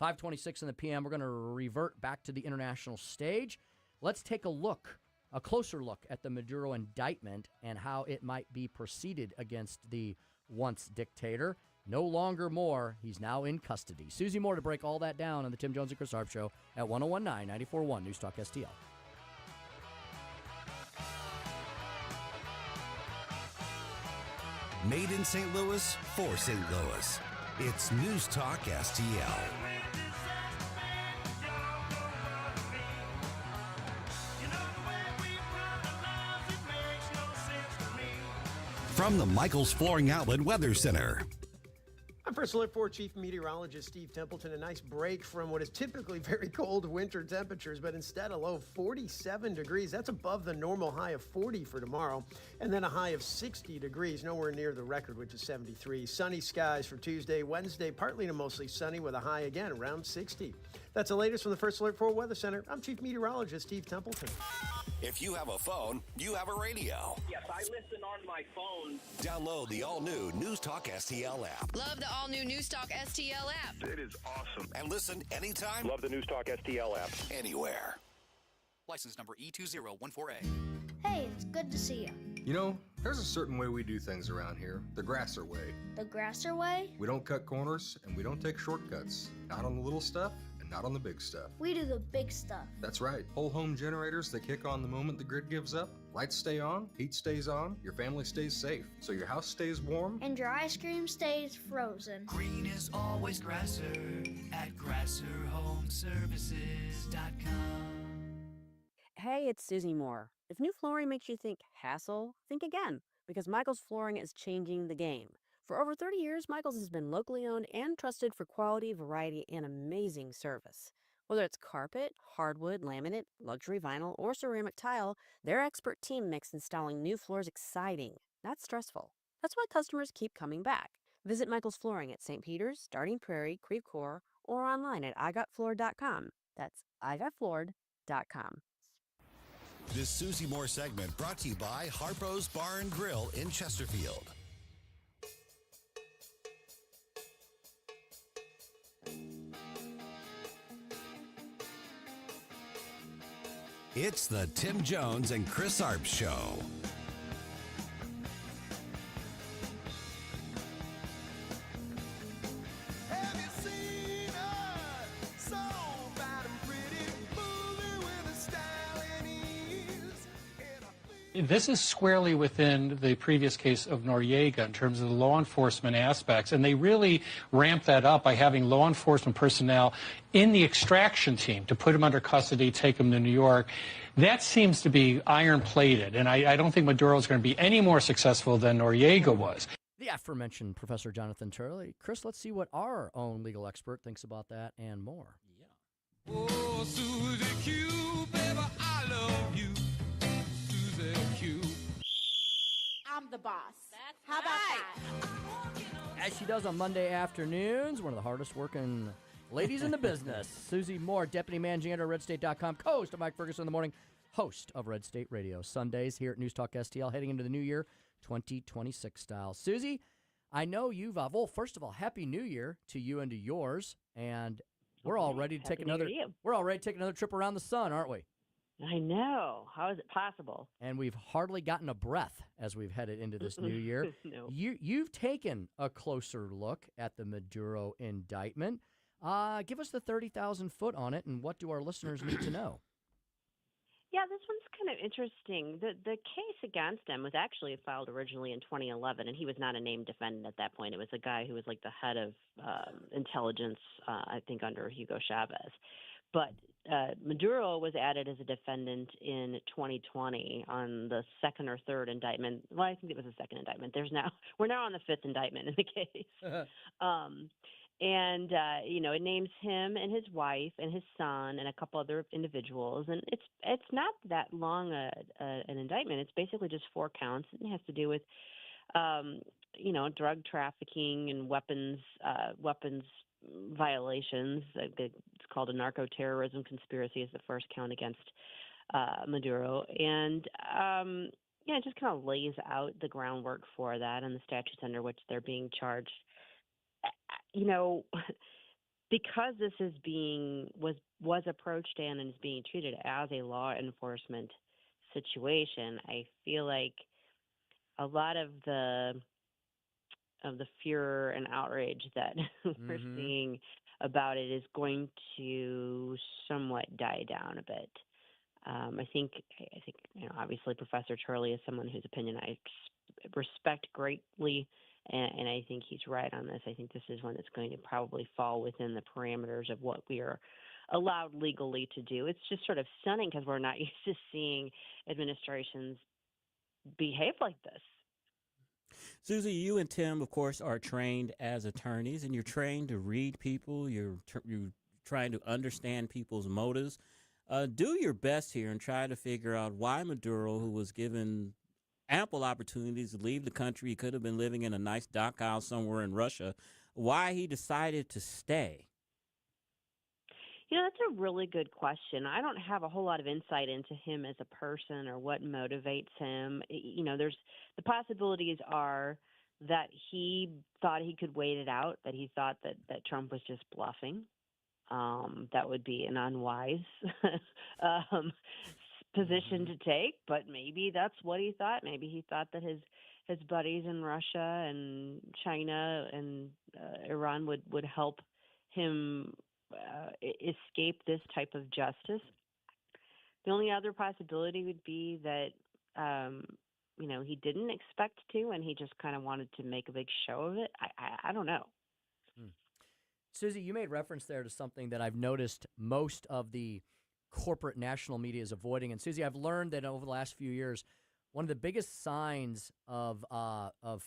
5:26 in the PM. We're going to revert back to the international stage. Let's take a closer look at the Maduro indictment and how it might be proceeded against the once dictator. No longer more. He's now in custody. Susie Moore to break all that down on the Tim Jones and Chris Arps Show at 101.9 94.1 News Talk STL. Made in St. Louis for St. Louis. It's News Talk STL. From the Michaels Flooring Outlet Weather Center. I'm First Alert 4 Chief Meteorologist Steve Templeton. A nice break from what is typically very cold winter temperatures, but instead a low of 47 degrees. That's above the normal high of 40 for tomorrow. And then a high of 60 degrees, nowhere near the record, which is 73. Sunny skies for Tuesday, Wednesday, partly to mostly sunny with a high again around 60. That's the latest from the First Alert 4 Weather Center. I'm Chief Meteorologist Steve Templeton. If you have a phone, you have a radio. Yes, I listen on my phone. Download the all-new News Talk STL app. Love the all-new News Talk STL app. It is awesome. And listen anytime. Love the News Talk STL app. Anywhere. License number E2014A. Hey, it's good to see you. You know, there's a certain way we do things around here, the Grasser way. The Grasser way? We don't cut corners and we don't take shortcuts. Not on the little stuff and not on the big stuff. We do the big stuff. That's right. Whole home generators that kick on the moment the grid gives up. Lights stay on, heat stays on, your family stays safe, so your house stays warm. And your ice cream stays frozen. Green is always Grasser at GrasserHomeServices.com. Hey, it's Susie Moore. If new flooring makes you think hassle, think again, because Michael's Flooring is changing the game. For over 30 years, Michael's has been locally owned and trusted for quality, variety, and amazing service. Whether it's carpet, hardwood, laminate, luxury vinyl, or ceramic tile, their expert team makes installing new floors exciting, not stressful. That's why customers keep coming back. Visit Michael's Flooring at St. Peter's, Starting Prairie, Creve Coeur, or online at igotfloored.com. That's igotfloored.com. This Susie Moore segment brought to you by Harpo's Bar and Grill in Chesterfield. It's the Tim Jones and Chris Arps Show. This is squarely within the previous case of Noriega in terms of the law enforcement aspects, and they really ramped that up by having law enforcement personnel in the extraction team to put him under custody, take him to New York. That seems to be iron-plated, and I don't think Maduro is going to be any more successful than Noriega was. The aforementioned Professor Jonathan Turley. Chris, let's see what our own legal expert thinks about that and more. Yeah. Oh, Susie Q, baby, I love you. I'm the boss. How about that? As she does on Monday afternoons, one of the hardest working ladies in the business, Susie Moore, Deputy Managing Editor of RedState.com, co-host of Mike Ferguson in the Morning, host of Red State Radio, Sundays here at News Talk STL, heading into the new year, 2026 style. Susie, I know you've, well, first of all, Happy New Year to you and to yours, and we're all ready to take another trip around the sun, aren't we? I know. How is it possible? And we've hardly gotten a breath as we've headed into this new year. No. You've taken a closer look at the Maduro indictment. Give us the 30,000 foot on it, and what do our listeners need to know? Yeah, this one's kind of interesting. The case against him was actually filed originally in 2011, and he was not a named defendant at that point. It was a guy who was like the head of intelligence, I think, under Hugo Chavez. But Maduro was added as a defendant in 2020 on the second or third indictment. Well, I think it was the second indictment. We're now on the fifth indictment in the case. It names him and his wife and his son and a couple other individuals. And it's not that long an indictment. It's basically just 4 counts. It has to do with, drug trafficking and weapons violations. It's called a narco-terrorism conspiracy is the first count against Maduro. And, it just kind of lays out the groundwork for that and the statutes under which they're being charged. Because this was approached and is being treated as a law enforcement situation, I feel like a lot of the furor and outrage that we're seeing about it is going to somewhat die down a bit. I think obviously Professor Turley is someone whose opinion I respect greatly, and I think he's right on this. I think this is one that's going to probably fall within the parameters of what we are allowed legally to do. It's just sort of stunning because we're not used to seeing administrations behave like this. Susie, you and Tim, of course, are trained as attorneys, and you're trained to read people. You're trying to understand people's motives. Do your best here and try to figure out why Maduro, who was given ample opportunities to leave the country, he could have been living in a nice dock house somewhere in Russia, why he decided to stay. That's a really good question. I don't have a whole lot of insight into him as a person or what motivates him. There's the possibilities are that he thought he could wait it out, that he thought that Trump was just bluffing. That would be an unwise position to take, but maybe that's what he thought. Maybe he thought that his buddies in Russia and China and Iran would help him escape this type of justice. The only other possibility would be that he didn't expect to, and he just kind of wanted to make a big show of it. I don't know. Susie, you made reference there to something that I've noticed most of the corporate national media is avoiding. And Susie, I've learned that over the last few years, one of the biggest signs of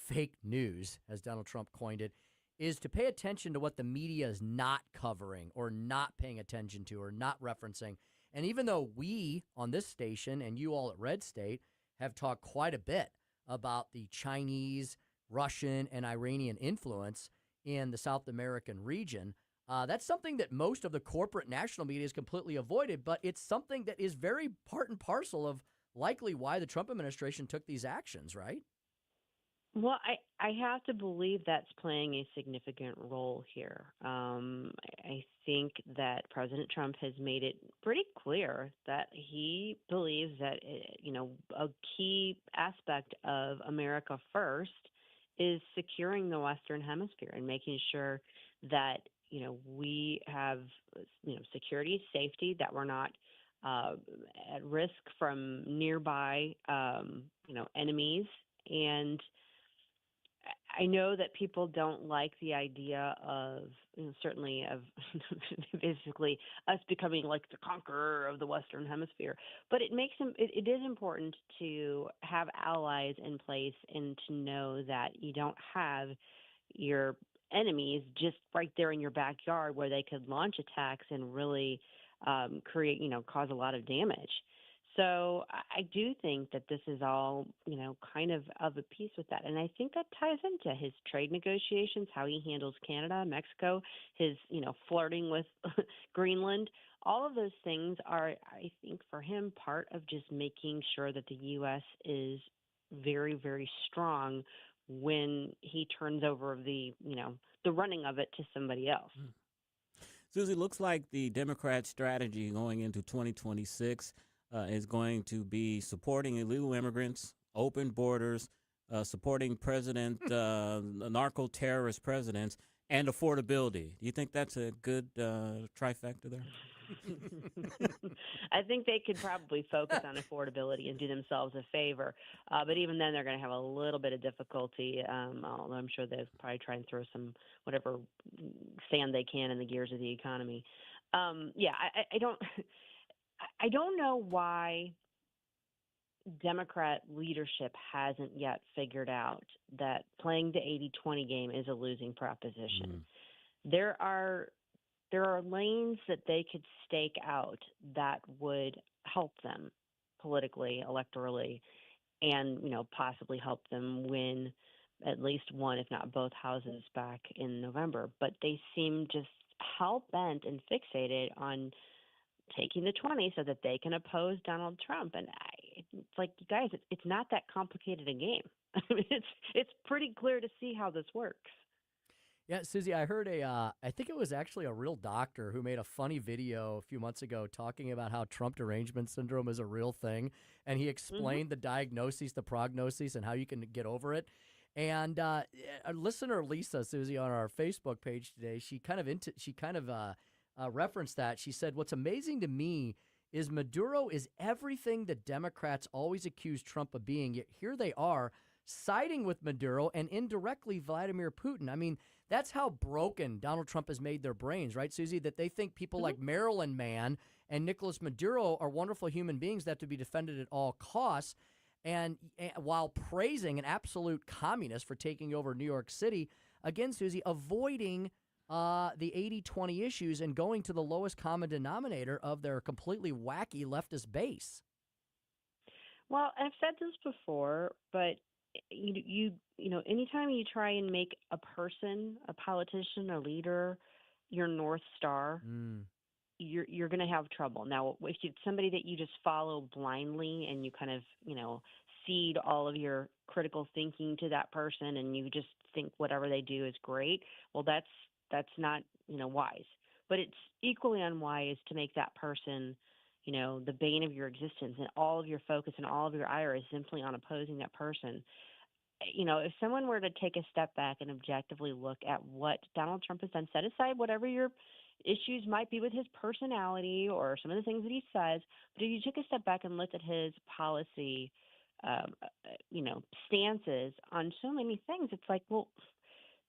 fake news, as Donald Trump coined it, is to pay attention to what the media is not covering or not paying attention to or not referencing. And even though we on this station and you all at Red State have talked quite a bit about the Chinese, Russian, and Iranian influence in the South American region, that's something that most of the corporate national media is completely avoided, but it's something that is very part and parcel of likely why the Trump administration took these actions, right? Well, I have to believe that's playing a significant role here. I think that President Trump has made it pretty clear that he believes that, a key aspect of America first is securing the Western Hemisphere and making sure that, we have, security, safety, that we're not at risk from nearby, enemies. And I know that people don't like the idea of, certainly of basically us becoming like the conqueror of the Western Hemisphere, but it is important to have allies in place and to know that you don't have your enemies just right there in your backyard where they could launch attacks and really create, cause a lot of damage. So I do think that this is all, kind of a piece with that. And I think that ties into his trade negotiations, how he handles Canada, Mexico, his, flirting with Greenland. All of those things are, I think, for him, part of just making sure that the U.S. is very, very strong when he turns over the running of it to somebody else. Susie, looks like the Democrat strategy going into 2026 is going to be supporting illegal immigrants, open borders, supporting narco-terrorist presidents, and affordability. Do you think that's a good trifecta there? I think they could probably focus on affordability and do themselves a favor. But even then, they're going to have a little bit of difficulty. Although I'm sure they'll probably try and throw some whatever sand they can in the gears of the economy. I don't know why Democrat leadership hasn't yet figured out that playing the 80-20 game is a losing proposition. There are lanes that they could stake out that would help them politically, electorally, and possibly help them win at least one, if not both houses back in November. But they seem just hell-bent and fixated on taking the 20 so that they can oppose Donald Trump. And it's like, you guys, it's not that complicated a game. I mean, it's pretty clear to see how this works. Yeah, Susie, I heard I think it was actually a real doctor who made a funny video a few months ago talking about how Trump derangement syndrome is a real thing. And he explained the diagnosis, the prognosis, and how you can get over it. And a listener, Lisa, Susie, on our Facebook page today, she kind of referenced that. She said, what's amazing to me is Maduro is everything the Democrats always accused Trump of being, yet here they are siding with Maduro and indirectly Vladimir Putin. I mean, that's how broken Donald Trump has made their brains, right, Susie? That they think people like Marilyn Mann and Nicolas Maduro are wonderful human beings that have to be defended at all costs. And while praising an absolute communist for taking over New York City, again, Susie, avoiding the 80-20 issues and going to the lowest common denominator of their completely wacky leftist base. Well, I've said this before, but you know, anytime you try and make a person, a politician, a leader, your North Star, you're going to have trouble. Now, if it's somebody that you just follow blindly and you kind of, you know, feed all of your critical thinking to that person and you just think whatever they do is great, well, that's not, you know, wise. But it's equally unwise to make that person, you know, the bane of your existence and all of your focus and all of your ire is simply on opposing that person. You know, if someone were to take a step back and objectively look at what Donald Trump has done, set aside whatever your issues might be with his personality or some of the things that he says, but if you took a step back and looked at his policy, you know, stances on so many things, it's like, well,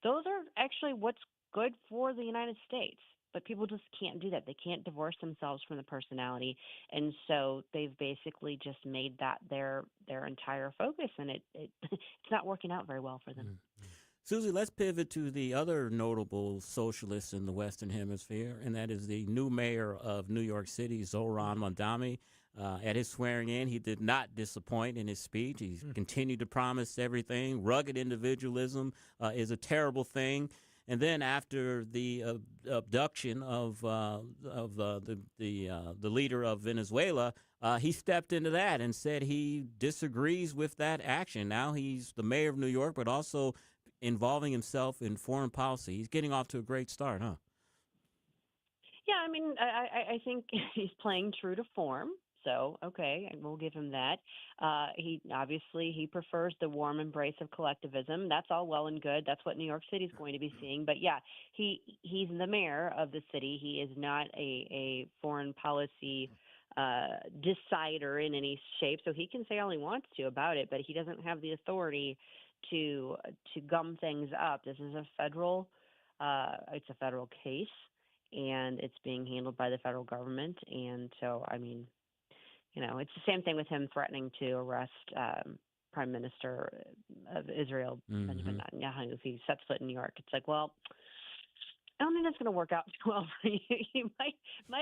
those are actually what's good for the United States. But people just can't do that. They can't divorce themselves from the personality, and so they've basically just made that their entire focus, and it's not working out very well for them. Susie, let's pivot to the other notable socialist in the Western Hemisphere, and that is the new mayor of New York City, Zohran Mamdani. At his swearing in, he did not disappoint in his speech. He continued to promise everything. Rugged individualism is a terrible thing. And then after the abduction of the leader of Venezuela, he stepped into that and said he disagrees with that action. Now he's the mayor of New York, but also involving himself in foreign policy. He's getting off to a great start, huh? Yeah, I mean, I think he's playing true to form. So, okay, we'll give him that. He prefers the warm embrace of collectivism. That's all well and good. That's what New York City is going to be seeing. But yeah, he's the mayor of the city. He is not a foreign policy decider in any shape. So he can say all he wants to about it, but he doesn't have the authority to gum things up. This is a federal case, and it's being handled by the federal government. And so, I mean, you know, it's the same thing with him threatening to arrest Prime Minister of Israel, Benjamin Netanyahu, if he sets foot in New York. It's like, well, I don't think that's going to work out well for you. You might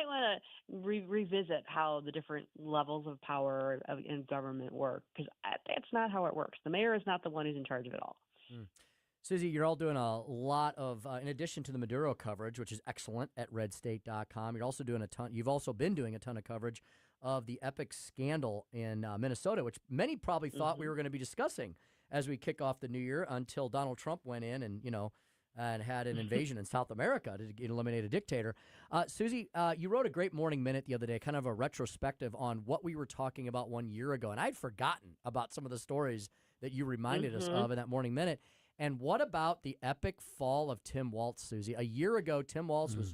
want to revisit how the different levels of power in government work, because that's not how it works. The mayor is not the one who's in charge of it all. Susie, you're all doing a lot of, in addition to the Maduro coverage, which is excellent at redstate.com, you're also doing you've also been doing a ton of coverage of the epic scandal in Minnesota, which many probably thought we were going to be discussing as we kick off the new year until Donald Trump went in and, you know, and had an invasion in South America to eliminate a dictator. Susie, you wrote a great Morning Minute the other day, kind of a retrospective on what we were talking about 1 year ago. And I'd forgotten about some of the stories that you reminded us of in that Morning Minute. And what about the epic fall of Tim Walz, Susie? A year ago, Tim Walz was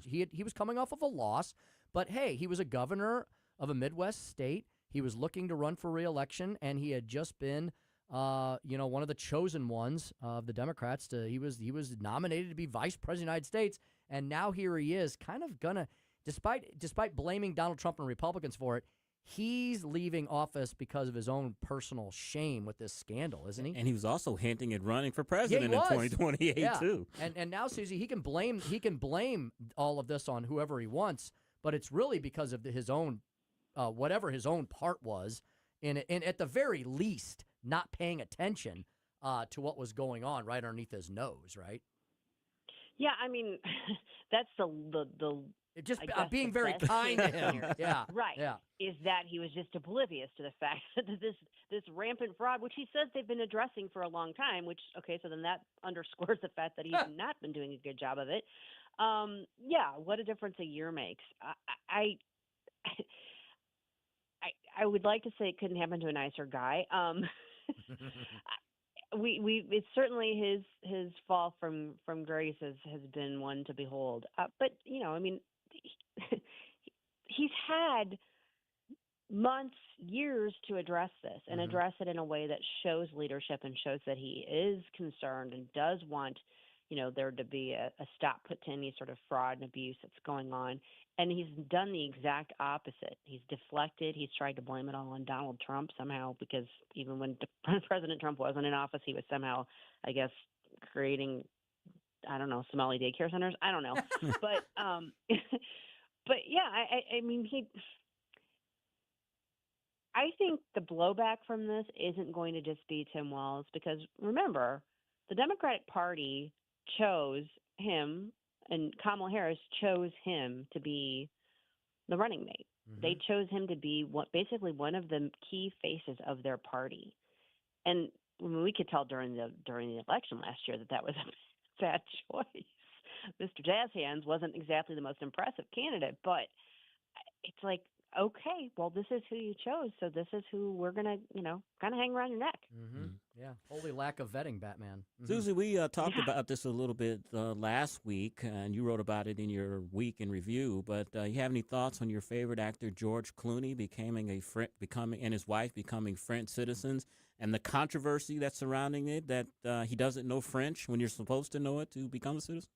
coming off of a loss, but hey, he was a governor of a Midwest state. He was looking to run for re-election, and he had just been, one of the chosen ones of the Democrats. He was nominated to be vice president of the United States, and now here he is, kind of gonna, despite blaming Donald Trump and Republicans for it, he's leaving office because of his own personal shame with this scandal, isn't he? And he was also hinting at running for president in 2028 too. And now, Susie, he can blame all of this on whoever he wants, but it's really because of his own. Whatever his own part was, in at the very least, not paying attention to what was going on right underneath his nose, right? Yeah, I mean, that's the just being very kind to him. Yeah, right. Yeah, is that he was just oblivious to the fact that this rampant fraud, which he says they've been addressing for a long time. Which so then that underscores the fact that he's not been doing a good job of it. Yeah, what a difference a year makes. I would like to say it couldn't happen to a nicer guy. It's certainly his fall from grace has been one to behold. But you know, I mean, he's had months, years to address this and address it in a way that shows leadership and shows that he is concerned and does want there to be a stop put to any sort of fraud and abuse that's going on. And he's done the exact opposite. He's deflected. He's tried to blame it all on Donald Trump somehow, because even when President Trump wasn't in office, he was somehow, I guess, creating, I don't know, Somali daycare centers. I don't know. But but yeah, I mean, I think the blowback from this isn't going to just be Tim Walz, because remember, the Democratic Party chose him, and Kamala Harris chose him to be the running mate. Mm-hmm. They chose him to be basically one of the key faces of their party. And I mean, we could tell during the election last year that was a bad choice. Mr. Jazz Hands wasn't exactly the most impressive candidate, but it's like, okay, well, this is who you chose, so this is who we're going to, kind of hang around your neck. Mm-hmm. Yeah, holy lack of vetting, Batman. Mm-hmm. Susie, we talked about this a little bit last week, and you wrote about it in your week in review, but you have any thoughts on your favorite actor, George Clooney, becoming and his wife becoming French citizens, and the controversy that's surrounding it, that he doesn't know French when you're supposed to know it to become a citizen?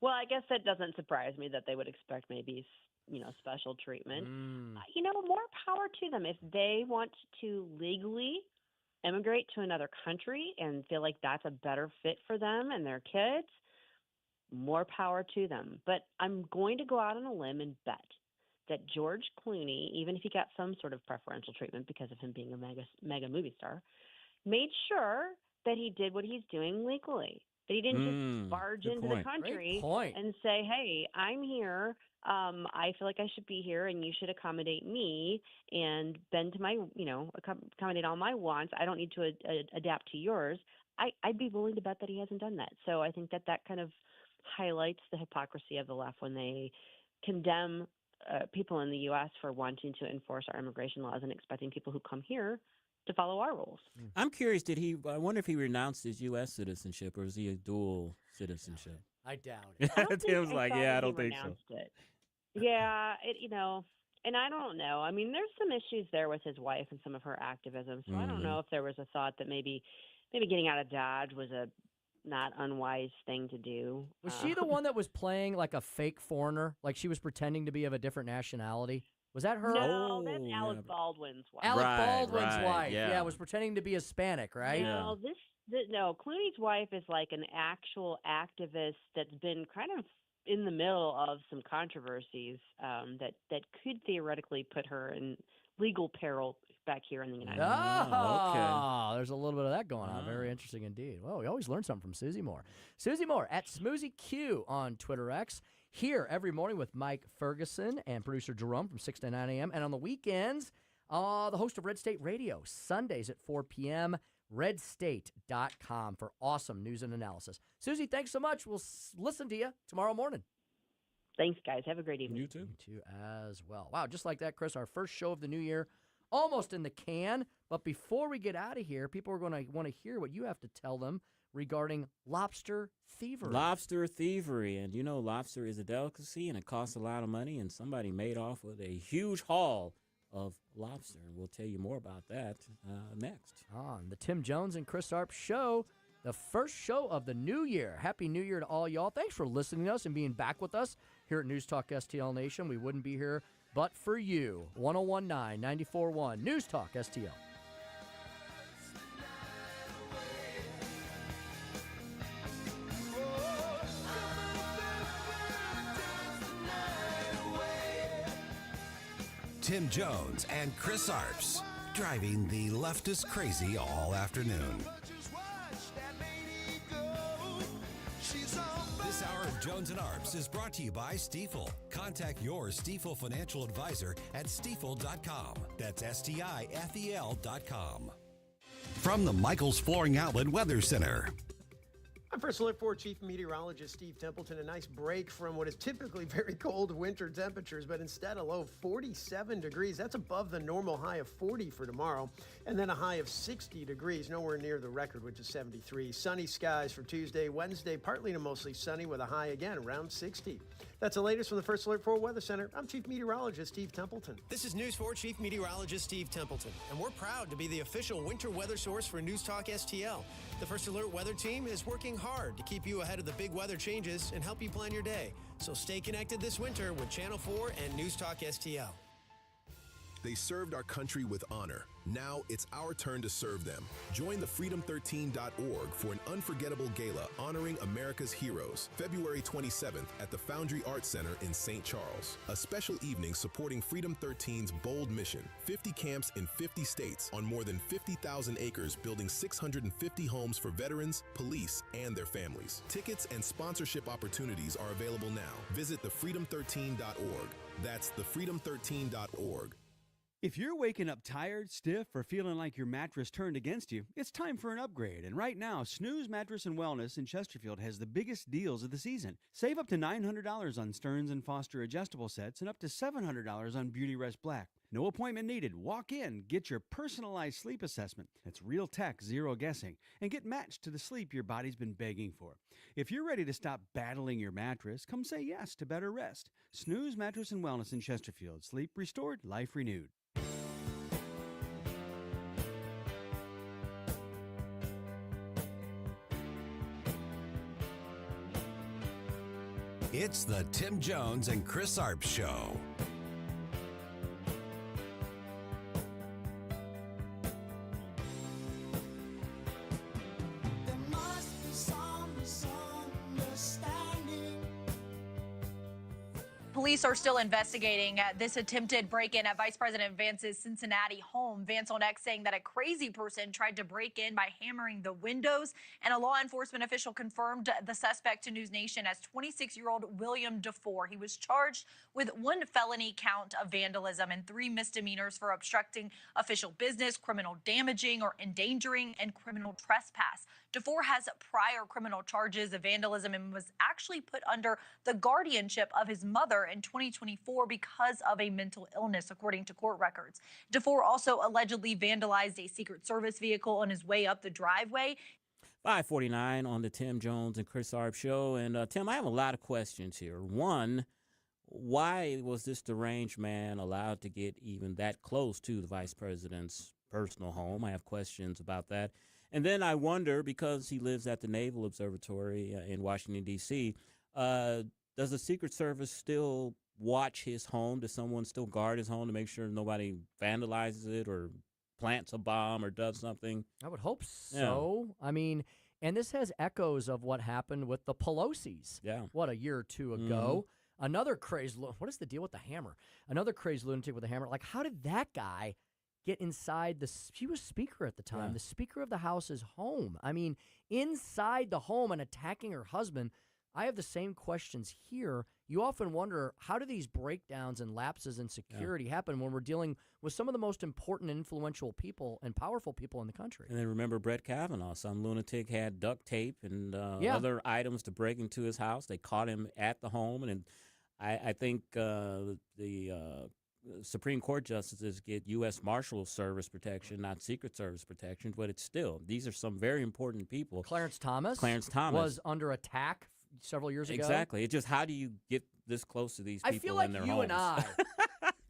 Well, I guess that doesn't surprise me that they would expect maybe, special treatment. More power to them. If they want to legally immigrate to another country and feel like that's a better fit for them and their kids, more power to them. But I'm going to go out on a limb and bet that George Clooney, even if he got some sort of preferential treatment because of him being a mega movie star, made sure that he did what he's doing legally. That he didn't just barge into the country and say, hey, I'm here. I feel like I should be here, and you should accommodate me and bend to my, accommodate all my wants. I don't need to adapt to yours. I'd be willing to bet that he hasn't done that. So I think that kind of highlights the hypocrisy of the left when they condemn people in the U.S. for wanting to enforce our immigration laws and expecting people who come here to follow our rules. I'm curious, I wonder if he renounced his U.S. citizenship, or is he a dual citizenship? I doubt it. Tim's like, I don't think so. Yeah, and I don't know. I mean, there's some issues there with his wife and some of her activism, so I don't know if there was a thought that maybe getting out of Dodge was a not unwise thing to do. Was she the one that was playing like a fake foreigner? Like she was pretending to be of a different nationality? Was that her? No, that's Alec Baldwin's wife. Alec Baldwin's wife. Yeah, was pretending to be Hispanic, right? No, no, Clooney's wife is like an actual activist that's been kind of in the middle of some controversies that could theoretically put her in legal peril back here in the United States. Oh, there's a little bit of that going on. Very interesting indeed. Well, we always learn something from Susie Moore. Susie Moore at SmoozyQ on Twitter X. Here every morning with Mike Ferguson and producer Jerome from 6 to 9 a.m. And on the weekends, the host of Red State Radio, Sundays at 4 p.m., redstate.com for awesome news and analysis. Susie, thanks so much. We'll listen to you tomorrow morning. Thanks, guys. Have a great evening. You too. You too as well. Wow, just like that, Chris, our first show of the new year, almost in the can. But before we get out of here, people are going to want to hear what you have to tell them regarding lobster thievery. Lobster thievery. And lobster is a delicacy, and it costs a lot of money, and somebody made off with a huge haul of lobster. And we'll tell you more about that next. On the Tim Jones and Chris Arps show, the first show of the new year. Happy New Year to all y'all. Thanks for listening to us and being back with us here at News Talk STL Nation. We wouldn't be here but for you. 101.9, 94.1, News Talk STL. Tim Jones and Chris Arps, driving the leftist crazy all afternoon. This hour of Jones and Arps is brought to you by Stifel. Contact your Stifel financial advisor at stifel.com. That's STIFEL.com. From the Michaels Flooring Outlet Weather Center. I'm First Alert 4 Chief Meteorologist Steve Templeton. A nice break from what is typically very cold winter temperatures, but instead a low of 47 degrees. That's above the normal high of 40 for tomorrow. And then a high of 60 degrees, nowhere near the record, which is 73. Sunny skies for Tuesday, Wednesday, partly to mostly sunny with a high again around 60. That's the latest from the First Alert 4 Weather Center. I'm Chief Meteorologist Steve Templeton. This is News 4 Chief Meteorologist Steve Templeton, and we're proud to be the official winter weather source for News Talk STL. The First Alert Weather Team is working hard to keep you ahead of the big weather changes and help you plan your day. So stay connected this winter with Channel 4 and News Talk STL. They served our country with honor. Now it's our turn to serve them. Join the freedom13.org for an unforgettable gala honoring America's heroes, February 27th at the Foundry Arts Center in St. Charles. A special evening supporting Freedom 13's bold mission. 50 camps in 50 states on more than 50,000 acres, building 650 homes for veterans, police, and their families. Tickets and sponsorship opportunities are available now. Visit thefreedom13.org. That's thefreedom13.org. If you're waking up tired, stiff, or feeling like your mattress turned against you, it's time for an upgrade. And right now, Snooze Mattress and Wellness in Chesterfield has the biggest deals of the season. Save up to $900 on Stearns & Foster adjustable sets and up to $700 on Beauty Rest Black. No appointment needed. Walk in, get your personalized sleep assessment. It's real tech, zero guessing, and get matched to the sleep your body's been begging for. If you're ready to stop battling your mattress, come say yes to better rest. Snooze Mattress and Wellness in Chesterfield. Sleep restored, life renewed. It's the Tim Jones and Chris Arps Show. There must be some misunderstanding. Police are still investigating this attempted break-in at Vice President Vance's Cincinnati home. Vance on X saying that a crazy person tried to break in by hammering the windows, and a law enforcement official confirmed the suspect to News Nation as 26-year-old William DeFore. He was charged with 1 felony count of vandalism and 3 misdemeanors for obstructing official business, criminal damaging or endangering, and criminal trespass. DeFore has prior criminal charges of vandalism and was actually put under the guardianship of his mother in 2024 because of a mental illness, according to court records. DeFore also allegedly vandalized a Secret Service vehicle on his way up the driveway. 5:49 on the Tim Jones and Chris Arps Show. And Tim, I have a lot of questions here. One, why was this deranged man allowed to get even that close to the vice president's personal home? I have questions about that. And then I wonder, because he lives at the Naval Observatory in Washington, D.C., does the Secret Service still watch his home? Does someone still guard his home to make sure nobody vandalizes it or plants a bomb or does something? I would hope so. Yeah. I mean, and this has echoes of what happened with the Pelosi's. Yeah. What, a year or two ago? Mm-hmm. Another crazed, what is the deal with the hammer? Another crazed lunatic with a hammer. Like, how did that guy get inside he was speaker at the time, the Speaker of the House's home? I mean, inside the home and attacking her husband. I have the same questions here. You often wonder, how do these breakdowns and lapses in security happen when we're dealing with some of the most important and influential people and powerful people in the country? And then remember Brett Kavanaugh. Some lunatic had duct tape and other items to break into his house. They caught him at the home. And I think the Supreme Court justices get U.S. Marshal Service protection, not Secret Service protection, but it's still, these are some very important people. Clarence Thomas was under attack several years ago. Exactly. It's just, how do you get this close to these people in their homes?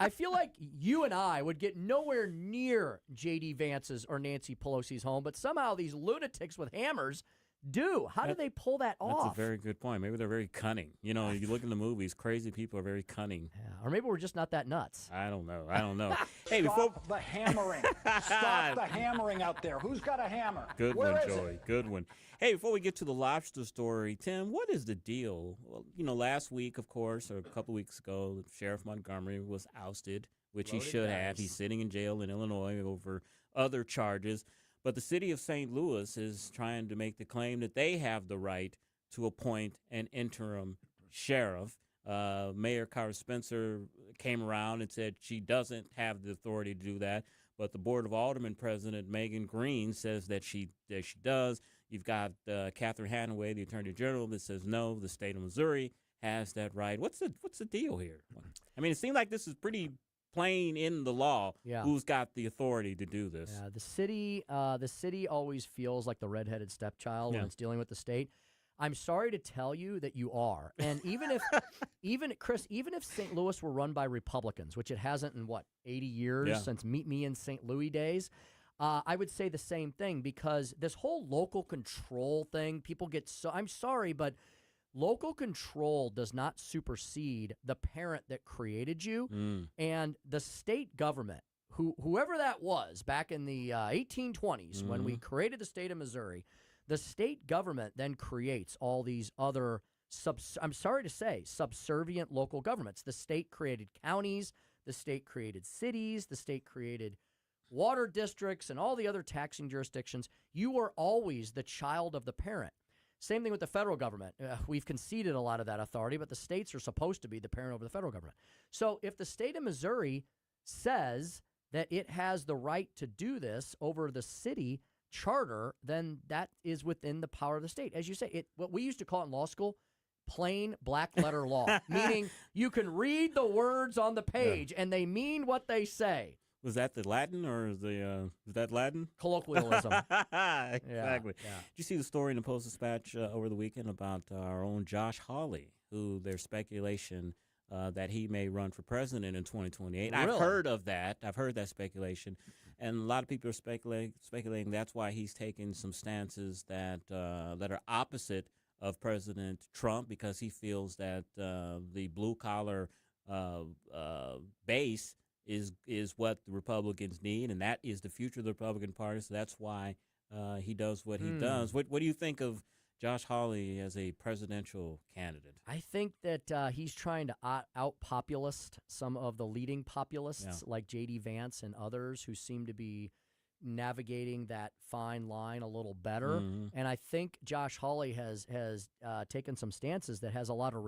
I feel like you and I would get nowhere near J.D. Vance's or Nancy Pelosi's home, but somehow these lunatics with hammers do. How do they pull that off? That's a very good point. Maybe they're very cunning. You know, you look in the movies, crazy people are very cunning. Yeah. Or maybe we're just not that nuts. I don't know. Hey, Stop the hammering. Stop the hammering out there. Who's got a hammer? Good one, Joey. Good one. Hey, before we get to the lobster story, Tim, what is the deal? Well, you know, last week, of course, or a couple weeks ago, Sheriff Montgomery was ousted, which he should have. He's sitting in jail in Illinois over other charges. But the city of St. Louis is trying to make the claim that they have the right to appoint an interim sheriff. Mayor Cara Spencer came around and said she doesn't have the authority to do that. But the Board of Aldermen President Megan Green says that she does. You've got Catherine Hanaway, the Attorney General, that says no, the state of Missouri has that right. What's the deal here? I mean, it seems like this is pretty plain in the law. Yeah. Who's got the authority to do this? Yeah, the city always feels like the redheaded stepchild when it's dealing with the state. I'm sorry to tell you that you are. And even if St. Louis were run by Republicans, which it hasn't in 80 years since Meet Me in St. Louis days, I would say the same thing, because this whole local control thing, people get I'm sorry, but local control does not supersede the parent that created you. And the state government, whoever that was back in the 1820s when we created the state of Missouri, the state government then creates all these other, I'm sorry to say, subservient local governments. The state created counties, the state created cities, the state created water districts, and all the other taxing jurisdictions. You are always the child of the parent. Same thing with the federal government. We've conceded a lot of that authority, but the states are supposed to be the parent over the federal government. So if the state of Missouri says that it has the right to do this over the city charter, then that is within the power of the state. As you say, what we used to call it in law school, plain black letter law, meaning you can read the words on the page and they mean what they say. Was that the Latin or was that Latin? Colloquialism. Exactly. Yeah. Did you see the story in the Post-Dispatch over the weekend about our own Josh Hawley, who there's speculation that he may run for president in 2028? Really? I've heard of that. I've heard that speculation. And a lot of people are speculating that's why he's taking some stances that are opposite of President Trump, because he feels that the blue-collar base is what the Republicans need, and that is the future of the Republican Party. So that's why he does what he does. What do you think of Josh Hawley as a presidential candidate? I think that he's trying to out-populist some of the leading populists like J.D. Vance and others who seem to be navigating that fine line a little better. And I think Josh Hawley has taken some stances that has a lot of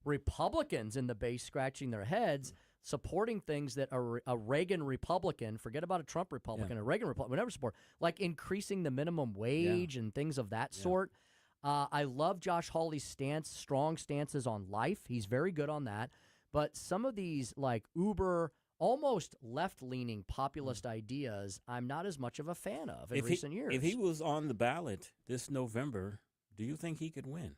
Republicans in the base scratching their heads, supporting things that a Reagan Republican, forget about a Trump Republican, a Reagan Republican would never support, like increasing the minimum wage and things of that sort. I love Josh Hawley's stance, strong stances on life. He's very good on that. But some of these like uber, almost left-leaning populist ideas, I'm not as much of a fan of in recent years. If he was on the ballot this November, do you think he could win?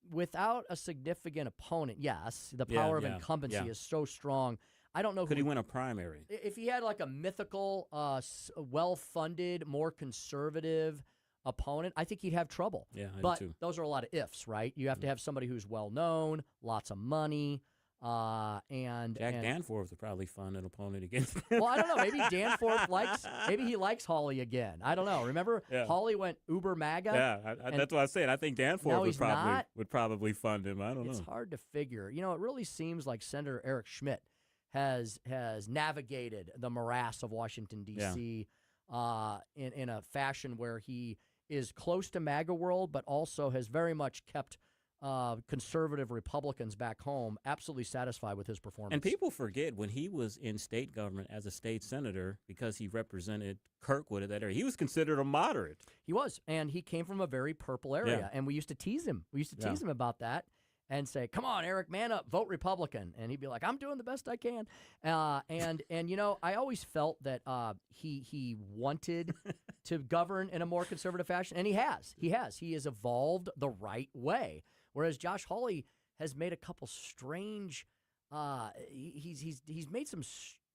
Without a significant opponent, yes. The power of incumbency is so strong. I don't know. Could he win a primary? If he had like a mythical, well-funded, more conservative opponent, I think he'd have trouble. Yeah, but do too. Those are a lot of ifs, right? You have to have somebody who's well-known, lots of money, and Danforth would probably fund an opponent against him. Well, I don't know. Maybe Danforth he likes Hawley again. I don't know. Remember, Hawley went uber MAGA? Yeah, that's what I said. I think Danforth would probably fund him. I don't know. It's hard to figure. You know, it really seems like Senator Eric Schmidt has navigated the morass of Washington, D.C. In a fashion where he is close to MAGA world, but also has very much kept conservative Republicans back home absolutely satisfied with his performance. And people forget when he was in state government as a state senator, because he represented Kirkwood at that area, he was considered a moderate. He was, and he came from a very purple area, and we used to tease him. We used to tease him about that and say, come on, Eric, man up, vote Republican. And he'd be like, I'm doing the best I can. And you know, I always felt that he wanted to govern in a more conservative fashion, and he has. He has evolved the right way. Whereas Josh Hawley has made a couple strange, he's made some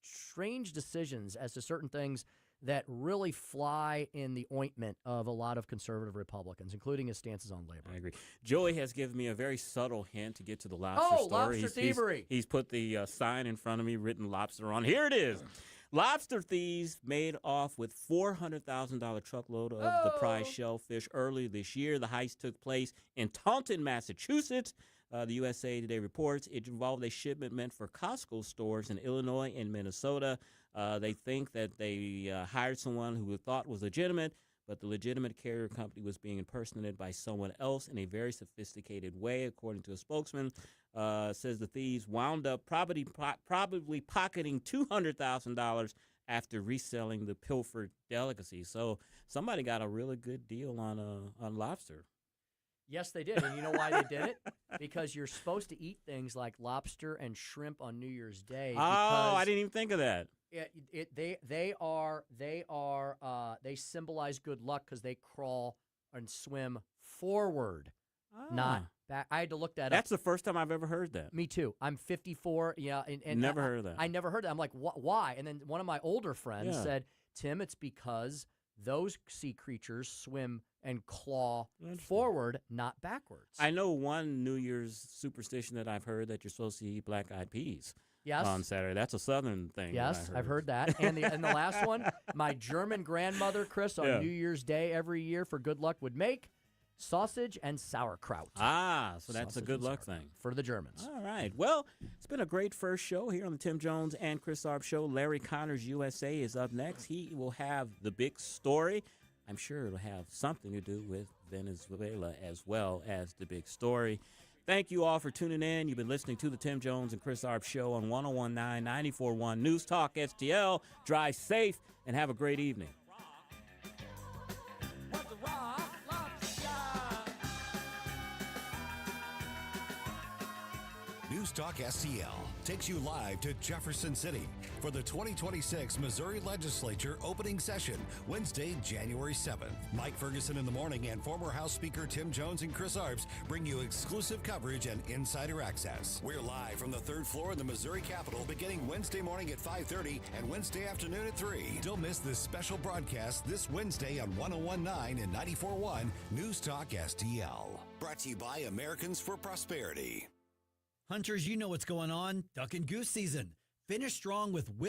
strange decisions as to certain things that really fly in the ointment of a lot of conservative Republicans, including his stances on labor. I agree. Joey has given me a very subtle hint to get to the lobster story. Lobster thievery. He's put the sign in front of me, written lobster on. Here it is. Lobster thieves made off with $400,000 truckload of the prize shellfish early this year. The heist took place in Taunton, Massachusetts. The USA Today reports it involved a shipment meant for Costco stores in Illinois and Minnesota. They think that they hired someone who they thought was legitimate, but the legitimate carrier company was being impersonated by someone else in a very sophisticated way, according to a spokesman. Says the thieves wound up probably pocketing $200,000 after reselling the pilfered delicacy. So somebody got a really good deal on lobster. Yes, they did. And you know why they did it? Because you're supposed to eat things like lobster and shrimp on New Year's Day. Oh, I didn't even think of that. They symbolize good luck because they crawl and swim forward, not back. I had to look that up. That's the first time I've ever heard that. Me too. I'm 54. Yeah, and Never heard of that. I never heard that. I'm like, why? And then one of my older friends said, Tim, it's because those sea creatures swim and claw forward, not backwards. I know one New Year's superstition that I've heard that you're supposed to eat black-eyed peas. Yes. On Saturday. That's a Southern thing. Yes, I've heard that. And the last one, my German grandmother, Chris, on New Year's Day every year for good luck would make sausage and sauerkraut. So that's a good luck thing. For the Germans. All right. Well, it's been a great first show here on the Tim Jones and Chris Arps Show. Larry Connors USA is up next. He will have the big story. I'm sure it'll have something to do with Venezuela as well as the big story. Thank you all for tuning in. You've been listening to the Tim Jones and Chris Arps Show on 101.9, 94.1 News Talk STL. Drive safe and have a great evening. News Talk STL takes you live to Jefferson City for the 2026 Missouri Legislature opening session, Wednesday, January 7th. Mike Ferguson in the morning and former House Speaker Tim Jones and Chris Arps bring you exclusive coverage and insider access. We're live from the third floor in the Missouri Capitol beginning Wednesday morning at 5:30 and Wednesday afternoon at 3. Don't miss this special broadcast this Wednesday on 101.9 and 94.1 News Talk STL. Brought to you by Americans for Prosperity. Hunters, you know what's going on. Duck and goose season. Finish strong with